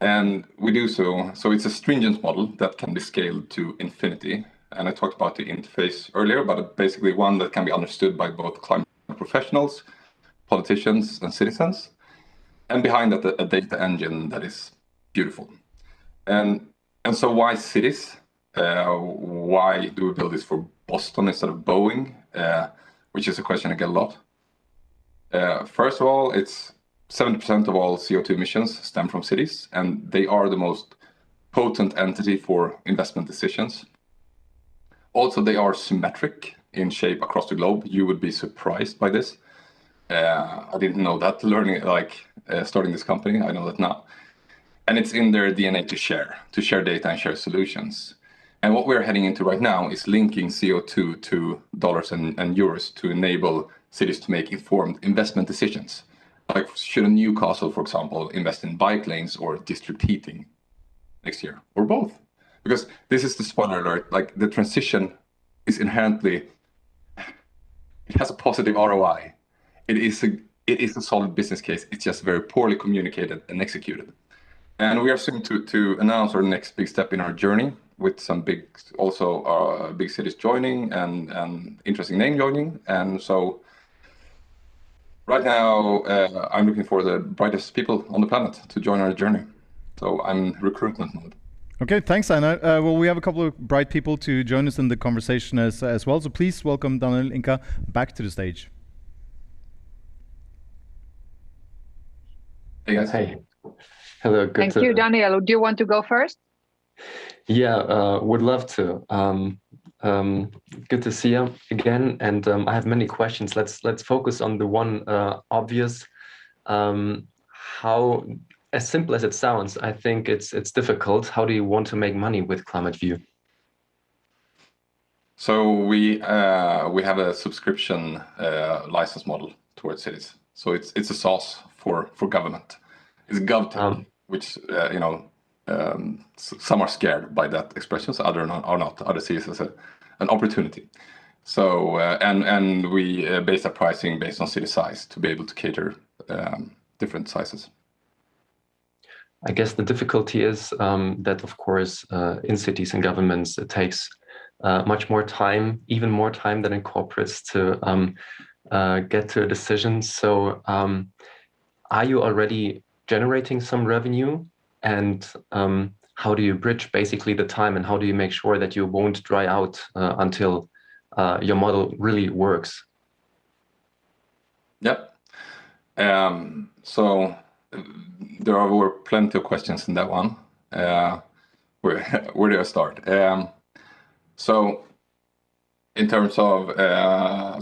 And we do so it's a stringent model that can be scaled to infinity. And I talked about the interface earlier, but basically one that can be understood by both climate professionals, politicians, and citizens. And behind that, a data engine that is beautiful. And so why cities? why do we build this for Boston instead of Boeing, which is a question I get a lot. First of all, it's 70% of all CO2 emissions stem from cities, and they are the most potent entity for investment decisions. Also, they are symmetric in shape across the globe. You would be surprised by this. I didn't know that starting this company. I know that now. And it's in their DNA to share data and share solutions. And what we're heading into right now is linking CO2 to dollars and euros to enable cities to make informed investment decisions. Like, should a Newcastle, for example, invest in bike lanes or district heating next year, or both? Because this is the spoiler alert, like the transition is inherently, it has a positive ROI. It is a solid business case. It's just very poorly communicated and executed. And we are soon to announce our next big step in our journey, with some big cities joining and interesting name joining. And so right now, I'm looking for the brightest people on the planet to join our journey. So I'm in recruitment mode. Okay, thanks, Anna. Well, we have a couple of bright people to join us in the conversation as well. So please welcome Daniel, Inka back to the stage. Hey guys. Hey. Hello. Thank you, Daniel. Do you want to go first? Yeah, would love to. Good to see you again, and I have many questions. Let's focus on the one obvious. How, as simple as it sounds, I think it's difficult. How do you want to make money with ClimateView? So we have a subscription license model towards cities. So it's a SaaS for government. It's GovTech, which some are scared by that expression, so others are not. Others see it as an opportunity. So and we base our pricing based on city size to be able to cater different sizes. I guess the difficulty is that, of course, in cities and governments, it takes much more time, even more time than in corporates, to get to a decision. So are you already generating some revenue? And how do you bridge basically the time, and how do you make sure that you won't dry out until your model really works? Yep. So there were plenty of questions in that one. Where do I start? So in terms of,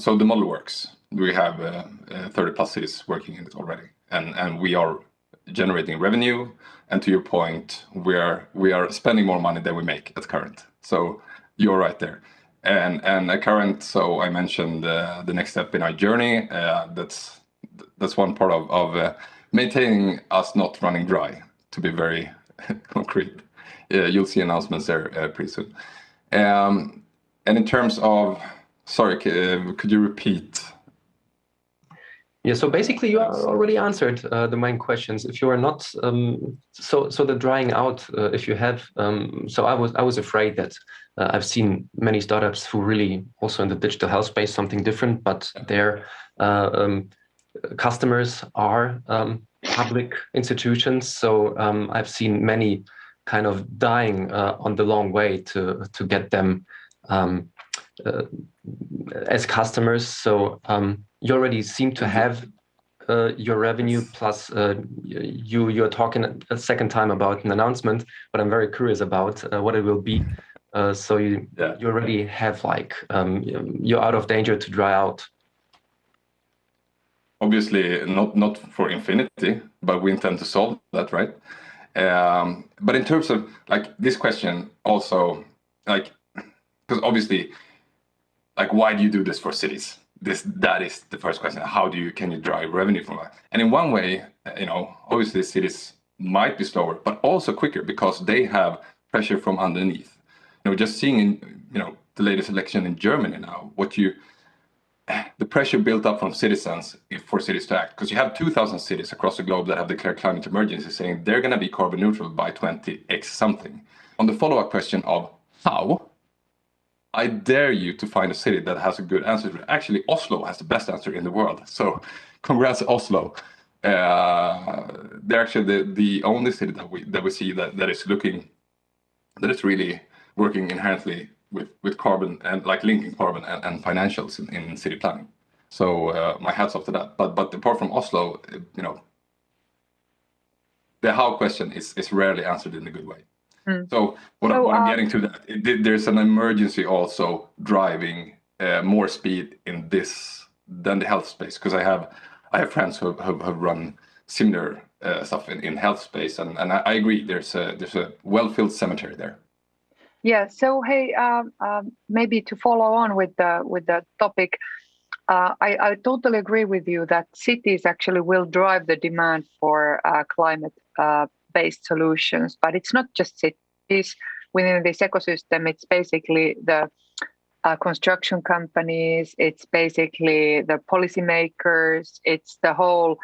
so the model works. We have 30 plus cities working in it already, and we are generating revenue. And to your point, we are spending more money than we make at current. So you're right there. And at current, so I mentioned the next step in our journey. That's one part of maintaining us not running dry, to be very concrete. You'll see announcements there pretty soon. And in terms of, sorry, could you repeat? Yeah, so basically you already answered the main questions. If you are not, so the drying out, if you have, so I was afraid that I've seen many startups who really also in the digital health space, something different, but their customers are public institutions. So I've seen many kind of dying on the long way to get them as customers. So you already seem to have your revenue, plus you're talking a second time about an announcement, but I'm very curious about what it will be. So you already have you're out of danger to dry out. Obviously not for infinity, but we intend to solve that, right? But in terms of this question also, because obviously, why do you do this for cities? That is the first question. Can you drive revenue from that? And in one way, obviously cities might be slower, but also quicker because they have pressure from underneath. Just seeing in the latest election in Germany now, the pressure built up from citizens for cities to act, because you have 2,000 cities across the globe that have declared climate emergency, saying they're going to be carbon neutral by 20x something. On the follow-up question of how, I dare you to find a city that has a good answer. Actually, Oslo has the best answer in the world. So congrats, Oslo. They're actually the only city that we see that is really working inherently with carbon and like linking carbon and financials in city planning. So my hats off to that. But apart from Oslo, you know, the how question is rarely answered in a good way. So what I'm getting to that, there's an emergency also driving more speed in this than the health space, because I have friends who have run similar stuff in health space, and I agree there's a well-filled cemetery there. Yeah. So hey, maybe to follow on with the topic, I totally agree with you that cities actually will drive the demand for climate-based solutions, but it's not just cities within this ecosystem. It's basically the construction companies, it's basically the policymakers, it's the whole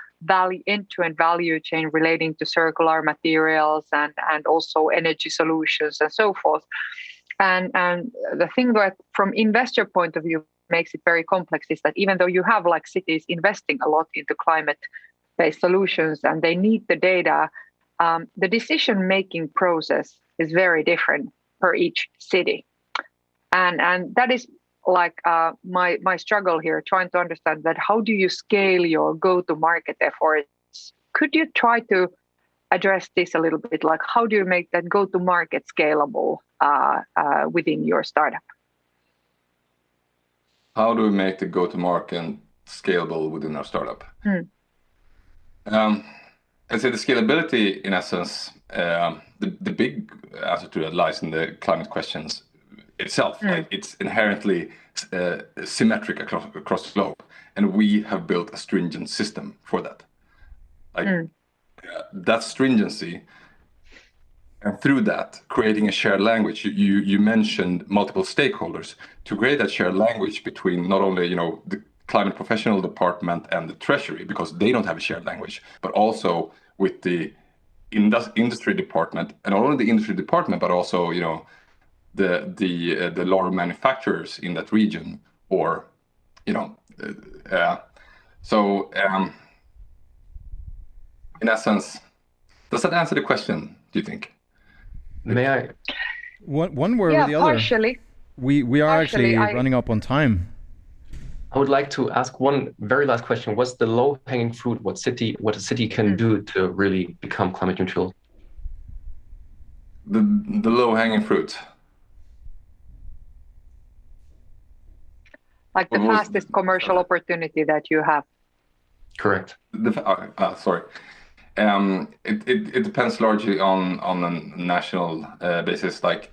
end-to-end value chain relating to circular materials and also energy solutions and so forth. And the thing that from investor point of view makes it very complex is that even though you have like cities investing a lot into climate-based solutions and they need the data, the decision-making process is very different per each city. And that is like my struggle here, trying to understand that how do you scale your go-to-market efforts? Could you try to address this a little bit? Like how do you make that go-to-market scalable within your startup? How do we make the go-to-market scalable within our startup? I'd say the scalability, in essence, the big answer to that lies in the climate questions itself. Like it's inherently symmetric across the globe, and we have built a stringent system for that. Like that stringency, and through that, creating a shared language. You mentioned multiple stakeholders to create that shared language between not only the climate professional department and the treasury, because they don't have a shared language, but also with the industry department, and not only the industry department, but also the large manufacturers in that region, or in essence, does that answer the question, do you think? May I? One word or the other. Partially. We are actually running up on time. I would like to ask one very last question. What's the low-hanging fruit? What a city can do to really become climate neutral? The low-hanging fruit. Like the fastest commercial opportunity that you have. Correct. Sorry. It depends largely on a national basis, like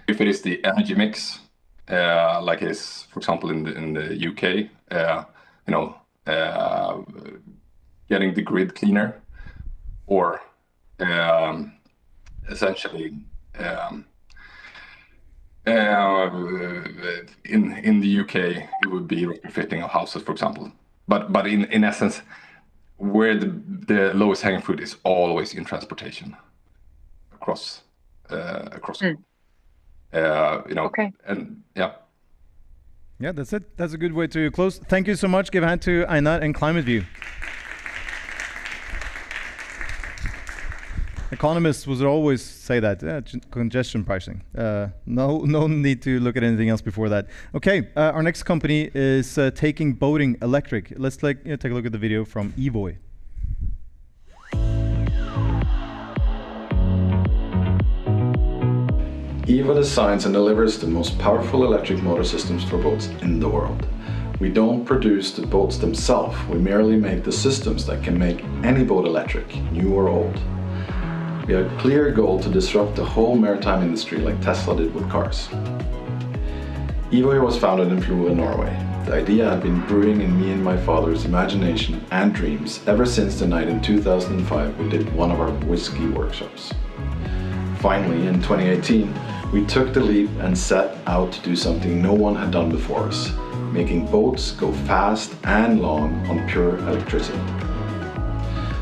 if it is the energy mix, like it is, for example, in the UK, getting the grid cleaner, or essentially in the UK it would be retrofitting of houses, for example. But in essence, where the lowest hanging fruit is always in transportation across. Okay. And yeah, that's it. That's a good way to close. Thank you so much. Give a hand to Einar and ClimateView. Economists would always say that congestion pricing. No need to look at anything else before that. Okay, our next company is taking boating electric. Let's take a look at the video from Evoy. Evoy designs and delivers the most powerful electric motor systems for boats in the world. We don't produce the boats themselves, we merely make the systems that can make any boat electric, new or old. We have a clear goal to disrupt the whole maritime industry like Tesla did with cars. Evoy was founded in Florø, Norway. The idea had been brewing in me and my father's imagination and dreams ever since the night in 2005 we did one of our whiskey workshops. Finally, in 2018, we took the leap and set out to do something no one had done before us, making boats go fast and long on pure electricity.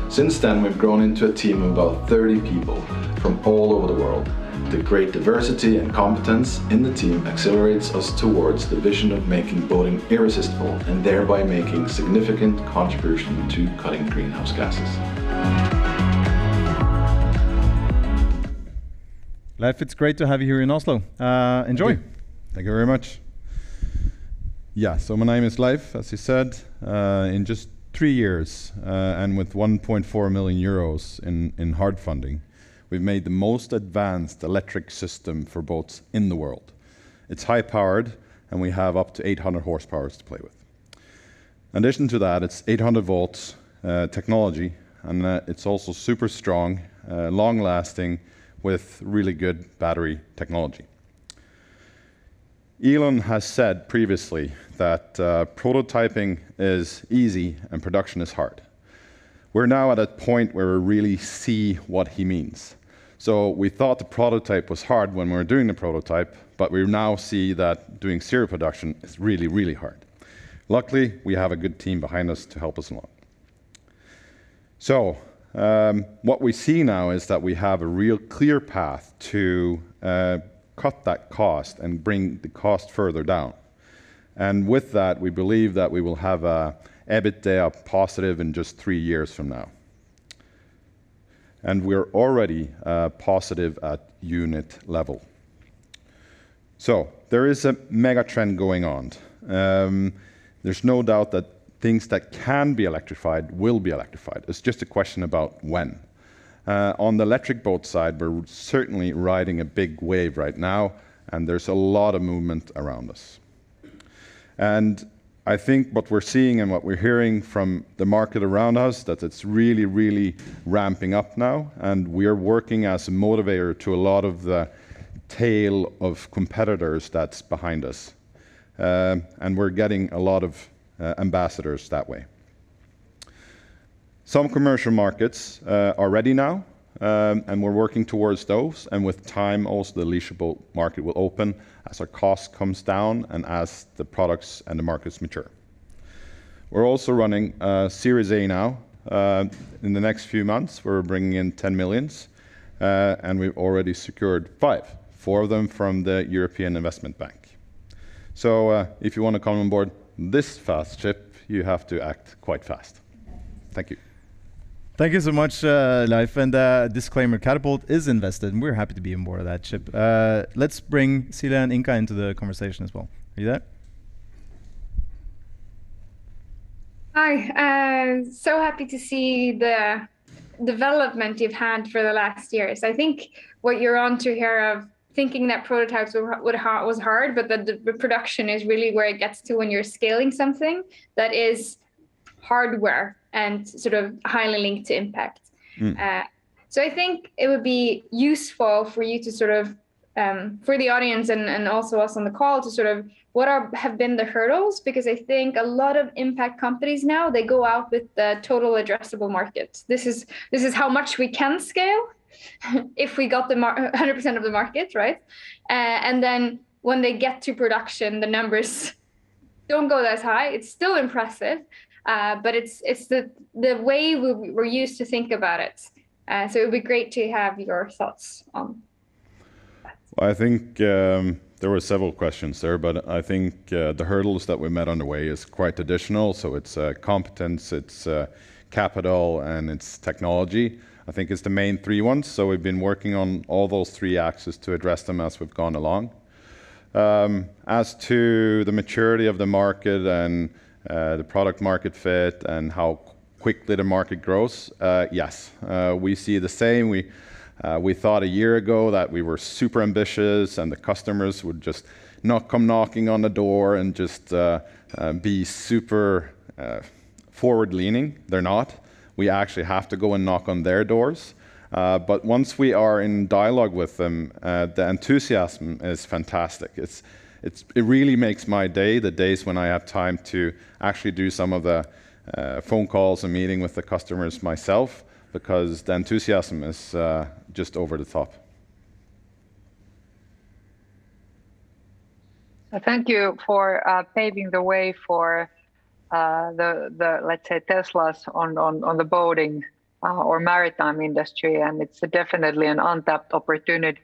Since then, we've grown into a team of about 30 people from all over the world. The great diversity and competence in the team accelerates us towards the vision of making boating irresistible and thereby making significant contribution to cutting greenhouse gases. Leif, it's great to have you here in Oslo. Enjoy. Thank you very much. Yeah, so my name is Leif, as you said. In just 3 years and with 1.4 million euros in hard funding, we've made the most advanced electric system for boats in the world. It's high-powered, and we have up to 800 horsepower to play with. In addition to that, it's 800 volts technology, and it's also super strong, long-lasting, with really good battery technology. Elon has said previously that prototyping is easy and production is hard. We're now at a point where we really see what he means. So we thought the prototype was hard when we were doing the prototype, but we now see that doing serial production is really, really hard. Luckily, we have a good team behind us to help us along. So what we see now is that we have a real clear path to cut that cost and bring the cost further down. And with that, we believe that we will have a EBITDA positive in just 3 years from now. And we're already positive at unit level. So there is a mega trend going on. There's no doubt that things that can be electrified will be electrified. It's just a question about when. On the electric boat side, we're certainly riding a big wave right now, and there's a lot of movement around us. And I think what we're seeing and what we're hearing from the market around us, that it's really, really ramping up now, and we're working as a motivator to a lot of the tail of competitors that's behind us. And we're getting a lot of ambassadors that way. Some commercial markets are ready now, and we're working towards those. And with time, also the leisure boat market will open as our cost comes down and as the products and the markets mature. We're also running Series A now. In the next few months, we're bringing in 10 millions, and we've already secured 4 of them from the European Investment Bank. So if you want to come on board this fast ship, you have to act quite fast. Thank you. Thank you so much, Leif. And disclaimer, Katapult is invested, and we're happy to be on board of that ship. Let's bring Cilia and Inka into the conversation as well. Are you there? Hi. So happy to see the development you've had for the last years. I think what you're on to here of thinking that prototypes was hard, but that the production is really where it gets to when you're scaling something that is hardware and sort of highly linked to impact. So I think it would be useful for you to sort of, for the audience and also us on the call, to sort of have been the hurdles, because I think a lot of impact companies now, they go out with the total addressable market. This is how much we can scale if we got the 100% of the market, right? And then when they get to production, the numbers don't go that high. It's still impressive, but it's the way we're used to think about it. So it would be great to have your thoughts on that. Well, I think there were several questions there, but I think the hurdles that we met on the way is quite additional. So it's competence, it's capital, and it's technology. I think it's the main 3 ones. So we've been working on all those 3 axes to address them as we've gone along. As to the maturity of the market and the product market fit and how quickly the market grows, yes, we see the same. We thought a year ago that we were super ambitious and the customers would just not come knocking on the door and just be super forward-leaning. They're not. We actually have to go and knock on their doors. But once we are in dialogue with them, the enthusiasm is fantastic. It really makes my day, the days when I have time to actually do some of the phone calls and meeting with the customers myself, because the enthusiasm is just over the top. Thank you for paving the way for the let's say Teslas on the boating or maritime industry, and it's definitely an untapped opportunity.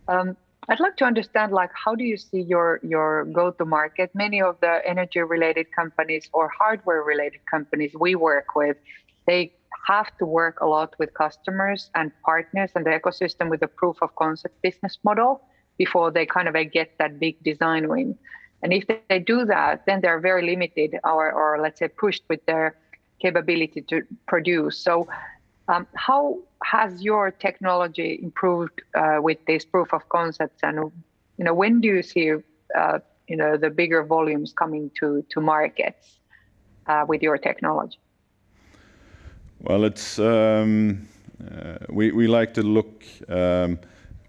I'd like to understand, like, how do you see your go-to-market? Many of the energy-related companies or hardware-related companies we work with, they have to work a lot with customers and partners and the ecosystem with a proof of concept business model before they kind of get that big design win. And if they do that, then they're very limited or let's say pushed with their capability to produce. So how has your technology improved with these proof of concepts, and when do you see the bigger volumes coming to markets with your technology? Well, it's we like to look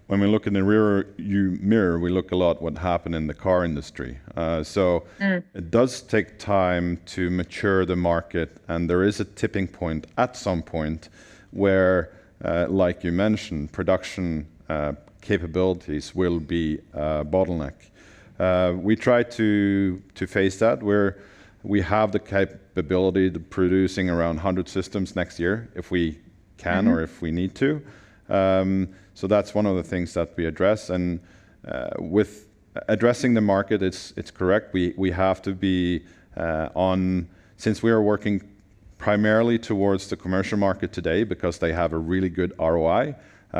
when we look in the rear view mirror, we look a lot what happened in the car industry. It does take time to mature the market, and there is a tipping point at some point where, like you mentioned, production capabilities will be a bottleneck. We try to face that where we have the capability to producing around 100 systems next year if we can or if we need to. So that's one of the things that we address. And with addressing the market, it's correct. We have to be since we are working primarily towards the commercial market today because they have a really good ROI,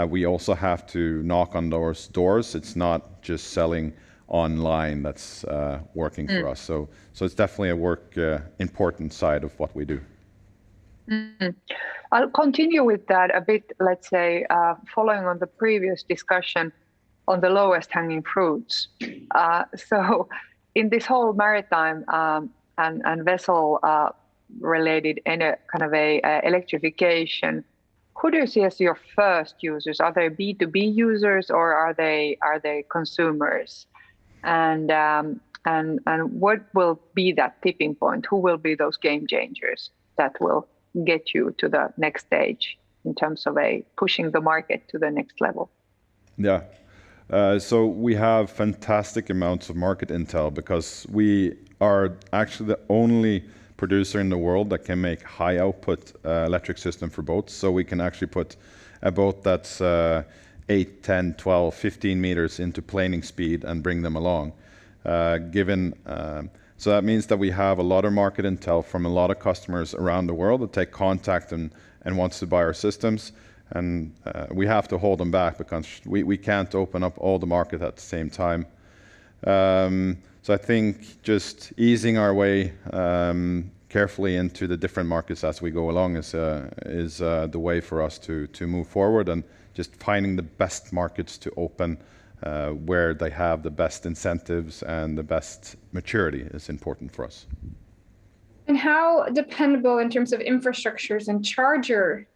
we also have to knock on those doors. It's not just selling online that's working for us. So it's definitely a important side of what we do. I'll continue with that a bit, let's say, following on the previous discussion on the lowest hanging fruits. So in this whole maritime and vessel related kind of electrification, who do you see as your first users? Are they B2B users or are they consumers? And what will be that tipping point? Who will be those game changers that will get you to the next stage in terms of pushing the market to the next level? Yeah. So we have fantastic amounts of market intel because we are actually the only producer in the world that can make high output electric system for boats. So we can actually put a boat that's 8, 10, 12, 15 meters into planing speed and bring them along. So that means that we have a lot of market intel from a lot of customers around the world that take contact and wants to buy our systems. And we have to hold them back because we can't open up all the market at the same time. So I think just easing our way carefully into the different markets as we go along is the way for us to move forward, and just finding the best markets to open where they have the best incentives and the best maturity is important for us. And how dependable in terms of infrastructures and charger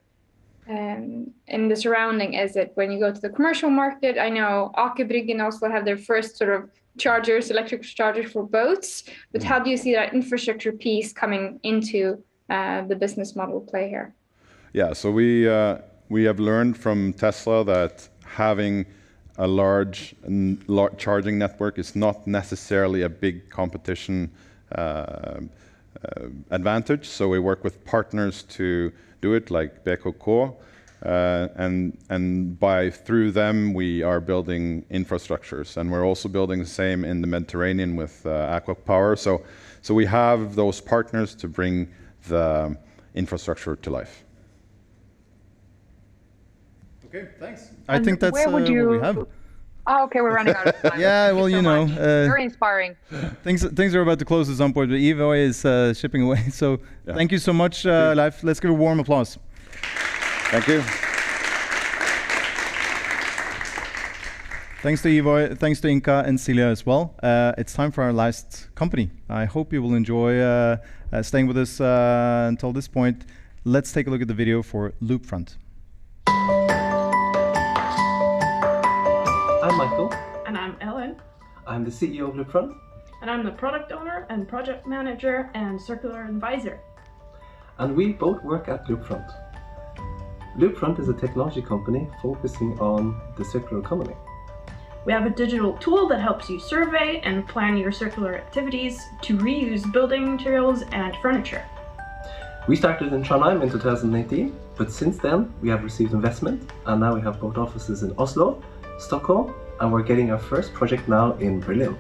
in the surrounding is it when you go to the commercial market? I know Aker Brygge in Oslo have their first sort of chargers, electric chargers for boats, but how do you see that infrastructure piece coming into the business model play here? Yeah, so we have learned from Tesla that having a large charging network is not necessarily a big competition advantage. So we work with partners to do it, like BKK, and through them we are building infrastructures, and we're also building the same in the Mediterranean with Aqua Power. So we have those partners to bring the infrastructure to life. Okay, thanks. I think that's what we have. Oh, okay, we're running out of time. Yeah, well, you know. Very inspiring. Things are about to close at some point, but Evoy is shipping away. So thank you so much, Leif. Let's give a warm applause. Thank you. Thanks to Evoy, thanks to Inka and Cilia as well. It's time for our last company. I hope you will enjoy staying with us until this point. Let's take a look at the video for Loopfront. I'm Michael. And I'm Ellen. I'm the CEO of Loopfront. And I'm the product owner and project manager and circular advisor. And we both work at Loopfront. Loopfront is a technology company focusing on the circular economy. We have a digital tool that helps you survey and plan your circular activities to reuse building materials and furniture. We started in Trondheim in 2018, but since then we have received investment, and now we have both offices in Oslo, Stockholm, and we're getting our first project now in Berlin.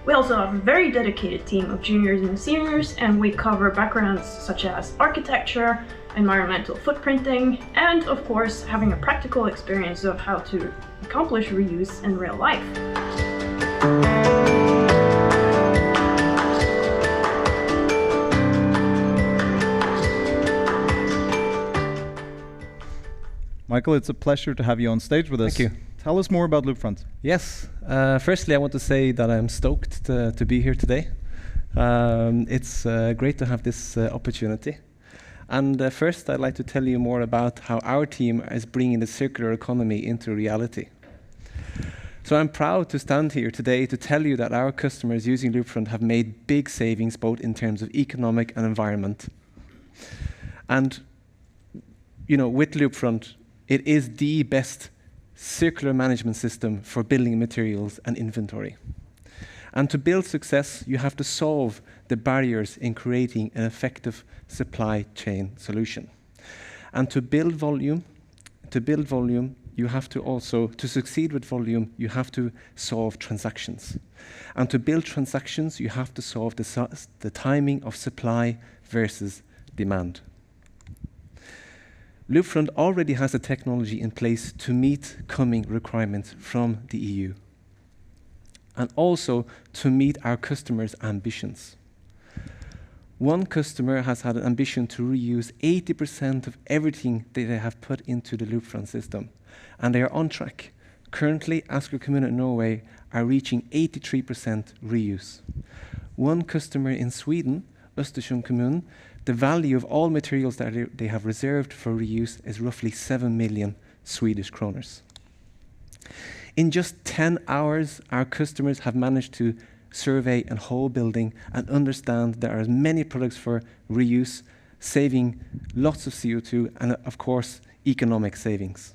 We also have a very dedicated team of juniors and seniors, and we cover backgrounds such as architecture, environmental footprinting, and of course having a practical experience of how to accomplish reuse in real life. Michael, it's a pleasure to have you on stage with us. Thank you. Tell us more about Loopfront. Yes. Firstly, I want to say that I'm stoked to be here today. It's great to have this opportunity. And first, I'd like to tell you more about how our team is bringing the circular economy into reality. So I'm proud to stand here today to tell you that our customers using Loopfront have made big savings both in terms of economic and environment. And with Loopfront, it is the best circular management system for building materials and inventory. And to build success, you have to solve the barriers in creating an effective supply chain solution. And to build volume, you have to also, to succeed with volume, you have to solve transactions. And to build transactions, you have to solve the timing of supply versus demand. Loopfront already has the technology in place to meet coming requirements from the EU, and also to meet our customers' ambitions. One customer has had an ambition to reuse 80% of everything that they have put into the Loopfront system, and they are on track. Currently, Asker Kommune in Norway are reaching 83% reuse. One customer in Sweden, Östersund Kommun, the value of all materials that they have reserved for reuse is roughly 7 million Swedish kroners. In just 10 hours, our customers have managed to survey a whole building and understand there are many products for reuse, saving lots of CO2 and, of course, economic savings.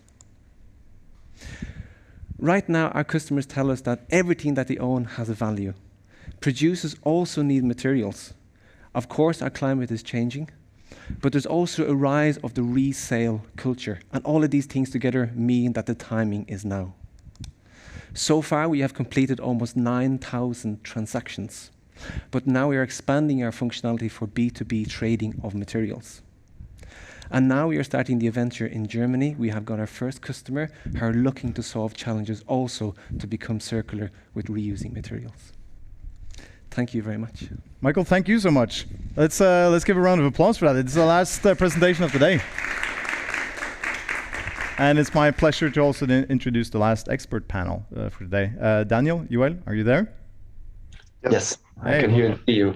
Right now, our customers tell us that everything that they own has a value. Producers also need materials. Of course, our climate is changing, but there's also a rise of the resale culture, and all of these things together mean that the timing is now. So far, we have completed almost 9,000 transactions, but now we are expanding our functionality for B2B trading of materials. And now we are starting the adventure in Germany. We have got our first customer who are looking to solve challenges also to become circular with reusing materials. Thank you very much. Michael, thank you so much. Let's give a round of applause for that. It's the last presentation of the day. And it's my pleasure to also introduce the last expert panel for today. Daniel, Joel, are you there? Yes, I can hear and see you.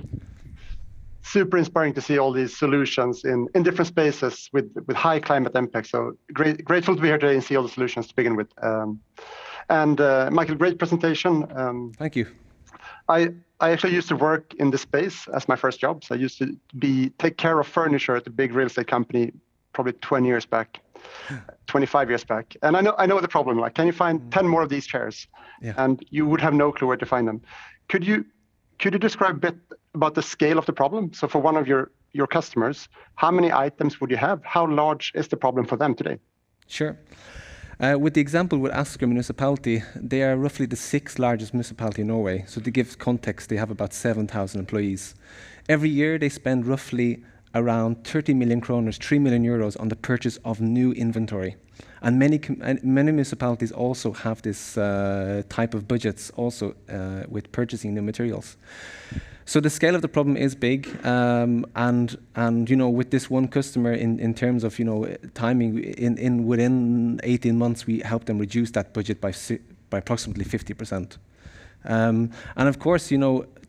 Super inspiring to see all these solutions in different spaces with high climate impact. So grateful to be here today and see all the solutions to begin with. Michael, great presentation. Thank you. I actually used to work in this space as my first job. So I used to take care of furniture at a big real estate company, probably 20 years back, 25 years back. And I know the problem. Like, can you find 10 more of these chairs? Yeah. And you would have no clue where to find them. Could you describe a bit about the scale of the problem? So for one of your customers, how many items would you have? How large is the problem for them today? Sure. With the example with Asker municipality, they are roughly the 6th largest municipality in Norway. So to give context, they have about 7,000 employees. Every year, they spend roughly around 30 million kroners, 3 million euros on the purchase of new inventory. And many municipalities also have this type of budgets also with purchasing new materials. So the scale of the problem is big, and with this one customer, in terms of timing, within 18 months we helped them reduce that budget by approximately 50%. And of course,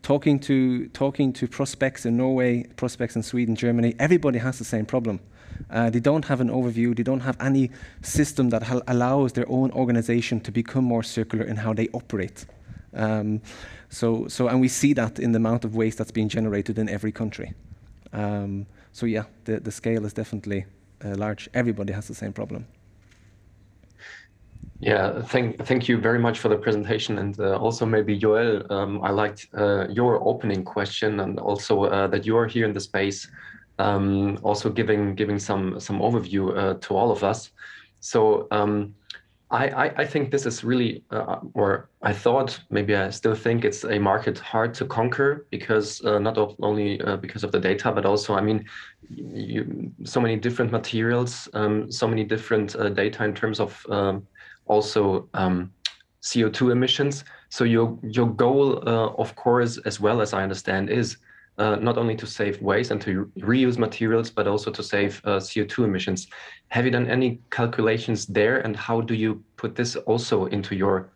talking to prospects in Norway, prospects in Sweden, Germany, everybody has the same problem. They don't have an overview. They don't have any system that allows their own organization to become more circular in how they operate. And we see that in the amount of waste that's being generated in every country. So yeah, the scale is definitely large. Everybody has the same problem. Yeah, thank you very much for the presentation, and also maybe Joel, I liked your opening question, and also that you are here in the space, also giving some overview to all of us. So I think this is really, or I thought, maybe I still think it's a market hard to conquer because not only because of the data, but also, I mean, so many different materials, so many different data in terms of also CO2 emissions. So your goal, of course, as well as I understand, is not only to save waste and to reuse materials, but also to save CO2 emissions. Have you done any calculations there, and how do you put this also into your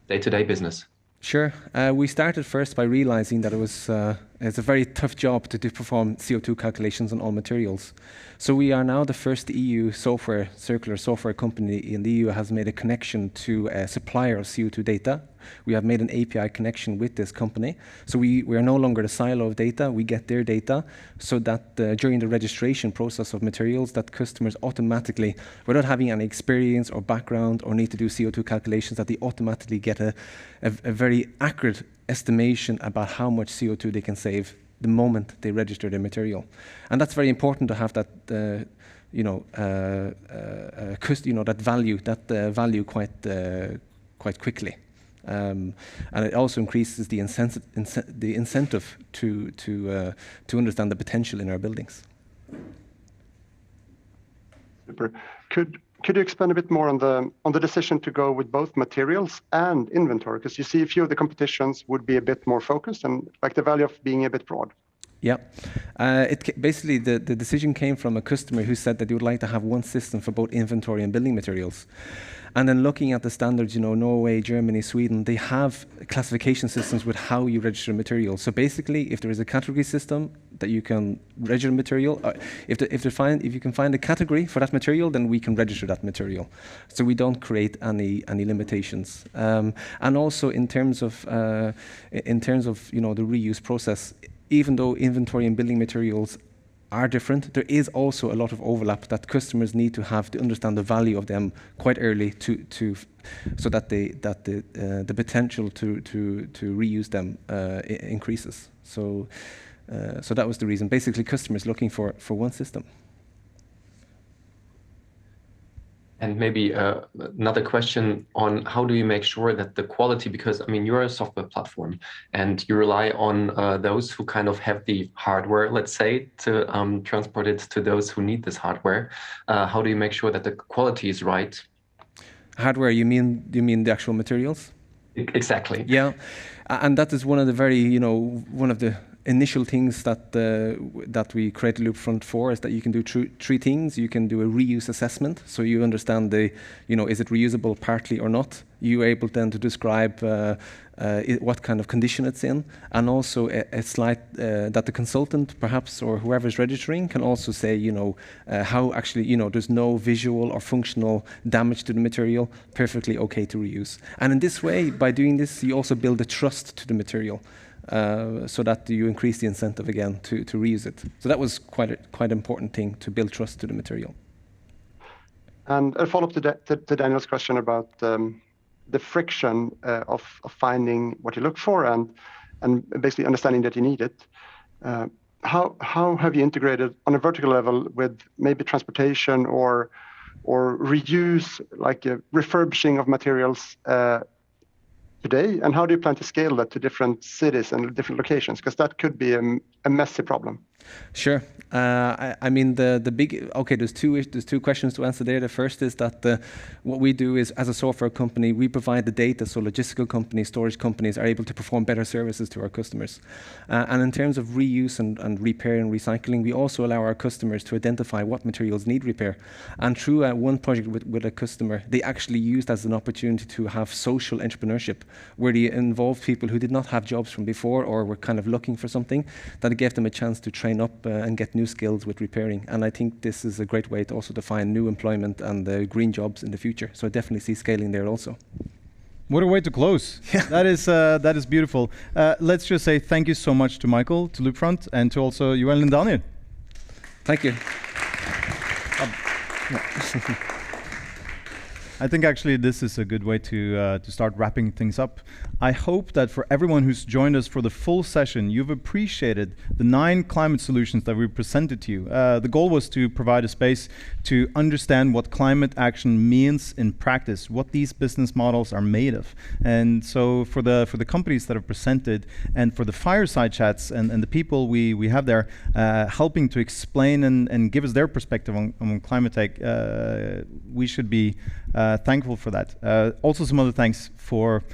day-to-day business? Sure. We started first by realizing that it's a very tough job to perform CO2 calculations on all materials. So we are now the first EU circular software company in the EU has made a connection to a supplier of CO2 data. We have made an API connection with this company. So we are no longer the silo of data. We get their data so that during the registration process of materials, that customers automatically, without having any experience or background or need to do CO2 calculations, that they automatically get a very accurate estimation about how much CO2 they can save the moment they register their material. And that's very important to have that, that value quite quickly. And it also increases the incentive to understand the potential in our buildings. Super. Could you expand a bit more on the decision to go with both materials and inventory? Because you see a few of the competitions would be a bit more focused and like the value of being a bit broad. Yeah, basically the decision came from a customer who said that they would like to have one system for both inventory and building materials. And then looking at the standards, Norway, Germany, Sweden, they have classification systems with how you register materials. So basically, if there is a category system that you can register material, if you can find a category for that material, then we can register that material. So we don't create any limitations. And also in terms of the reuse process, even though inventory and building materials are different, there is also a lot of overlap that customers need to have to understand the value of them quite early so that the potential to reuse them increases. So that was the reason. Basically, customers looking for one system. And maybe another question on how do you make sure that the quality, because I mean, you're a software platform and you rely on those who kind of have the hardware, let's say, to transport it to those who need this hardware. How do you make sure that the quality is right? Hardware, you mean the actual materials? Exactly. Yeah, and that is one of the one of the initial things that we created Loopfront for is that you can do three things. You can do a reuse assessment, so you understand is it reusable partly or not. You're able then to describe what kind of condition it's in, and also a slide that the consultant perhaps or whoever is registering can also say how actually there's no visual or functional damage to the material, perfectly okay to reuse. And in this way, by doing this, you also build a trust to the material. So that you increase the incentive again to reuse it. So that was quite important thing to build trust to the material. And a follow-up to Daniel's question about the friction of finding what you look for and basically understanding that you need it. How have you integrated on a vertical level with maybe transportation or reuse, like refurbishing of materials today, and how do you plan to scale that to different cities and different locations? Because that could be a messy problem. Sure. I mean, there's two questions to answer there. The first is that what we do is, as a software company, we provide the data so logistical companies, storage companies are able to perform better services to our customers. And in terms of reuse and repair and recycling, we also allow our customers to identify what materials need repair. And through one project with a customer, they actually used as an opportunity to have social entrepreneurship, where they involved people who did not have jobs from before or were kind of looking for something, that gave them a chance to train up and get new skills with repairing. And I think this is a great way to also to find new employment and green jobs in the future. So I definitely see scaling there also. What a way to close. Yeah. That is beautiful. Let's just say thank you so much to Michael, to Loopfront, and to also Joel and Daniel. Thank you. I think actually this is a good way to start wrapping things up. I hope that for everyone who's joined us for the full session, you've appreciated the 9 climate solutions that we presented to you. The goal was to provide a space to understand what climate action means in practice, what these business models are made of. And so for the companies that have presented, and for the fireside chats and the people we have there helping to explain and give us their perspective on climate tech, we should be thankful for that. Also some other thanks for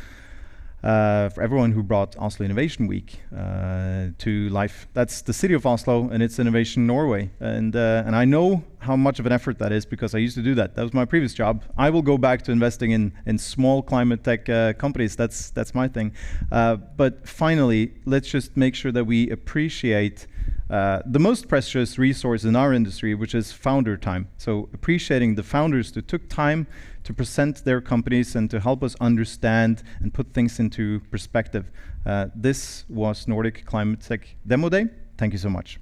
everyone who brought Oslo Innovation Week to life. That's the city of Oslo and it's Innovation Norway. And I know how much of an effort that is because I used to do that. That was my previous job. I will go back to investing in small climate tech companies. That's my thing. But finally, let's just make sure that we appreciate the most precious resource in our industry, which is founder time. So appreciating the founders who took time to present their companies and to help us understand and put things into perspective. This was Nordic Climate Tech Demo Day. Thank you so much.